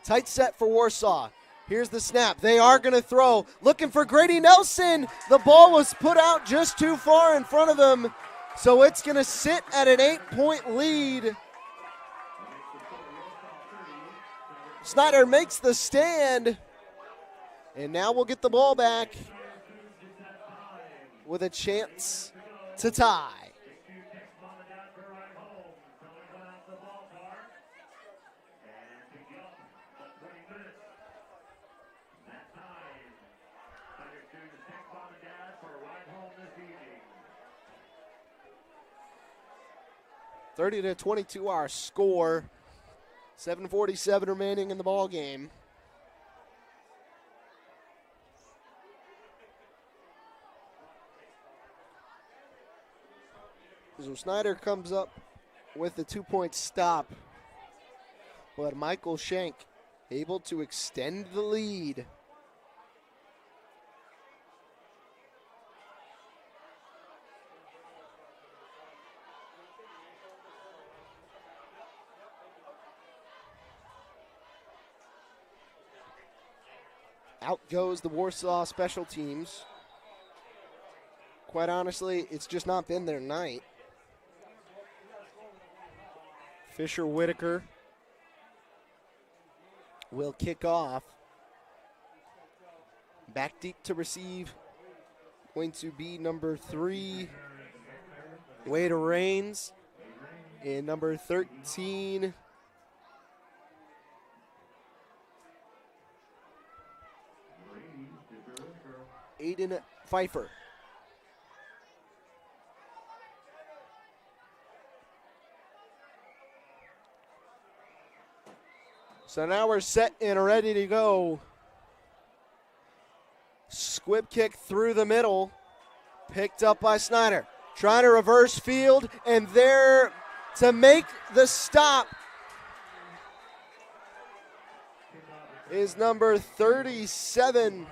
Tight set for Warsaw. Here's the snap. They are going to throw. Looking for Grady Nelson. The ball was put out just too far in front of them. So it's going to sit at an 8-point lead. Snider makes the stand. And now we'll get the ball back with a chance to tie. To 22 our score. 7:47 remaining in the ball game. So Snider comes up with the 2-point stop, but Michael Schenk able to extend the lead. Out goes the Warsaw special teams. Quite honestly, it's just not been their night. Fisher Whitaker will kick off. Back deep to receive. Going to be number 3, Wade Rains. And number 13, Aiden Pfeiffer. So now we're set and ready to go. Squib kick through the middle. Picked up by Snider. Trying to reverse field, and there to make the stop is number 37.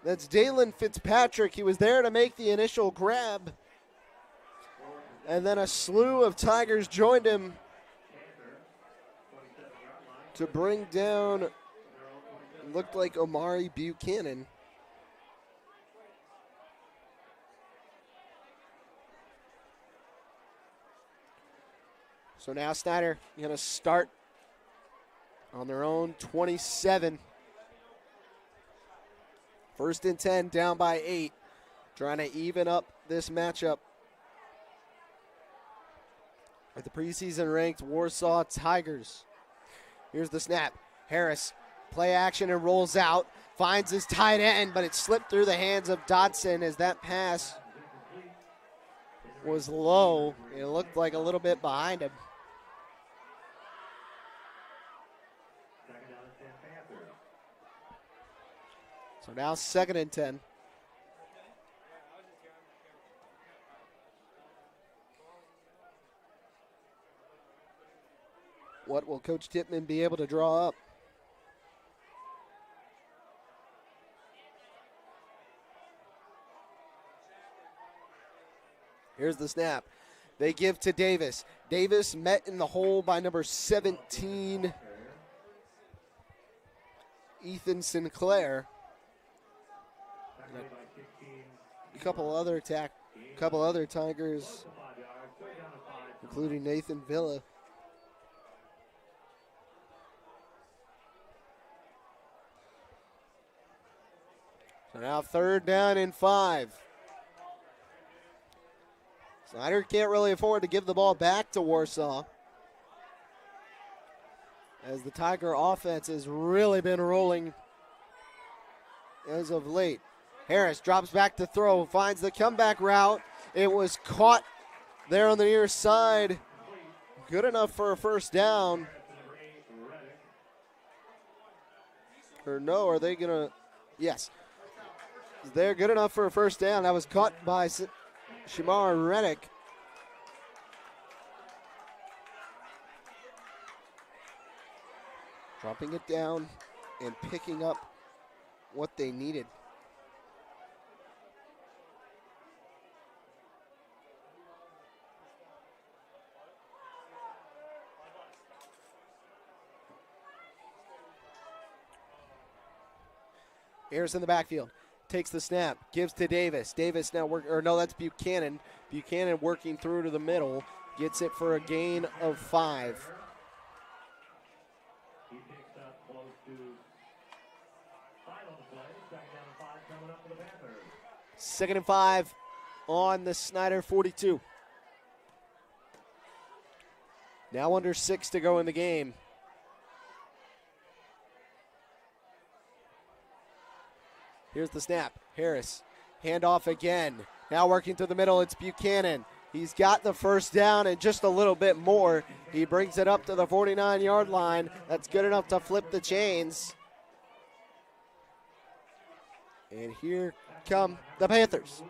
That's Dalen Fitzpatrick. He was there to make the initial grab. And then a slew of Tigers joined him to bring down, looked like Omari Buchanan. So now Snider going to start on their own 27. 1st and 10, down by 8. Trying to even up this matchup with the preseason ranked Warsaw Tigers. Here's the snap. Harris, play action and rolls out. Finds his tight end, but it slipped through the hands of Dodson as that pass was low. It looked like a little bit behind him. So now 2nd and 10. What will Coach Tippmann be able to draw up? Here's the snap. They give to Davis. Davis met in the hole by number 17, Ethan Sinclair. A couple other Tigers, including Nathan Villa. So now 3rd down and 5. Snider can't really afford to give the ball back to Warsaw, as the Tiger offense has really been rolling as of late. Harris drops back to throw, finds the comeback route. It was caught there on the near side. Good enough for a 1st down. Or no, are they going to? Yes. They're good enough for a 1st down. That was caught by Shamar Reddick. Dropping it down and picking up what they needed. Harris in the backfield. Takes the snap, gives to Davis. Davis now that's Buchanan. Buchanan working through to the middle, gets it for a gain of 5. He picks up close to 5 on the play. 2nd down and 5 coming up for the Panthers. 2nd and 5 on the Snider 42. Now under 6 to go in the game. Here's the snap. Harris, handoff again. Now working through the middle, it's Buchanan. He's got the 1st down and just a little bit more. He brings it up to the 49-yard line. That's good enough to flip the chains. And here come the Panthers.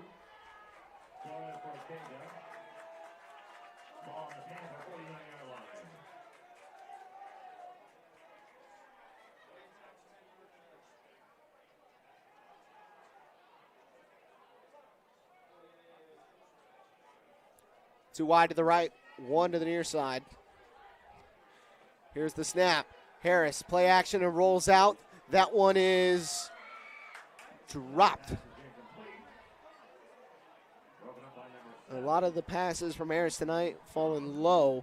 Too wide to the right, 1 to the near side. Here's the snap. Harris, play action and rolls out. That one is dropped. A lot of the passes from Harris tonight falling low.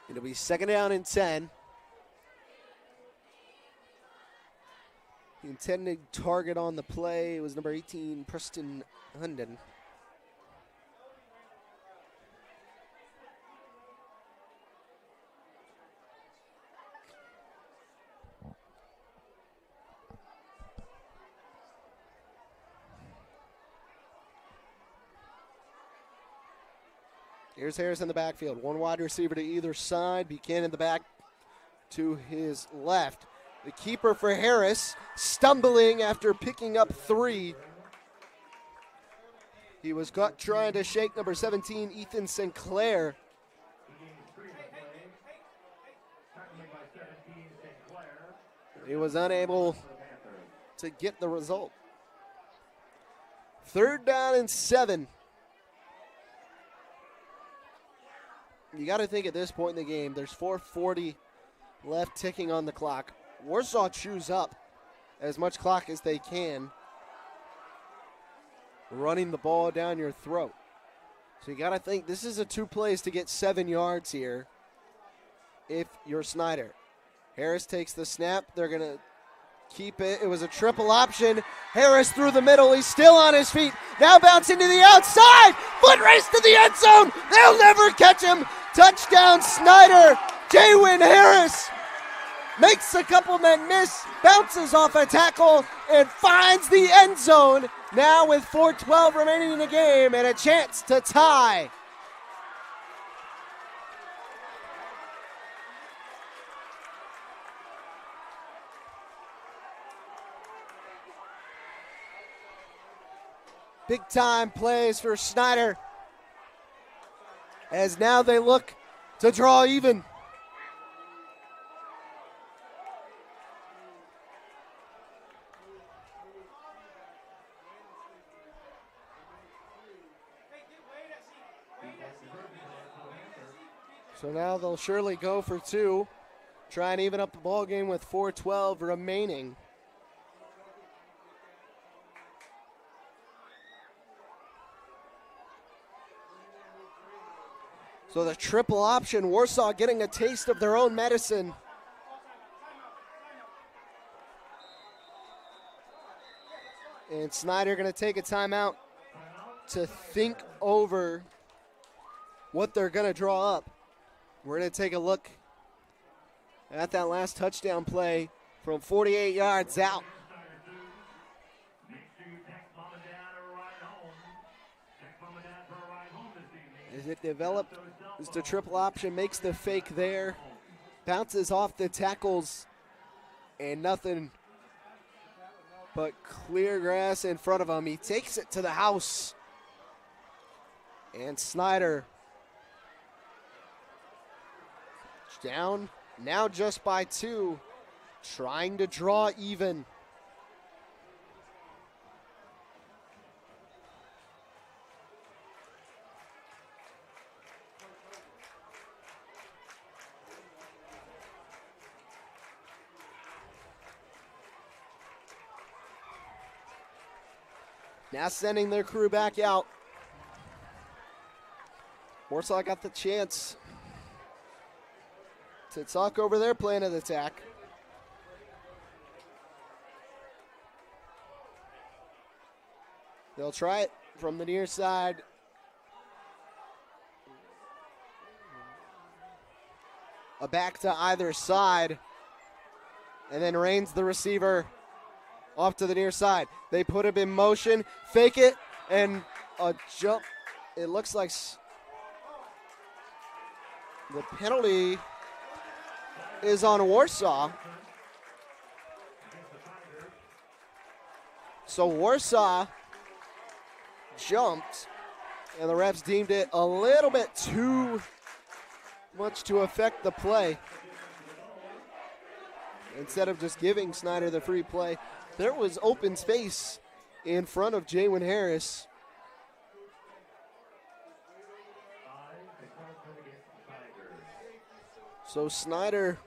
It'll be 2nd down and 10. The intended target on the play was number 18, Preston Hunden. Here's Harris in the backfield. 1 wide receiver to either side. Buchanan in the back to his left. The keeper for Harris stumbling after picking up 3. He was caught trying to shake number 17, Ethan Sinclair. He was unable to get the result. 3rd down and 7. You got to think at this point in the game, there's 4:40 left ticking on the clock. Warsaw chews up as much clock as they can, running the ball down your throat. So you got to think this is a 2 plays to get 7 yards here if you're Snider. Harris takes the snap. They're going to keep it. It was a triple option. Harris through the middle. He's still on his feet. Now bouncing to the outside. Foot race to the end zone. They'll never catch him. Touchdown Snider. Jaywin Harris makes a couple men miss, bounces off a tackle, and finds the end zone. Now with 4:12 remaining in the game and a chance to tie. Big time plays for Snider, as now they look to draw even. So now they'll surely go for two, try and even up the ball game with 4:12 remaining. So the triple option, Warsaw getting a taste of their own medicine. And Snider going to take a timeout to think over what they're going to draw up. We're going to take a look at that last touchdown play from 48 yards out. As it developed, as the triple option makes the fake there, bounces off the tackles, and nothing but clear grass in front of him. He takes it to the house, and Snider down now just by two, trying to draw even. Now sending their crew back out. Warsaw got the chance to talk over their plan of attack. They'll try it from the near side. A back to either side. And then Rains, the receiver, off to the near side. They put him in motion, fake it, and a jump. It looks like the penalty is on Warsaw. So Warsaw jumped, and the refs deemed it a little bit too much to affect the play. Instead of just giving Snider the free play, there was open space in front of Jaywin Harris. So Snider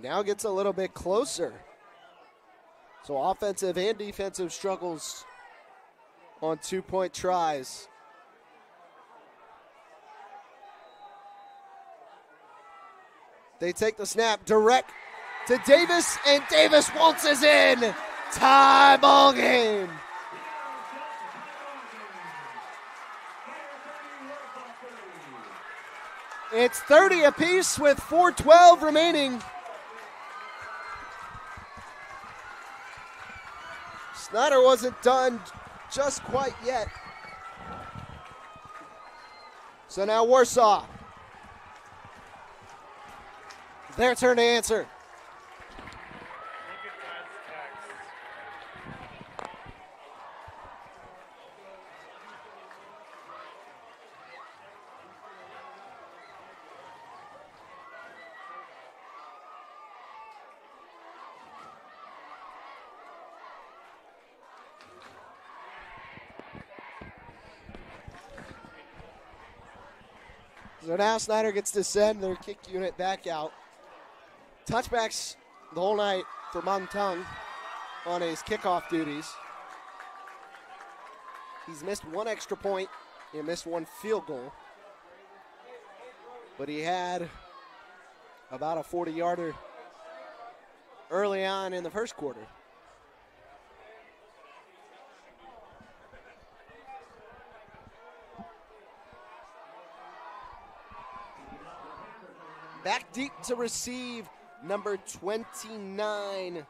now gets a little bit closer. So offensive and defensive struggles on 2-point tries. They take the snap direct to Davis, and Davis waltzes in. Tie ball game. It's 30 apiece with 4:12 remaining. Snider wasn't done just quite yet. So now Warsaw. Their turn to answer. So now Snider gets to send their kick unit back out. Touchbacks the whole night for Montang on his kickoff duties. He's missed one extra point and missed one field goal. But he had about a 40-yarder early on in the first quarter. Back deep to receive number 29.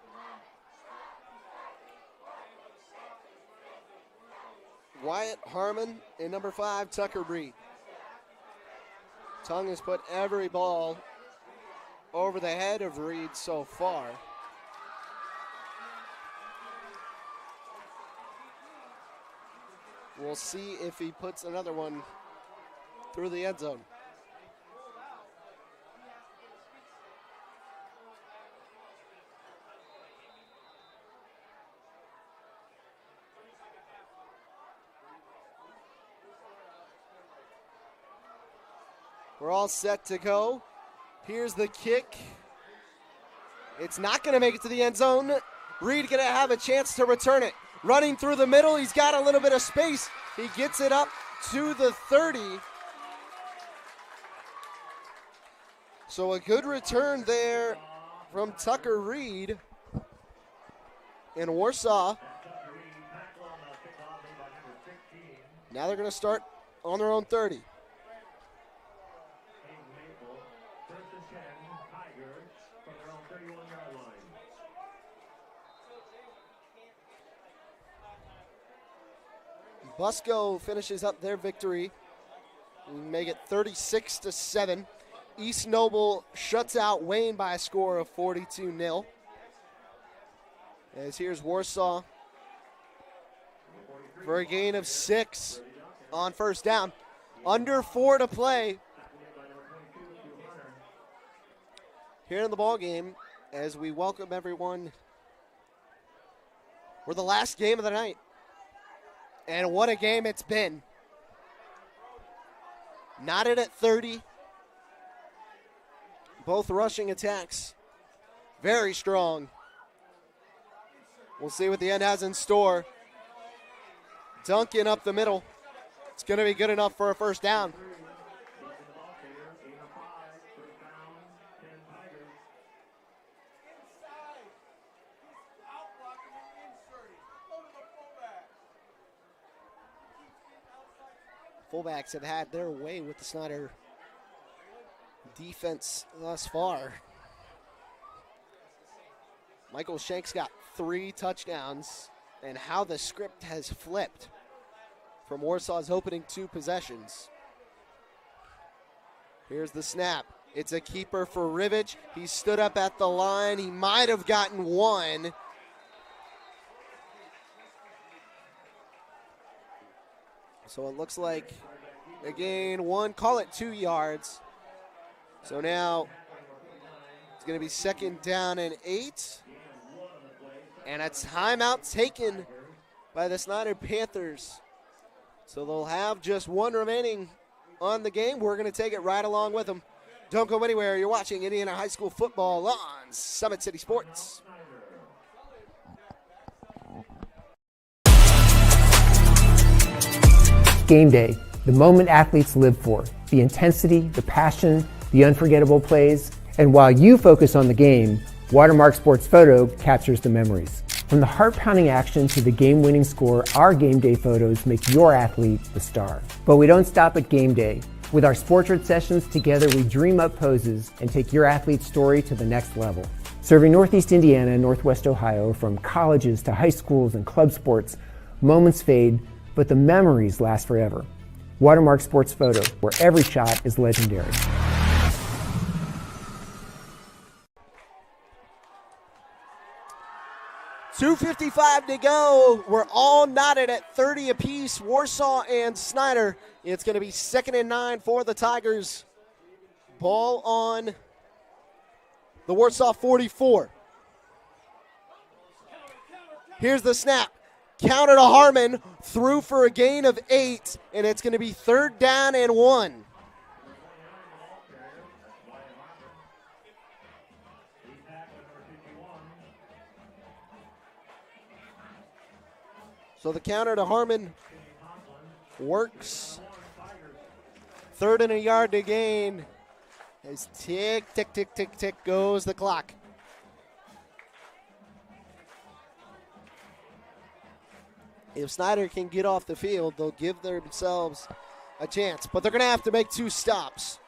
Wyatt Harmon, and number 5, Tucker Breed. Tongue has put every ball over the head of Reed so far. We'll see if he puts another one through the end zone. We're all set to go. Here's the kick. It's not going to make it to the end zone. Reed going to have a chance to return it. Running through the middle, he's got a little bit of space. He gets it up to the 30. So a good return there from Tucker Reed. And Warsaw, now they're going to start on their own 30. Busco finishes up their victory. We make it 36-7. East Noble shuts out Wayne by a score of 42-0. As here's Warsaw for a gain of 6 on first down. Under 4 to play here in the ball game as we welcome everyone. We're the last game of the night. And what a game it's been. Knotted at 30. Both rushing attacks. Very strong. We'll see what the end has in store. Duncan up the middle. It's going to be good enough for a first down. Fullbacks have had their way with the Snider defense thus far. Michael Shank's got 3 touchdowns, and how the script has flipped from Warsaw's opening 2 possessions. Here's the snap. It's a keeper for Rivage. He stood up at the line. He might have gotten 1. So it looks like, again, 1, call it 2 yards. So now it's going to be second down and 8. And a timeout taken by the Snider Panthers. So they'll have just 1 remaining on the game. We're going to take it right along with them. Don't go anywhere. You're watching Indiana High School football on Summit City Sports. Game day, the moment athletes live for, the intensity, the passion, the unforgettable plays. And while you focus on the game, Watermark Sports Photo captures the memories. From the heart-pounding action to the game-winning score, our game day photos make your athlete the star. But we don't stop at game day. With our Sportrait sessions, together we dream up poses and take your athlete's story to the next level. Serving Northeast Indiana and Northwest Ohio, from colleges to high schools and club sports, moments fade, but the memories last forever. Watermark Sports Photo, where every shot is legendary. .255 to go. We're all knotted at 30 apiece. Warsaw and Snider. It's going to be 2nd and 9 for the Tigers. Ball on the Warsaw 44. Here's the snap. Counter to Harmon. Through for a gain of 8. And it's going to be 3rd down and 1. So the counter to Harmon works. 3rd and a yard to gain. As tick, tick, tick, tick, tick goes the clock. If Snider can get off the field, they'll give themselves a chance. But they're going to have to make 2 stops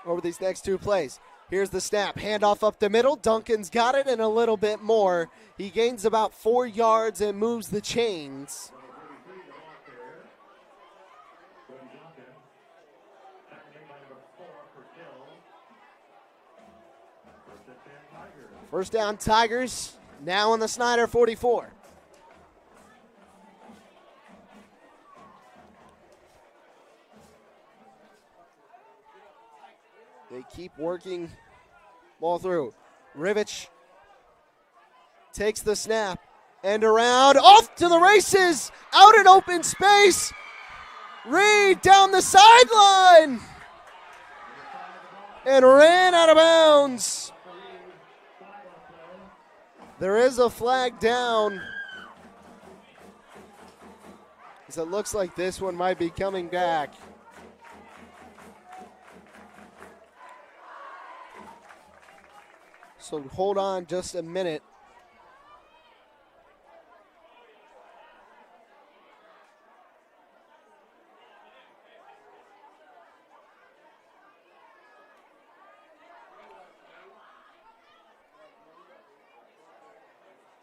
over these next 2 plays. Here's the snap. Handoff up the middle. Duncan's got it and a little bit more. He gains about 4 yards and moves the chains. First down, Tigers. Now on the Snider 44. They keep working ball through. Rivich takes the snap and around, off to the races, out in open space. Reed down the sideline and ran out of bounds. There is a flag down. So it looks like this one might be coming back. So hold on just a minute.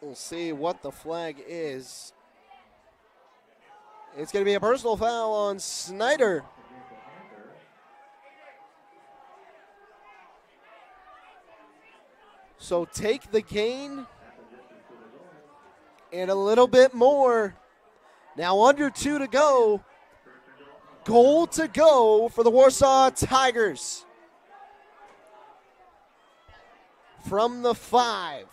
We'll see what the flag is. It's going to be a personal foul on Snider. So take the gain and a little bit more. Now under 2 to go. Goal to go for the Warsaw Tigers. From the 5.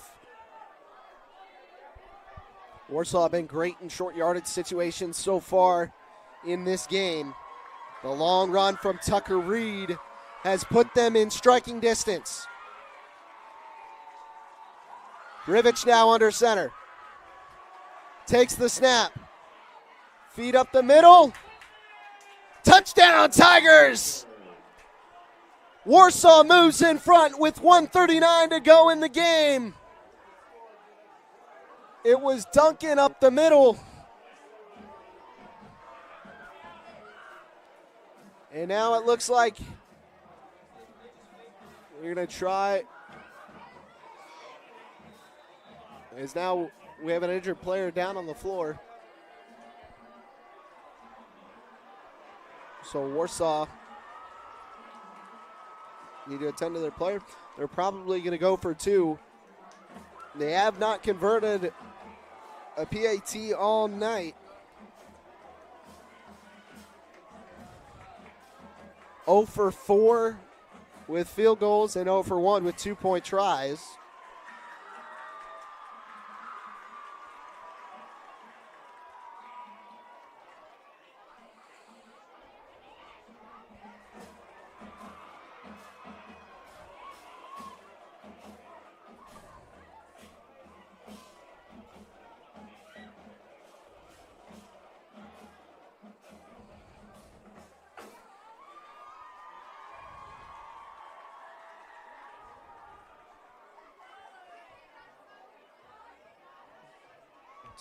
Warsaw have been great in short yardage situations so far in this game. The long run from Tucker Reed has put them in striking distance. Rivich now under center. Takes the snap. Feed up the middle. Touchdown, Tigers! Warsaw moves in front with 1:39 to go in the game. It was Duncan up the middle. And now it looks like we're going to try. As now we have an injured player down on the floor. So Warsaw need to attend to their player. They're probably going to go for 2. They have not converted a PAT all night. 0 for 4 with field goals and 0 for 1 with 2-point tries.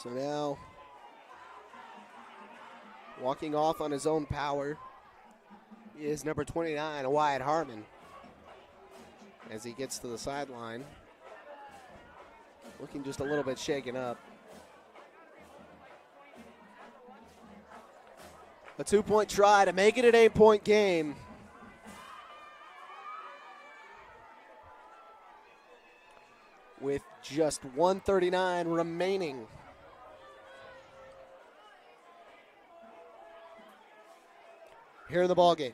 So now, walking off on his own power is number 29, Wyatt Harmon. As he gets to the sideline, looking just a little bit shaken up. A 2-point try to make it an 8-point game. With just 1:39 remaining. Here in the ballgame.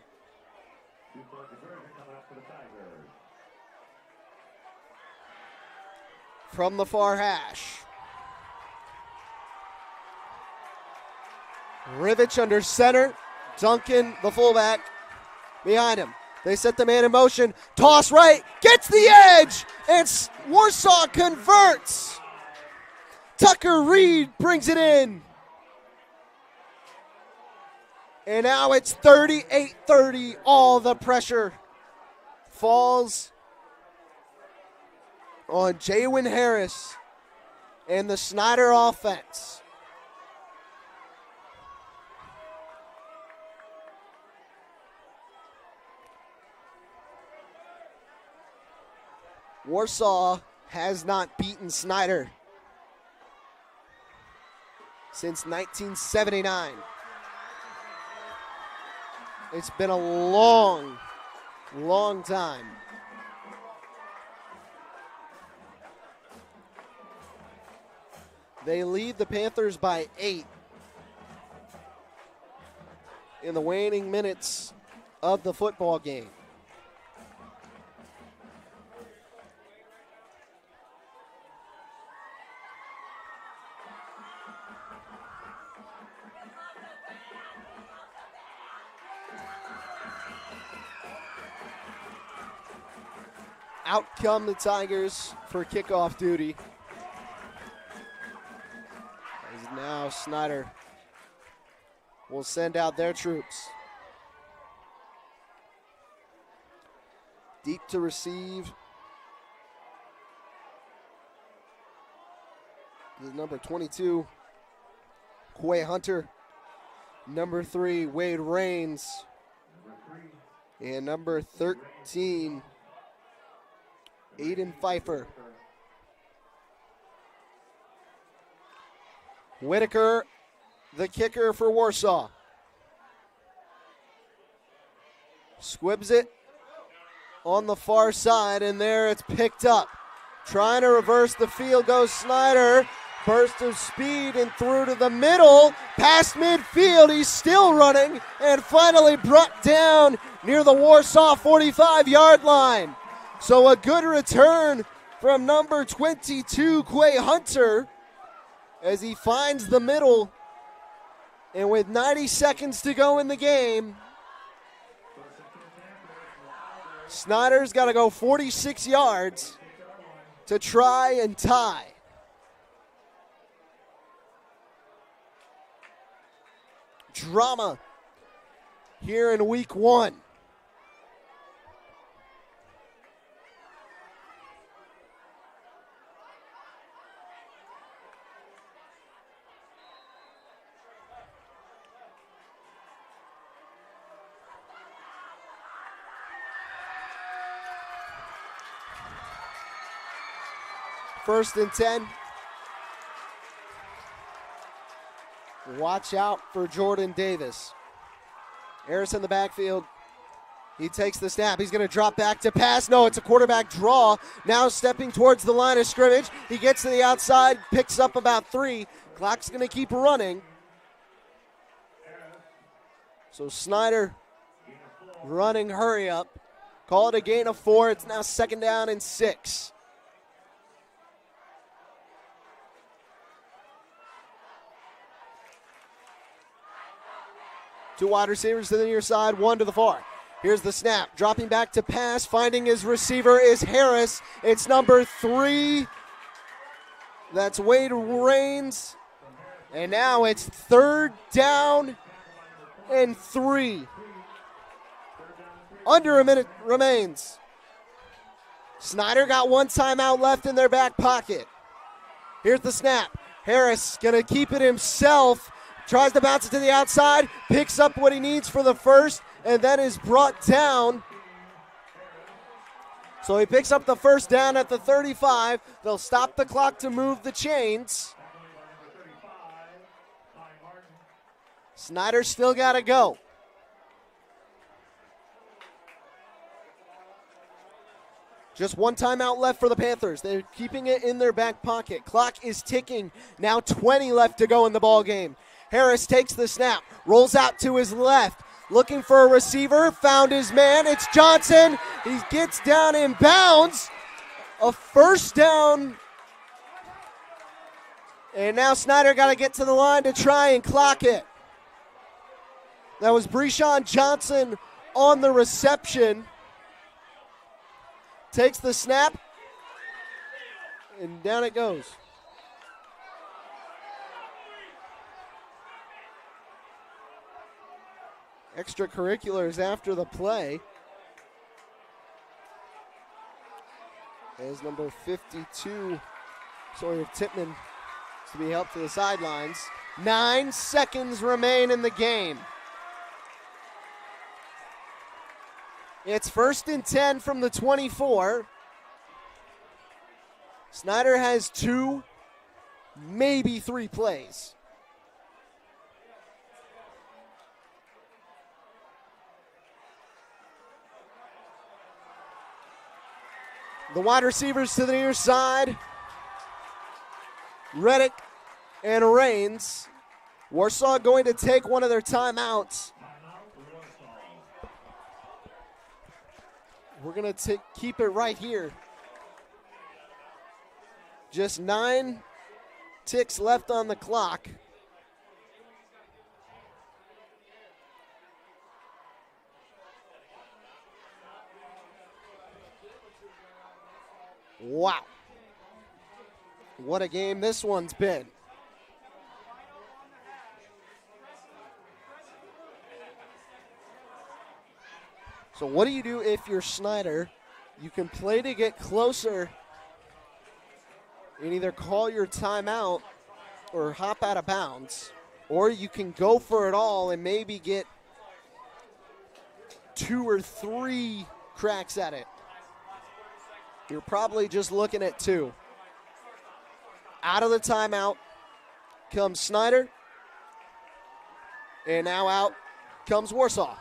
From the far hash. Rivich under center. Duncan, the fullback, behind him. They set the man in motion. Toss right. Gets the edge. And Warsaw converts. Tucker Reed brings it in. And now it's 38-30. All the pressure falls on Jaywin Harris and the Snider offense. Warsaw has not beaten Snider since 1979. It's been a long, long time. They lead the Panthers by 8 in the waning minutes of the football game. Out come the Tigers for kickoff duty. As now Snider will send out their troops. Deep to receive is number 22, Quay Hunter. Number 3, Wade Rains. And number 13, Aiden Pfeiffer. Whitaker, the kicker for Warsaw. Squibs it on the far side, and there it's picked up. Trying to reverse the field goes Snider. Burst of speed and through to the middle. Past midfield, he's still running, and finally brought down near the Warsaw 45-yard line. So a good return from number 22, Quay Hunter, as he finds the middle. And with 90 seconds to go in the game, Snider's got to go 46 yards to try and tie. Drama here in week 1. First and 10. Watch out for Jordan Davis. Harris in the backfield. He takes the snap. He's going to drop back to pass. No, it's a quarterback draw. Now stepping towards the line of scrimmage. He gets to the outside, picks up about 3. Clock's going to keep running. So Snider running hurry up. Call it a gain of 4. It's now 2nd down and 6. Two wide receivers to the near side, one to the far. Here's the snap. Dropping back to pass. Finding his receiver is Harris. It's number 3. That's Wade Rains. And now it's 3rd down and 3. Under a minute remains. Snider got 1 timeout left in their back pocket. Here's the snap. Harris going to keep it himself. Tries to bounce it to the outside, picks up what he needs for the first, and then is brought down. So he picks up the first down at the 35. They'll stop the clock to move the chains. Snider's still got to go. Just 1 timeout left for the Panthers. They're keeping it in their back pocket. Clock is ticking. Now 20 left to go in the ball game. Harris takes the snap, rolls out to his left, looking for a receiver, found his man. It's Johnson. He gets down in bounds. A first down. And now Snider got to get to the line to try and clock it. That was Breshawn Johnson on the reception. Takes the snap, and down it goes. Extracurriculars after the play. As number 52, Sawyer Tippmann, to be helped to the sidelines. 9 seconds remain in the game. It's 1st and 10 from the 24. Snider has 2, maybe 3 plays. The wide receivers to the near side. Reddick and Raines. Warsaw going to take one of their timeouts. We're going to keep it right here. Just 9 ticks left on the clock. Wow. What a game this one's been. So what do you do if you're Snider? You can play to get closer and either call your timeout or hop out of bounds, or you can go for it all and maybe get 2 or 3 cracks at it. You're probably just looking at 2. Out of the timeout comes Snider, and now out comes Warsaw.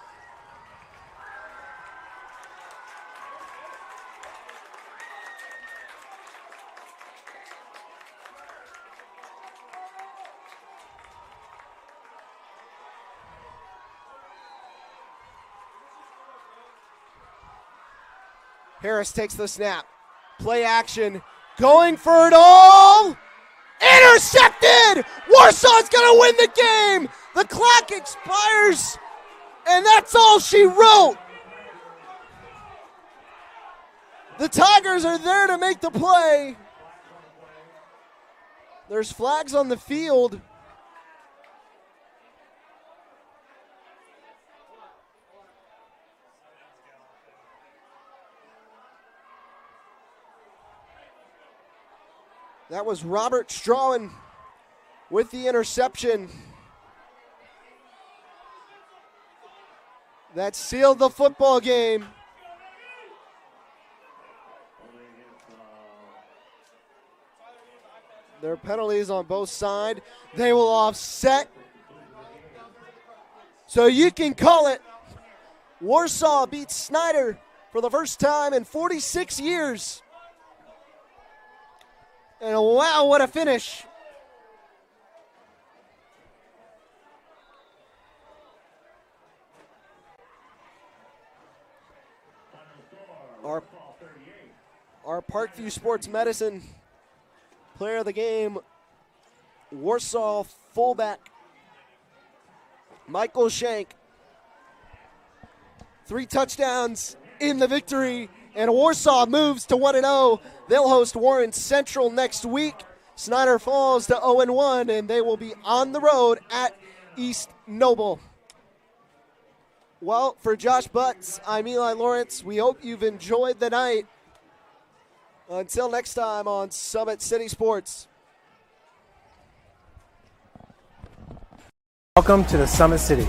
Harris takes the snap. Play action. Going for it all. Intercepted! Warsaw's going to win the game. The clock expires, and that's all she wrote. The Tigers are there to make the play. There's flags on the field. That was Robert Strawn with the interception. That sealed the football game. There are penalties on both sides. They will offset. So you can call it. Warsaw beats Snider for the first time in 46 years. And wow, what a finish. Our Parkview Sports Medicine player of the game, Warsaw fullback Michael Shank. 3 touchdowns in the victory, and Warsaw moves to 1-0. They'll host Warren Central next week. Snider falls to 0-1, and they will be on the road at East Noble. Well, for Josh Butts, I'm Eli Lawrence. We hope you've enjoyed the night. Until next time on Summit City Sports. Welcome to the Summit City,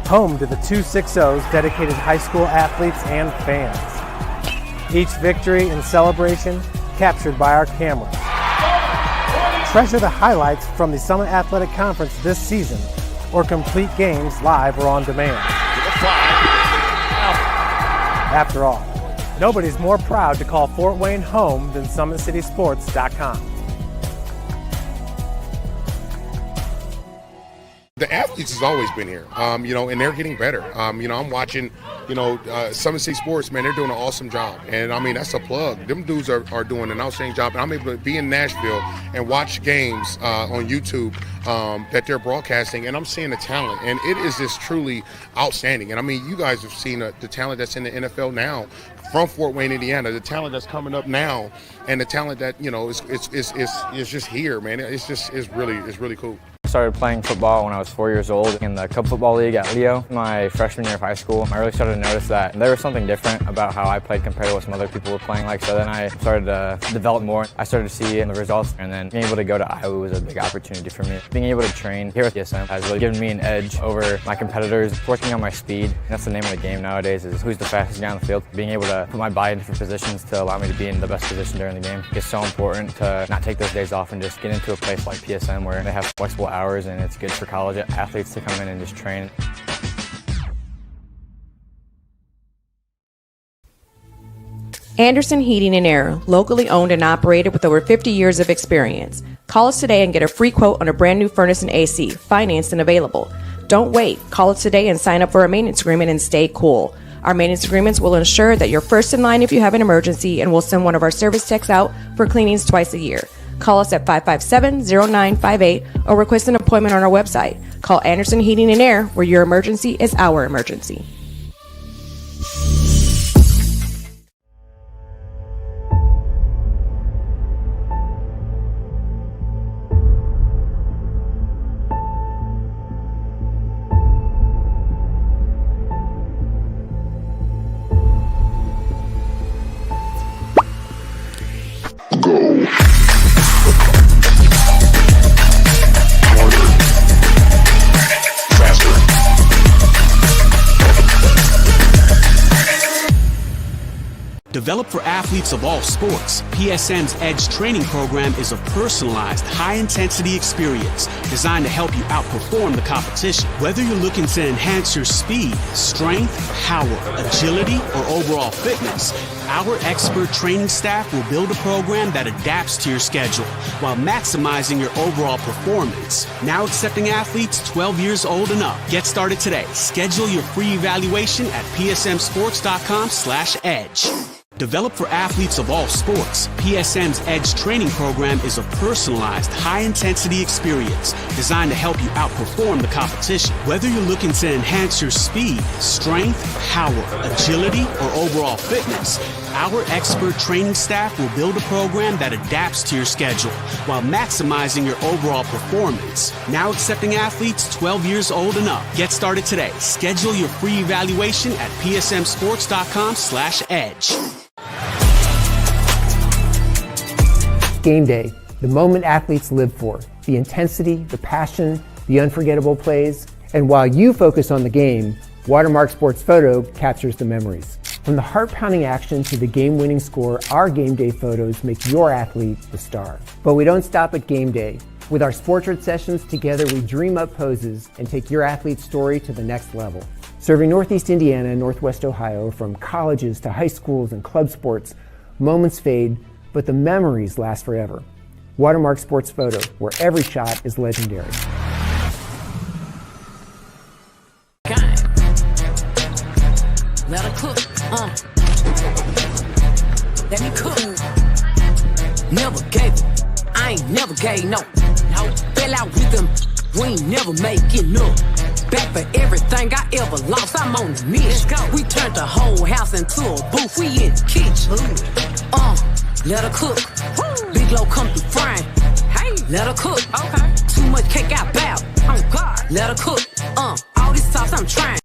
home to the 260's dedicated high school athletes and fans. Each victory and celebration captured by our cameras. Treasure the highlights from the Summit Athletic Conference this season, or complete games live or on demand. After all, nobody's more proud to call Fort Wayne home than SummitCitySports.com. The athletes has always been here, and they're getting better. I'm watching, Summit City Sports, man, they're doing an awesome job. And, that's a plug. Them dudes are doing an outstanding job. And I'm able to be in Nashville and watch games on YouTube that they're broadcasting, and I'm seeing the talent. And it is just truly outstanding. And, you guys have seen the talent that's in the NFL now from Fort Wayne, Indiana, the talent that's coming up now, and the talent that, is just here, man. It's really cool. Started playing football when I was 4 years old in the Cup Football League at Leo. My freshman year of high school, I really started to notice that there was something different about how I played compared to what some other people were playing like. So then I started to develop more. I started to see the results, and then being able to go to Iowa was a big opportunity for me. Being able to train here at PSM has really given me an edge over my competitors, working on my speed. That's the name of the game nowadays, is who's the fastest guy on the field. Being able to put my body in different positions to allow me to be in the best position during the game. It's so important to not take those days off and just get into a place like PSM where they have flexible hours, and it's good for college athletes to come in and just train. Anderson Heating and Air, locally owned and operated with over 50 years of experience. Call us today and get a free quote on a brand new furnace and AC, financed and available. Don't wait. Call us today and sign up for a maintenance agreement and stay cool. Our maintenance agreements will ensure that you're first in line if you have an emergency, and we'll send one of our service techs out for cleanings twice a year. Call us at 557-0958 or request an appointment on our website. Call Anderson Heating and Air, where your emergency is our emergency. Go. Developed for athletes of all sports, PSM's Edge training program is a personalized, high-intensity experience designed to help you outperform the competition. Whether you're looking to enhance your speed, strength, power, agility, or overall fitness, our expert training staff will build a program that adapts to your schedule while maximizing your overall performance. Now accepting athletes 12 years old and up. Get started today. Schedule your free evaluation at psmsports.com/edge. Developed for athletes of all sports, PSM's Edge training program is a personalized, high-intensity experience designed to help you outperform the competition. Whether you're looking to enhance your speed, strength, power, agility, or overall fitness, our expert training staff will build a program that adapts to your schedule while maximizing your overall performance. Now accepting athletes 12 years old and up. Get started today. Schedule your free evaluation at psmsports.com/edge. Game day, the moment athletes live for, the intensity, the passion, the unforgettable plays. And while you focus on the game, Watermark Sports Photo captures the memories. From the heart-pounding action to the game-winning score, our game day photos make your athlete the star. But we don't stop at game day. With our Sportrait sessions, together we dream up poses and take your athlete's story to the next level. Serving Northeast Indiana and Northwest Ohio, from colleges to high schools and club sports, moments fade, but the memories last forever. Watermark Sports Photo, where every shot is legendary. Let her cook, let me cook. Never gave it, I ain't never gave no. Fell out with them, we ain't never making up. Back for everything I ever lost, I'm on the mission. We turned the whole house into a booth, we in the kitchen. Let her cook, Big Low come through frying. Hey, let her cook, okay. Too much cake out bow, oh God. Let her cook, all this sauce I'm trying.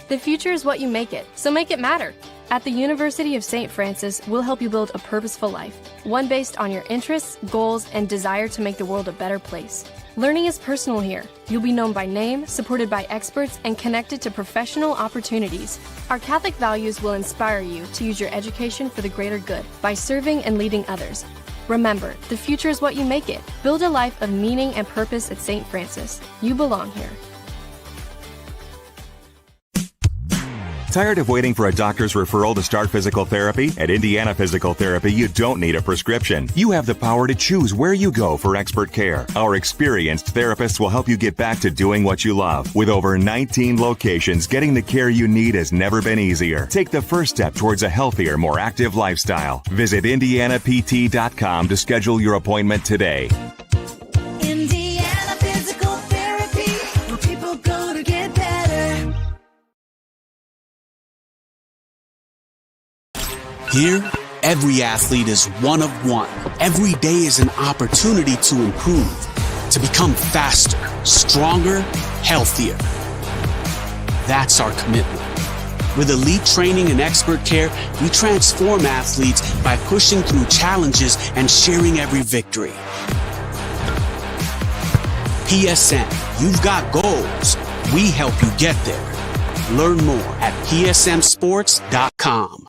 The future is what you make it, so make it matter. At the University of St. Francis, we'll help you build a purposeful life, one based on your interests, goals, and desire to make the world a better place. Learning is personal here. You'll be known by name, supported by experts, and connected to professional opportunities. Our Catholic values will inspire you to use your education for the greater good by serving and leading others. Remember, the future is what you make it. Build a life of meaning and purpose at St. Francis. You belong here. Tired of waiting for a doctor's referral to start physical therapy? At Indiana Physical Therapy, you don't need a prescription. You have the power to choose where you go for expert care. Our experienced therapists will help you get back to doing what you love. With over 19 locations, getting the care you need has never been easier. Take the first step towards a healthier, more active lifestyle. Visit IndianaPT.com to schedule your appointment today. Indiana Physical Therapy, where people go to get better. Here, every athlete is one of one. Every day is an opportunity to improve, to become faster, stronger, healthier. That's our commitment. With elite training and expert care, we transform athletes by pushing through challenges and sharing every victory. PSN, you've got goals. We help you get there. Learn more at psmsports.com.